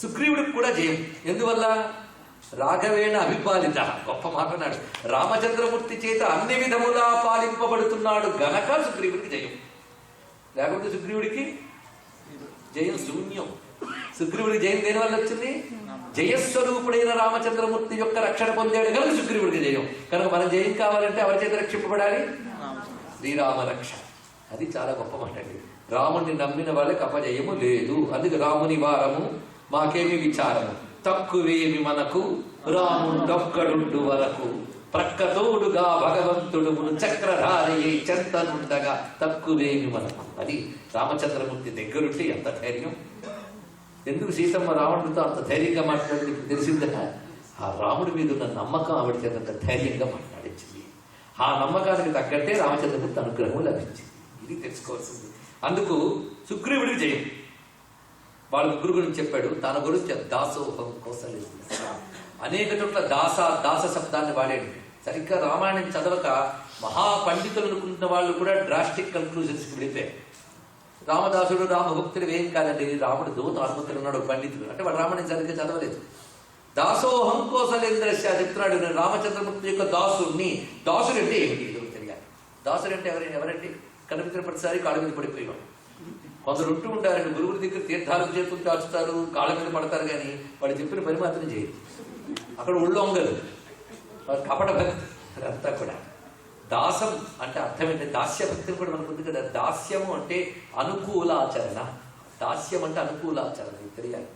సుగ్రీవుడికి కూడా జయం. ఎందువల్ల? రాఘవేణ అభిపాలిత. గొప్ప మాట అన్నాడు. రామచంద్రమూర్తి చేత అన్ని విధములా పాలింపబడుతున్నాడు గనక సుగ్రీవుడికి జయం. లేకపోతే సుగ్రీవుడికి జయం శూన్యం. సుగ్రీవుడికి జయం దేని వల్ల వచ్చింది? జయస్వరూపుడైన రామచంద్రమూర్తి యొక్క రక్షణ పొందాడు కనుక సుగ్రీవుడికి జయం. కనుక మనం జయం కావాలంటే ఎవరి చేత రక్షింపబడాలి? శ్రీరామ రక్ష. అది చాలా గొప్ప మాట అండి. రాముడిని నమ్మిన వాళ్ళకి అపజయము లేదు. అందుకు రాముని వారము మాకేమి విచారము, తక్కువేమి మనకు రాముడొక్కడుండు వరకు, ప్రక్కతోడుగా భగవంతుడు చక్రధారి చెంతనుండగా తక్కువేమి మనకు. అది రామచంద్రమూర్తి దగ్గరుంటే ఎంత ధైర్యం. ఎందుకు సీతమ్మ రావణుడితో అంత ధైర్యంగా మాట్లాడింది ఇప్పుడు తెలిసిందా? ఆ రాముడి మీద ఉన్న నమ్మకం ఆవిడ చేత ధైర్యంగా మాట్లాడించింది. ఆ నమ్మకానికి తగ్గట్టే రామచంద్రమూర్తి అనుగ్రహం లభించింది. ఇది తెలుసుకోవాల్సింది. అందుకు సుగ్రీవుడికి జయం. వాళ్ళ ముగ్గురు గురించి చెప్పాడు. తన గురించి దాసోహం కౌసల్య. అనేక చోట్ల దాస శబ్దాన్ని వాడాడు. సరిగ్గా రామాయణం చదవక మహాపండితులు అనుకుంటున్న వాళ్ళు కూడా డ్రాస్టిక్ కన్క్లూజన్స్కి వెళ్ళిపోయారు. రామదాసుడు రామభక్తుడు ఏం కాదండి, రాముడు దూత అనుమతులు ఉన్నాడు పండితుడు అంటే వాడు రామాయణం సరిగ్గా చదవలేదు. దాసోహం కోసలేంద్రశ్య చెప్తున్నాడు, నేను రామచంద్రమూర్తి యొక్క దాసుడిని. దాసుడు అంటే ఏమిటి తెలియాలి. దాసుడు అంటే ఎవరండి? కనిపించిన ప్రతిసారి కాళ్ళ మీద పడిపోయేవాడు. కొందరు ఉంటూ ఉంటారండి, గురువుల దగ్గర తీర్థాలకు చేతులు చాచుతారు, కాళ్ళ మీద పడతారు, కానీ వాడు చెప్పిన పని మాత్రం చేయరు. అక్కడ ఉళ్ళొంగలు, కపట భక్తి, అదంతా కూడా. దాసం అంటే అర్థం ఏంటి? దాస్య భక్తిని కూడా మనకు ఉంది కదా. దాస్యము అంటే అనుకూలాచరణ. దాస్యం అంటే అనుకూలాచరణ, ఇది తెలియాలి.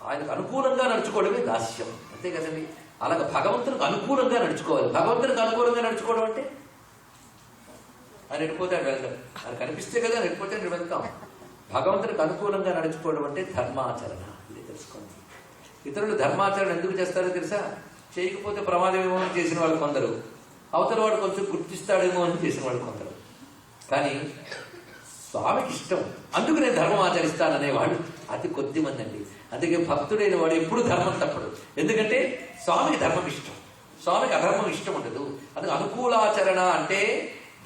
ఆయనకు అనుకూలంగా నడుచుకోవడమే దాస్యం, అంతే కదండి. అలాగే భగవంతునికి అనుకూలంగా నడుచుకోవాలి. భగవంతునికి అనుకూలంగా నడుచుకోవడం అంటే ఆయన వెళ్ళిపోతే ఆయన వెళ్తాం, ఆయన కనిపిస్తే కదా వెళ్ళిపోతే నేను వెళ్తాం. భగవంతునికి అనుకూలంగా నడుచుకోవడం అంటే ధర్మాచరణ, ఇది తెలుసుకోండి. ఇతరులు ధర్మాచరణ ఎందుకు చేస్తారో తెలుసా? చేయకపోతే ప్రమాదమేమో అని చేసిన వాళ్ళు కొందరు, అవతల వాడు కొంచెం గుర్తిస్తాడేమో అని చేసిన వాళ్ళు కొందరు. కానీ స్వామికి ఇష్టం, అందుకు నేను ధర్మం ఆచరిస్తాననేవాడు అతి కొద్ది మంది అండి. అందుకే భక్తుడైన వాడు ఎప్పుడు ధర్మం తప్పడు. ఎందుకంటే స్వామికి ధర్మం ఇష్టం, స్వామికి అధర్మం ఇష్టం ఉండదు. అందుకు అనుకూలాచరణ అంటే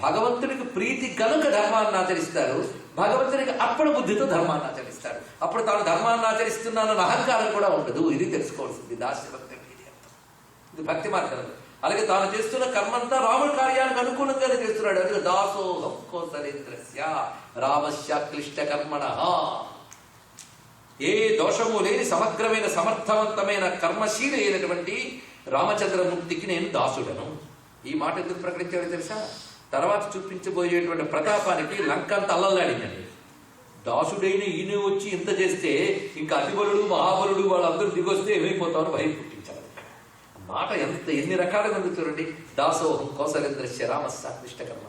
భగవంతుడికి ప్రీతి కనుక ధర్మాన్ని ఆచరిస్తారు, భగవంతుడికి అర్పణ బుద్ధితో ధర్మాన్ని ఆచరిస్తారు. అప్పుడు తాను ధర్మాన్ని ఆచరిస్తున్నానన్న అహంకారం కూడా ఉండదు. ఇది తెలుసుకోవాల్సింది దాస్య భక్తి. ఇది భక్తి మార్గం. అలాగే తాను చేస్తున్న కర్మంతా రాముడి కార్యానికి అనుకూలంగానే చేస్తున్నాడు. అది దాసోహం కోసలేంద్రస్య రామస్య క్లిష్ట కర్మణ. ఏ దోషము లేని సమగ్రమైన సమర్థవంతమైన కర్మశీలి అయినటువంటి రామచంద్రమూర్తికి నేను దాసుడను. ఈ మాట ఎందుకు ప్రకటించాడో తెలుసా? తర్వాత చూపించబోయేటువంటి ప్రతాపానికి లంక అంత అల్లల్లాడిందండి. దాసుడైన ఈయన వచ్చి ఇంత చేస్తే ఇంకా అతిబలుడు మహాబలుడు వాళ్ళందరూ దిగొస్తే ఏమైపోతామని భయం పుట్టించారు. మాట ఎన్ని రకాలుగా ఉంది చూడండి. దాసోహం కౌసలేంద్రస్య రామస్య క్లిష్ట కర్మ.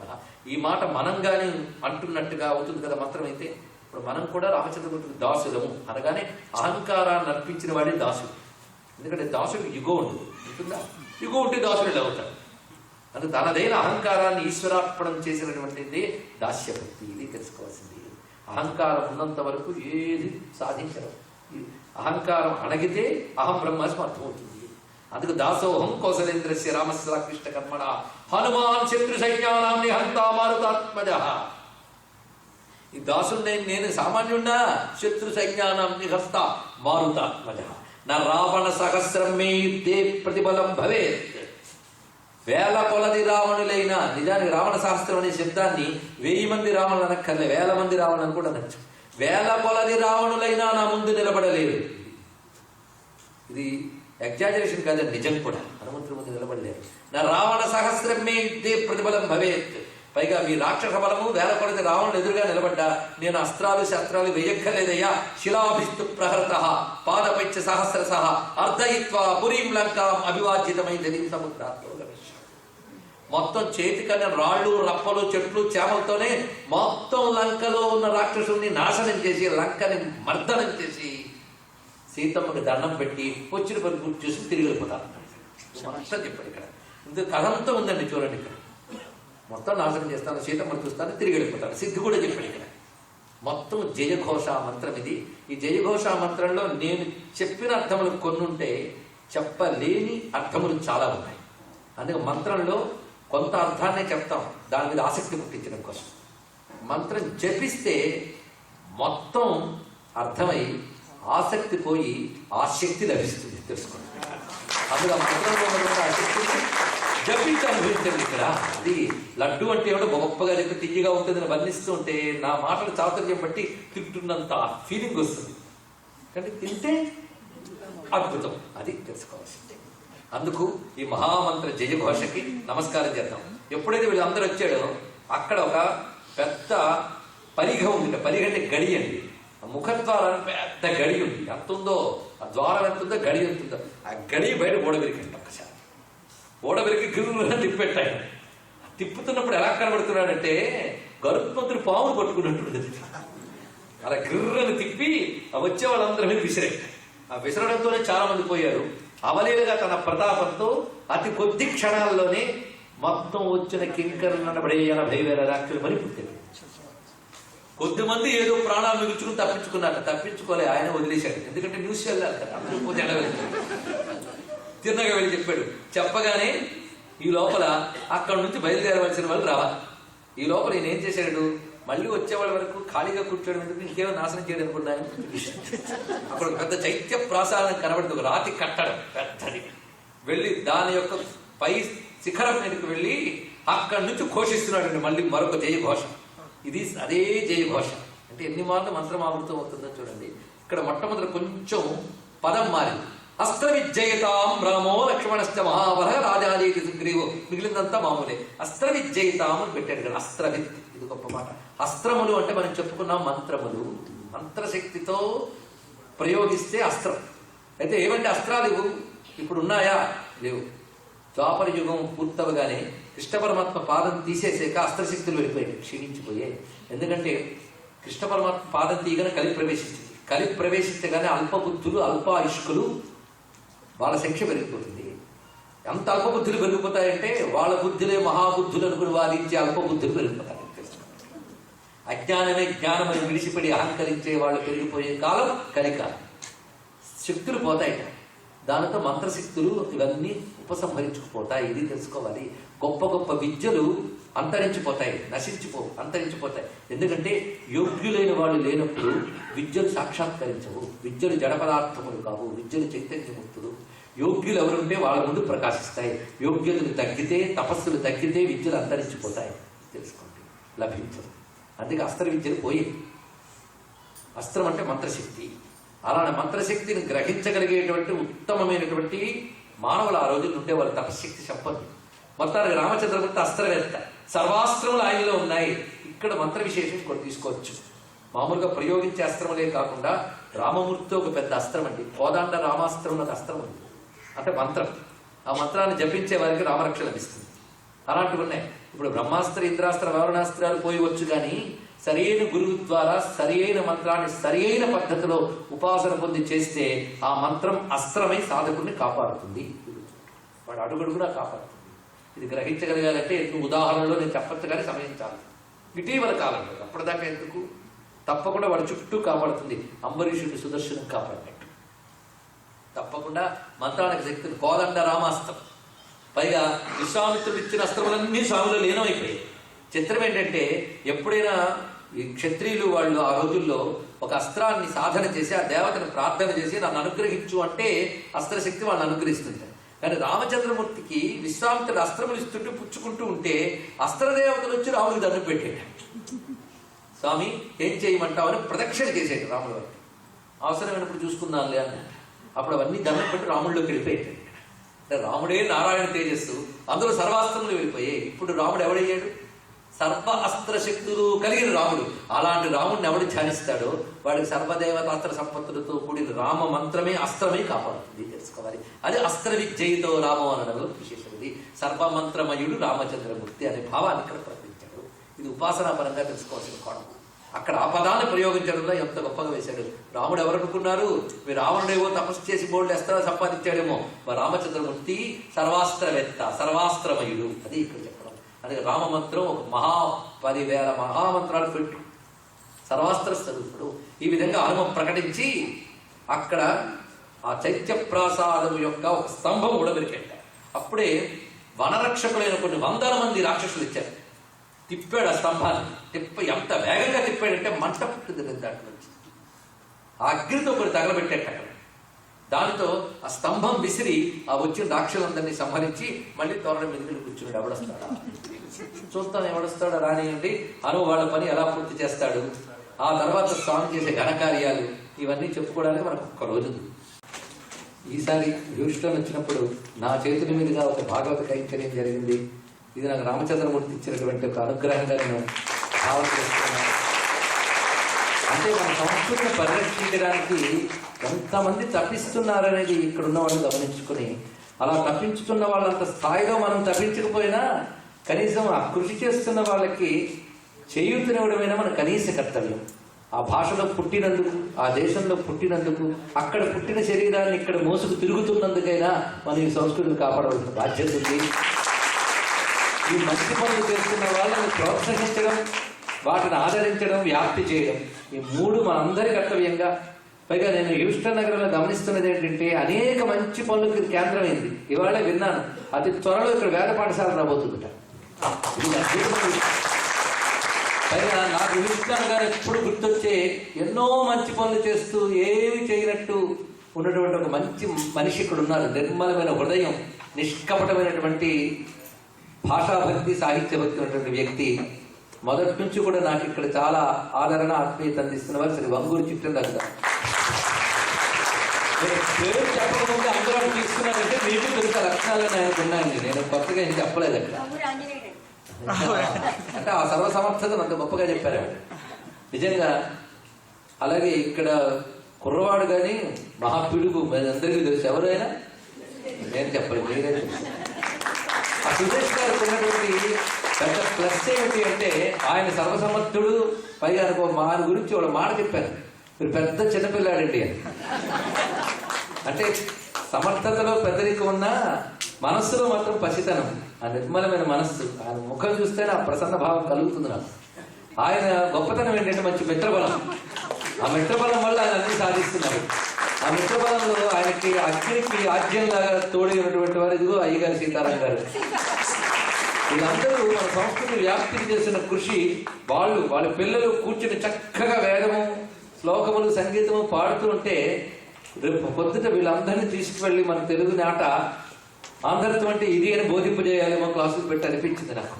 ఈ మాట మనం కానీ అంటున్నట్టుగా అవుతుంది కదా మంత్రం అయితే. ఇప్పుడు మనం కూడా రామచంద్రమూర్తికి దాసులము అనగానే అహంకారాన్ని అర్పించిన వాడే దాసుడు. ఎందుకంటే దాసుడు యుగో ఉండదు, ఉంటుందా? యుగో ఉంటే దాసుడు ఎలా అవుతాడు? అందుకు తనదైన అహంకారాన్ని ఈశ్వరార్పణం చేసినటువంటిది దాస్యభక్తి. ఇది తెలుసుకోవాల్సింది. అహంకారం ఉన్నంత వరకు ఏది సాధించరు. అహంకారం అణగితే అహం బ్రహ్మాస్మి అర్థమవుతుంది. అందుకు దాసోహం కౌసలేంద్రస్య రామస్య క్లిష్ట కర్మణ హనుమాన్ శత్రు సైన్యానాం నిహంతా మారుతాత్మజ. ఈ దాసుని నేను సామాన్యుడా? శత్రు సైన్యానాం నిహస్త మారుతాత్మజ. నా రావణ సహస్రం మే యుద్ధే ప్రతిబలం భవేత్. వేల కొలది రావణులైన, నిజానికి రావణ సహస్రం అనే శబ్దాన్ని 1000 మంది రావణులు అనక్కర్లే, 1000 మంది రావణులు కూడా అనొచ్చు. వేల కొలది రావణులైనా నా ముందు నిలబడలేరు. ఇది ఎగ్జాజరేషన్ కాదు, నిజం కూడా. హనుమంతుడి ముందు నిలబడలేరు. నా రావణ సహస్రం మే యుద్ధే ప్రతిబలం భవేత్. పైగా మీ రాక్షస బలము 1000 కొలది రావణులు ఎదురుగా నిలబడ్డా నేను అస్త్రాలు శస్త్రాలు వేయక్కర్లేదయ్యా. శిలాభిస్తు ప్రహరత పాదపైచ సహస్రశ అర్ధయిత్వా పురీం లంకాం అభివాజ్యతమైంది సముద్రాత్తో. మొత్తం చేతికన్నా రాళ్ళు రప్పలు చెట్లు చేమలతోనే మొత్తం లంకలో ఉన్న రాక్షసుల్ని నాశనం చేసి లంకని మర్దనం చేసి సీతమ్మకి దండం పెట్టి వచ్చిన పని గుర్తు చేసి తిరిగి వెళ్ళిపోతారు. మొత్తం చెప్పాడు ఇక్కడ. ఇందుకు కథంతా ఉందండి చూడండి. ఇక్కడ మొత్తం నాశనం చేస్తాను, సీతమ్మని చూస్తాను, తిరిగి వెళ్ళిపోతాను. సిద్ధి కూడా చెప్పాడు ఇక్కడ. మొత్తం జయఘోష మంత్రం ఇది. ఈ జయఘోష మంత్రంలో నేను చెప్పిన అర్థములు కొన్ని ఉంటే, చెప్పలేని అర్థములు చాలా ఉన్నాయి. అందుకే మంత్రంలో కొంత అర్థాన్నే చెప్తాం, దాని మీద ఆసక్తి పుట్టించడం కోసం. మంత్రం జపిస్తే మొత్తం అర్థమై ఆసక్తి పోయి ఆ శక్తి లభిస్తుంది, తెలుసుకోండి. అందులో మంత్రంలో ఉన్నటువంటి ఆ శక్తిని జపించి అనుభవించండి. ఇక్కడ అది లడ్డు అంటే ఏమిటో గొప్పగా చెప్పి తియ్యగా ఉంటుందని వర్ణిస్తూ ఉంటే నా మాటలు చాతుర్యం బట్టి తింటున్నంత ఫీలింగ్ వస్తుంది. కానీ తింటే అద్భుతం, అది తెలుసుకోవాల్సింది. అందుకు ఈ మహామంత్ర జయఘోషకి నమస్కారం చేద్దాం. ఎప్పుడైతే వీళ్ళందరూ వచ్చాడో అక్కడ ఒక పెద్ద పరిఘ ఉంది. పరిఘ అంటే గడి అండి. ముఖద్వారానికి పెద్ద గడి ఉంది. ఎంత ఉందో ఆ ద్వారం, ఎంత ఉందో గడి ఎంత ఉందో, ఆ గడి బయట ఓడబెరికండి. ఒక్కసారి ఓడబెరికి గిర్రులను తిప్పెట్టాయి. తిప్పుతున్నప్పుడు ఎలా కనబడుతున్నాడంటే గరుత్మంతుడు పామును పట్టుకున్నట్టు అలా గిర్రను తిప్పి వచ్చే వాళ్ళందరి మీద విసిరెట్టాయి. ఆ విసరడంతోనే చాలా మంది పోయారు. అవలీలుగా తన ప్రతాపంతో అతి కొద్ది క్షణాల్లోనే మొత్తం వచ్చిన కింకరులు నడబడే 80,000 రాక్షసులు మరి పుట్టారు. కొద్దిమంది ఏదో ప్రాణాలు మిగుల్చుకుని తప్పించుకున్నారు. తప్పించుకోలే, ఆయన వదిలేశాడు. ఎందుకంటే న్యూస్ వెళ్ళాలి కదా, అందరూ పోతే తిన్నగా వెళ్ళి చెప్పాడు. చెప్పగానే ఈ లోపల అక్కడ నుంచి బయలుదేరవలసిన వాళ్ళు రావాలి. ఈ లోపల ఈయన ఏం చేశాడు, మళ్ళీ వచ్చేవాళ్ళ వరకు ఖాళీగా కూర్చోవడం ఎందుకు, ఇంకేమో నాశనం చేయడం అనుకున్నాను. అక్కడ ఒక పెద్ద చైత్య ప్రాసాదం కనబడుతుంది, ఒక రాతి కట్టడం పెద్దది. వెళ్ళి దాని యొక్క పై శిఖరం మీదకి వెళ్ళి అక్కడి నుంచి ఘోషిస్తున్నాడు మళ్ళీ మరొక జయఘోష. ఇది అదే జయఘోష. అంటే ఎన్ని మార్లు మంత్రం ఆవృతం అవుతుందో చూడండి. ఇక్కడ మొట్టమొదటి కొంచెం పదం మారింది. అస్త్ర విజయితాం రామో లక్ష్మణశ్చ మహాబల రాజాదేవి సుగ్రీవో, మిగిలిందంతా మామూలే. అస్త్ర విజయితాం అని పెట్టాడు కదా, అస్త్రవిత్. ఇది గొప్ప మాట. అస్త్రములు అంటే మనం చెప్పుకున్నాం మంత్రములు, మంత్రశక్తితో ప్రయోగిస్తే అస్త్రం. అయితే ఏమంటే అస్త్రాలు ఇప్పుడు ఉన్నాయా? లేవు. ద్వాపర యుగం పూర్తవగానే కృష్ణ పరమాత్మ పాదం తీసేసాక అస్త్రశక్తులు వెళ్ళిపోయాయి, క్షీణించిపోయాయి. ఎందుకంటే కృష్ణ పరమాత్మ పాదం తీయగానే కలి ప్రవేశించింది. కలి ప్రవేశించగానే అల్పబుద్ధులు అల్పాయుష్కులు వాళ్ళ సంఖ్య పెరిగిపోతుంది. ఎంత అల్పబుద్ధులు పెరిగిపోతాయంటే వాళ్ళ బుద్ధులే మహాబుద్ధులు అనుకుని వాదించే అల్పబుద్ధులు పెరిగిపోతాయి. అజ్ఞానమే జ్ఞానమని విడిచిపడి అహంకరించే వాళ్ళు పెరిగిపోయే కాలం కలికాలం. శక్తులు పోతాయి, దానితో మంత్రశక్తులు ఇవన్నీ ఉపసంహరించుకుపోతాయి. ఇది తెలుసుకోవాలి. గొప్ప గొప్ప విద్యలు అంతరించిపోతాయి, అంతరించిపోతాయి. ఎందుకంటే యోగ్యులైన వాళ్ళు లేనప్పుడు విద్యలు సాక్షాత్కరించవు. విద్యలు జడ పదార్థములు కావు, విద్యలు చైతన్యముక్తులు. యోగ్యులు ఎవరుంటే వాళ్ళ ముందు ప్రకాశిస్తాయి. యోగ్యతలు తగ్గితే, తపస్సులు తగ్గితే విద్యలు అంతరించిపోతాయి. తెలుసుకోండి, లభించదు. అందుకే అస్త్ర విద్యలు పోయి. అస్త్రం అంటే మంత్రశక్తి. అలానే మంత్రశక్తిని గ్రహించగలిగేటువంటి ఉత్తమమైనటువంటి మానవులు ఆ రోజులు ఉండే వాళ్ళు తపశక్తి సంపన్నులు. మొత్తానికి రామచంద్రమూర్తి అస్త్రవేత్త, సర్వాస్త్రములు ఆయనలో ఉన్నాయి. ఇక్కడ మంత్ర విశేషం కూడా తీసుకోవచ్చు. మామూలుగా ప్రయోగించే అస్త్రములే కాకుండా రామమూర్తితో ఒక పెద్ద అస్త్రం అండి, కోదండ రామాస్త్రం అనే అస్త్రం ఉంది. అంటే మంత్రం. ఆ మంత్రాన్ని జపించే వారికి రామరక్ష లభిస్తుంది. అలాంటివి ఉన్నాయి. ఇప్పుడు బ్రహ్మాస్త్ర, ఇంద్రాస్త్ర, వారుణాస్త్రాలు పోయవచ్చు, కానీ సరైన గురువు ద్వారా సరియైన మంత్రాన్ని సరియైన పద్ధతిలో ఉపాసన పొంది చేస్తే ఆ మంత్రం అస్త్రమై సాధకుడిని కాపాడుతుంది. వాడు అడుగడుగునా కాపాడుతుంది. ఇది గ్రహించగలగాలంటే ఎన్నో ఉదాహరణలో నేను చెప్పచ్చు, కానీ సమయం చాలు. ఇటీవల కాలంలో, అప్పటిదాకా ఎందుకు, తప్పకుండా వాడి చుట్టూ కాపాడుతుంది. అంబరీషుడిని సుదర్శనం కాపాడినట్టు తప్పకుండా మంత్రానికి శక్తిని. కోదండ రామాస్త్రం, పైగా విశ్వామిత్రుడు ఇచ్చిన అస్త్రములన్నీ స్వామిలో లీనమైపోయాయి. చిత్రం ఏంటంటే, ఎప్పుడైనా ఈ క్షత్రియులు వాళ్ళు ఆ రోజుల్లో ఒక అస్త్రాన్ని సాధన చేసి ఆ దేవతను ప్రార్థన చేసి నన్ను అనుగ్రహించు అంటే అస్త్రశక్తి వాళ్ళని అనుగ్రహిస్తుంటారు. కానీ రామచంద్రమూర్తికి విశ్వామిత్రుడు అస్త్రములు ఇస్తుంటే పుచ్చుకుంటూ ఉంటే అస్త్రదేవతలు వచ్చి రాముడికి దండం పెట్టాడు. స్వామి ఏం చేయమంటావని ప్రదక్షిణ చేసేది రాముడు వారికి. అవసరమైనప్పుడు చూసుకుందాంలే అన్న. అప్పుడు అవన్నీ దండం పెట్టి రాముడిలోకి వెళ్ళిపోయాడు. అంటే రాముడే నారాయణ తేజస్సు, అందులో సర్వాస్త్రములు వెళ్ళిపోయాయి. ఇప్పుడు రాముడు ఎవడయ్యాడు? సర్వ అస్త్ర శక్తులు కలిగిన రాముడు. అలాంటి రాముడిని ఎవడు ధ్యానిస్తాడో వాడికి సర్వదేవతాస్త్ర సంపత్తులతో కూడిన రామ మంత్రమే అస్త్రమే కాపాడుతుంది. తెలుసుకోవాలి. అది అస్త్ర విజయితో రామం అనడంలో విశేషమైంది. సర్వమంత్రమయుడు రామచంద్రమూర్తి అనే భావాన్ని ఇక్కడ ప్రకటించాడు. ఇది ఉపాసనాపరంగా తెలుసుకోవాల్సిన కోణం. అక్కడ ఆ పదాన్ని ప్రయోగించడంలో ఎంత గొప్పగా వేశాడు. రాముడు ఎవరనుకున్నారు? మీరు రావణుడేవో తపస్సు చేసి బోల్డ్ అస్త్రాలు సంపాదించాడేమో. మరి రామచంద్రమూర్తి సర్వాస్త్రవేత్త, సర్వాస్త్రమయుడు. అది ఇక్కడ చెప్పడం. అందుకే రామమంత్రం ఒక 10,000 మహామంత్రాలు పెట్టు, సర్వాస్త్ర స్వరూపుడు. ఈ విధంగా హనుమ ప్రకటించి అక్కడ ఆ చైత్యప్రాసాదము యొక్క ఒక స్తంభం కూడా వెలికెట్టారు. అప్పుడే వనరక్షకులైన కొన్ని 100 మంది రాక్షసులు ఇచ్చారు. తిప్పాడు ఆ స్తంభాన్ని. ఎంత వేగంగా తిప్పాడంటే మంట పుట్టింది దాంట్లో నుంచి. ఆ అగ్నితో కొన్ని తగలబెట్టాడు అక్కడ. దానితో ఆ స్తంభం విసిరి ఆ వచ్చిన రాక్షసులందరినీ సంహరించి మళ్ళీ తోరణ మీదకి కూర్చున్నాడు. ఎవడొస్తాడా చూస్తాను, ఎవడొస్తాడో రానియండి. అను వాళ్ళ పని ఎలా పూర్తి చేస్తాడు. ఆ తర్వాత స్వామి చేసే ఘనకార్యాలు ఇవన్నీ చెప్పుకోవడానికి మనకు ఒక్క రోజు. ఈసారి హ్యూస్టన్ వచ్చినప్పుడు నా చేతుల మీదుగా ఒక భాగవత కైంకర్యం జరిగింది. ఇది నాకు రామచంద్రమూర్తి ఇచ్చినటువంటి ఒక అనుగ్రహంగా నేను భావన చేస్తున్నాను. అంటే మన సంస్కృతిని పరిరక్షించడానికి ఎంతమంది తప్పిస్తున్నారనేది ఇక్కడ ఉన్న వాళ్ళు గమనించుకుని, అలా తప్పించుతున్న వాళ్ళంత స్థాయిలో మనం తప్పించకపోయినా కనీసం ఆ కృషి చేస్తున్న వాళ్ళకి చేయూతనివ్వడమైనా మన కనీస కర్తవ్యం. ఆ భాషలో పుట్టినందుకు, ఆ దేశంలో పుట్టినందుకు, అక్కడ పుట్టిన శరీరాన్ని ఇక్కడ మోసుకు తిరుగుతున్నందుకైనా మనం ఈ సంస్కృతిని కాపాడవలసిన బాధ్యత ఉంది. ఈ మంచి పనులు చేస్తున్న వాళ్ళని ప్రోత్సహించడం, వాటిని ఆదరించడం, వ్యాప్తి చేయడం, ఈ మూడు మనందరి కర్తవ్యంగా. పైగా నేను హ్యూస్టన్ నగరంలో గమనిస్తున్నది ఏంటంటే అనేక మంచి పనులకు ఇది కేంద్రమైంది. ఇవాళ విన్నాను అతి త్వరలో ఇక్కడ వేద పాఠశాల రాబోతుందట. పైగా నాకు హ్యూస్టన్ గారు ఎప్పుడు గుర్తొచ్చే ఎన్నో మంచి పనులు చేస్తూ ఏమి చేయనట్టు ఉన్నటువంటి ఒక మంచి మనిషి ఇక్కడ ఉన్నారు. నిర్మలమైన హృదయం, నిష్కపటమైనటువంటి భాషాభక్తి, సాహిత్య భక్తి ఉన్నటువంటి వ్యక్తి. మొదటి నుంచి కూడా నాకు ఇక్కడ చాలా ఆదరణ, ఆత్మీయత అందిస్తున్న వారు శ్రీ వంగూరు చిట్టంరాజు గారు. పేరు చెప్పకముందు అందరూ తీసుకున్నారంటే మీకు తెలుసు లక్షణాలను ఆయనకు ఉన్నాయండి. నేను కొత్తగా ఏం చెప్పలేదు అక్కడ. అంటే ఆ సర్వసమర్థతను అంత గొప్పగా చెప్పారు నిజంగా. అలాగే ఇక్కడ కుర్రవాడు కానీ మహాపిడుగు అందరికీ తెలుసు. ఎవరైనా నేను చెప్పలేదు, మీరే తెలుసు. ఆ సురేష్ గారికి ఉన్నటువంటి పెద్ద ప్లస్ ఏమిటి అంటే ఆయన సర్వసమర్థుడు. పైగా ఆయన గురించి వాళ్ళ మాట చెప్పారు, మీరు పెద్ద చిన్నపిల్లాడండి అని. అంటే సమర్థతలో పెద్దరికం ఉన్న మనస్సులో మాత్రం పసితనం, ఆ నిర్మలమైన మనస్సు. ఆయన ముఖం చూస్తేనే ఆ ప్రసన్న భావం కలుగుతుంది నాకు. ఆయన గొప్పతనం ఏంటంటే మంచి మిత్రబలం. ఆ మిత్రబలం వల్ల ఆయన అన్ని సాధిస్తున్నారు. ఆ మిత్రబలంలో ఆయనకి అగ్నికి ఆజ్యంలాగా తోడైనటువంటి వారు ఇదిగో అయ్యగారు సీతారాం గారు. వీళ్ళందరూ మన సంస్కృతి వ్యాప్తికి చేసిన కృషి. వాళ్ళ పిల్లలు కూర్చుని చక్కగా వేదము, శ్లోకములు, సంగీతము పాడుతూ ఉంటే రేపు పొద్దుట వీళ్ళందరినీ తీసుకువెళ్ళి మన తెలుగు నాట ఆంధ్రత్వం అంటే ఇది అని బోధింపజేయాలేమో క్లాసులు పెట్టి అనిపించింది నాకు.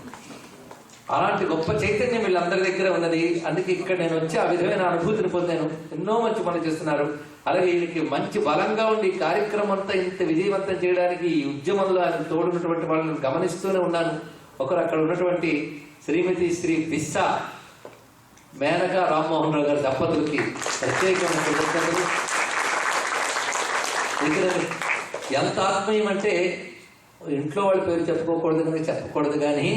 అలాంటి గొప్ప చైతన్యం వీళ్ళందరి దగ్గర ఉన్నది. అందుకే ఇక్కడ నేను వచ్చి ఆ విధమైన అనుభూతిని పొందాను. ఎన్నో మంచి పనులు చేస్తున్నారు. అలాగే వీళ్ళకి మంచి బలంగా ఉండి ఈ కార్యక్రమం అంతా ఇంత విజయవంతం చేయడానికి ఈ ఉద్యమంలో ఆయన తోడున్నటువంటి వాళ్ళని గమనిస్తూనే ఉన్నాను. ఒకరు అక్కడ ఉన్నటువంటి శ్రీమతి శ్రీ బిస్సా మేనక రామ్మోహన్ రావు గారి దంపతులకి ప్రత్యేకమైన కృతజ్ఞతలు. ఎంత ఆత్మీయం అంటే ఇంట్లో వాళ్ళ పేరు చెప్పకూడదు కానీ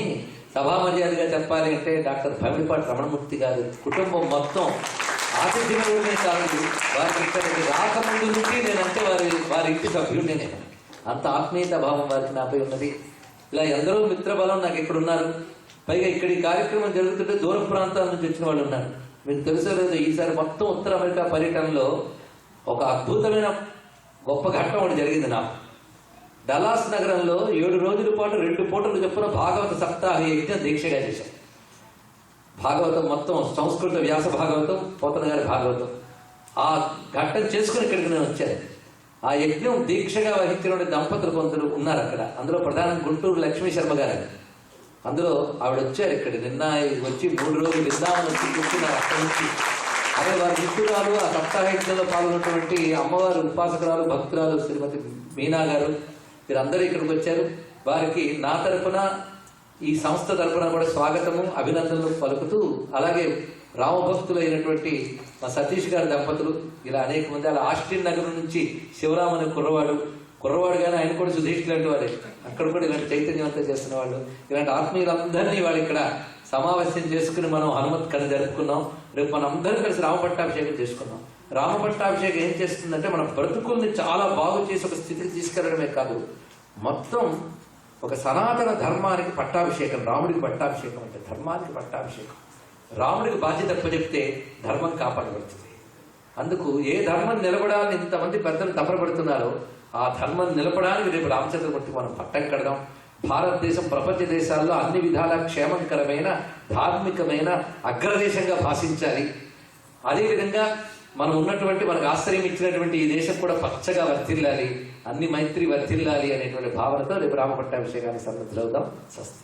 సభా మర్యాదగా చెప్పాలి అంటే డాక్టర్ భమిడిపాటి రమణమూర్తి గారి కుటుంబం మొత్తం ఆతిథ్యమే కాదు. వారి ఇక్కడికి రాకముందు నుంచి నేనంటే వారి ఇంటి సభ్యుడిని. నేను అంత ఆత్మీయత భావం వారికి నాపై ఉన్నది. ఇలా ఎందరో మిత్రబలం నాకు ఇక్కడ ఉన్నారు. పైగా ఇక్కడ ఈ కార్యక్రమం జరుగుతుంటే దూర ప్రాంతాల నుంచి వచ్చిన వాళ్ళు ఉన్నారు. మీకు తెలుసో లేదు, ఈసారి మొత్తం ఉత్తర అమెరికా పర్యటనలో ఒక అద్భుతమైన గొప్ప ఘట్టం ఒకటి జరిగింది నాకు. డలాస్ నగరంలో 7 రోజుల పాటు 2 పూటలు చొప్పున భాగవత సప్తాహ యజ్ఞ దీక్షగా చేశాం. భాగవతం మొత్తం సంస్కృత వ్యాస భాగవతం, పోతన గారి భాగవతం ఆ ఘట్టం చేసుకుని ఇక్కడికి నేను వచ్చాను. ఆ యజ్ఞం దీక్షగా వహించిన దంపతులు కొందరు ఉన్నారు అక్కడ. అందులో ప్రధానంగా గుంటూరు లక్ష్మీ శర్మ గారు. అందులో ఆవిడ వచ్చారు ఇక్కడ. నిన్న వచ్చి 3 రోజులు విందామని వచ్చి కూర్చున్నారు అక్కడి నుంచి. అదే వారి మిత్రురాలు ఆ సప్తాహ యజ్ఞంలో పాల్గొన్నటువంటి అమ్మవారు ఉపాసకురాలు, భక్తురాలు శ్రీమతి మీనా గారు, వీరందరూ ఇక్కడికి వచ్చారు. వారికి నా తరఫున, ఈ సంస్థ తరఫున కూడా స్వాగతము, అభినందనలు పలుకుతూ, అలాగే రామభక్తులైనటువంటి మా సతీష్ గారి దంపతులు, ఇలా అనేక మంది, అలా ఆస్టిన్ నగరం నుంచి శివరామ్ అనే కుర్రవాడు కానీ ఆయన కూడా సుధీష్ లాంటి వాడే. అక్కడ కూడా ఇలాంటి చైతన్యవంతం చేస్తున్న వాళ్ళు, ఇలాంటి ఆత్మీయులందరినీ వాళ్ళు ఇక్కడ సమావేశం చేసుకుని మనం హనుమత్ కథ జరుపుకున్నాం. రేపు మనం అందరం కలిసి రామపట్టాభిషేకం చేసుకున్నాం. రామపట్టాభిషేకం ఏం చేస్తుందంటే మన బ్రతుకుల్ని చాలా బాగు చేసి ఒక స్థితికి తీసుకెళ్లడమే కాదు, మొత్తం ఒక సనాతన ధర్మానికి పట్టాభిషేకం. రాముడికి పట్టాభిషేకం అంటే ధర్మానికి పట్టాభిషేకం. రాముడికి బాధ్యత చెప్తే ధర్మం కాపాడబడుతుంది. అందుకు ఏ ధర్మం నిలబడాలని ఇంతమంది పెద్దలు తపరపడుతున్నారో ఆ ధర్మం నిలపడానికి రేపు రామచంద్రమూర్తికి మనం పట్టం కడదాం. భారతదేశం ప్రపంచ దేశాల్లో అన్ని విధాల క్షేమకరమైన, ధార్మికమైన అగ్రదేశంగా భాషించాలి. అదేవిధంగా మనం ఉన్నటువంటి, మనకు ఆశ్రయం ఇచ్చినటువంటి ఈ దేశం కూడా పచ్చగా వర్ధిల్లాలి, అన్ని మైత్రి వర్ధిల్లాలి అనేటువంటి భావనతో రేపు రామపట్టాభిషేకానికి సన్నద్ధులవుదాం. స్వస్తి.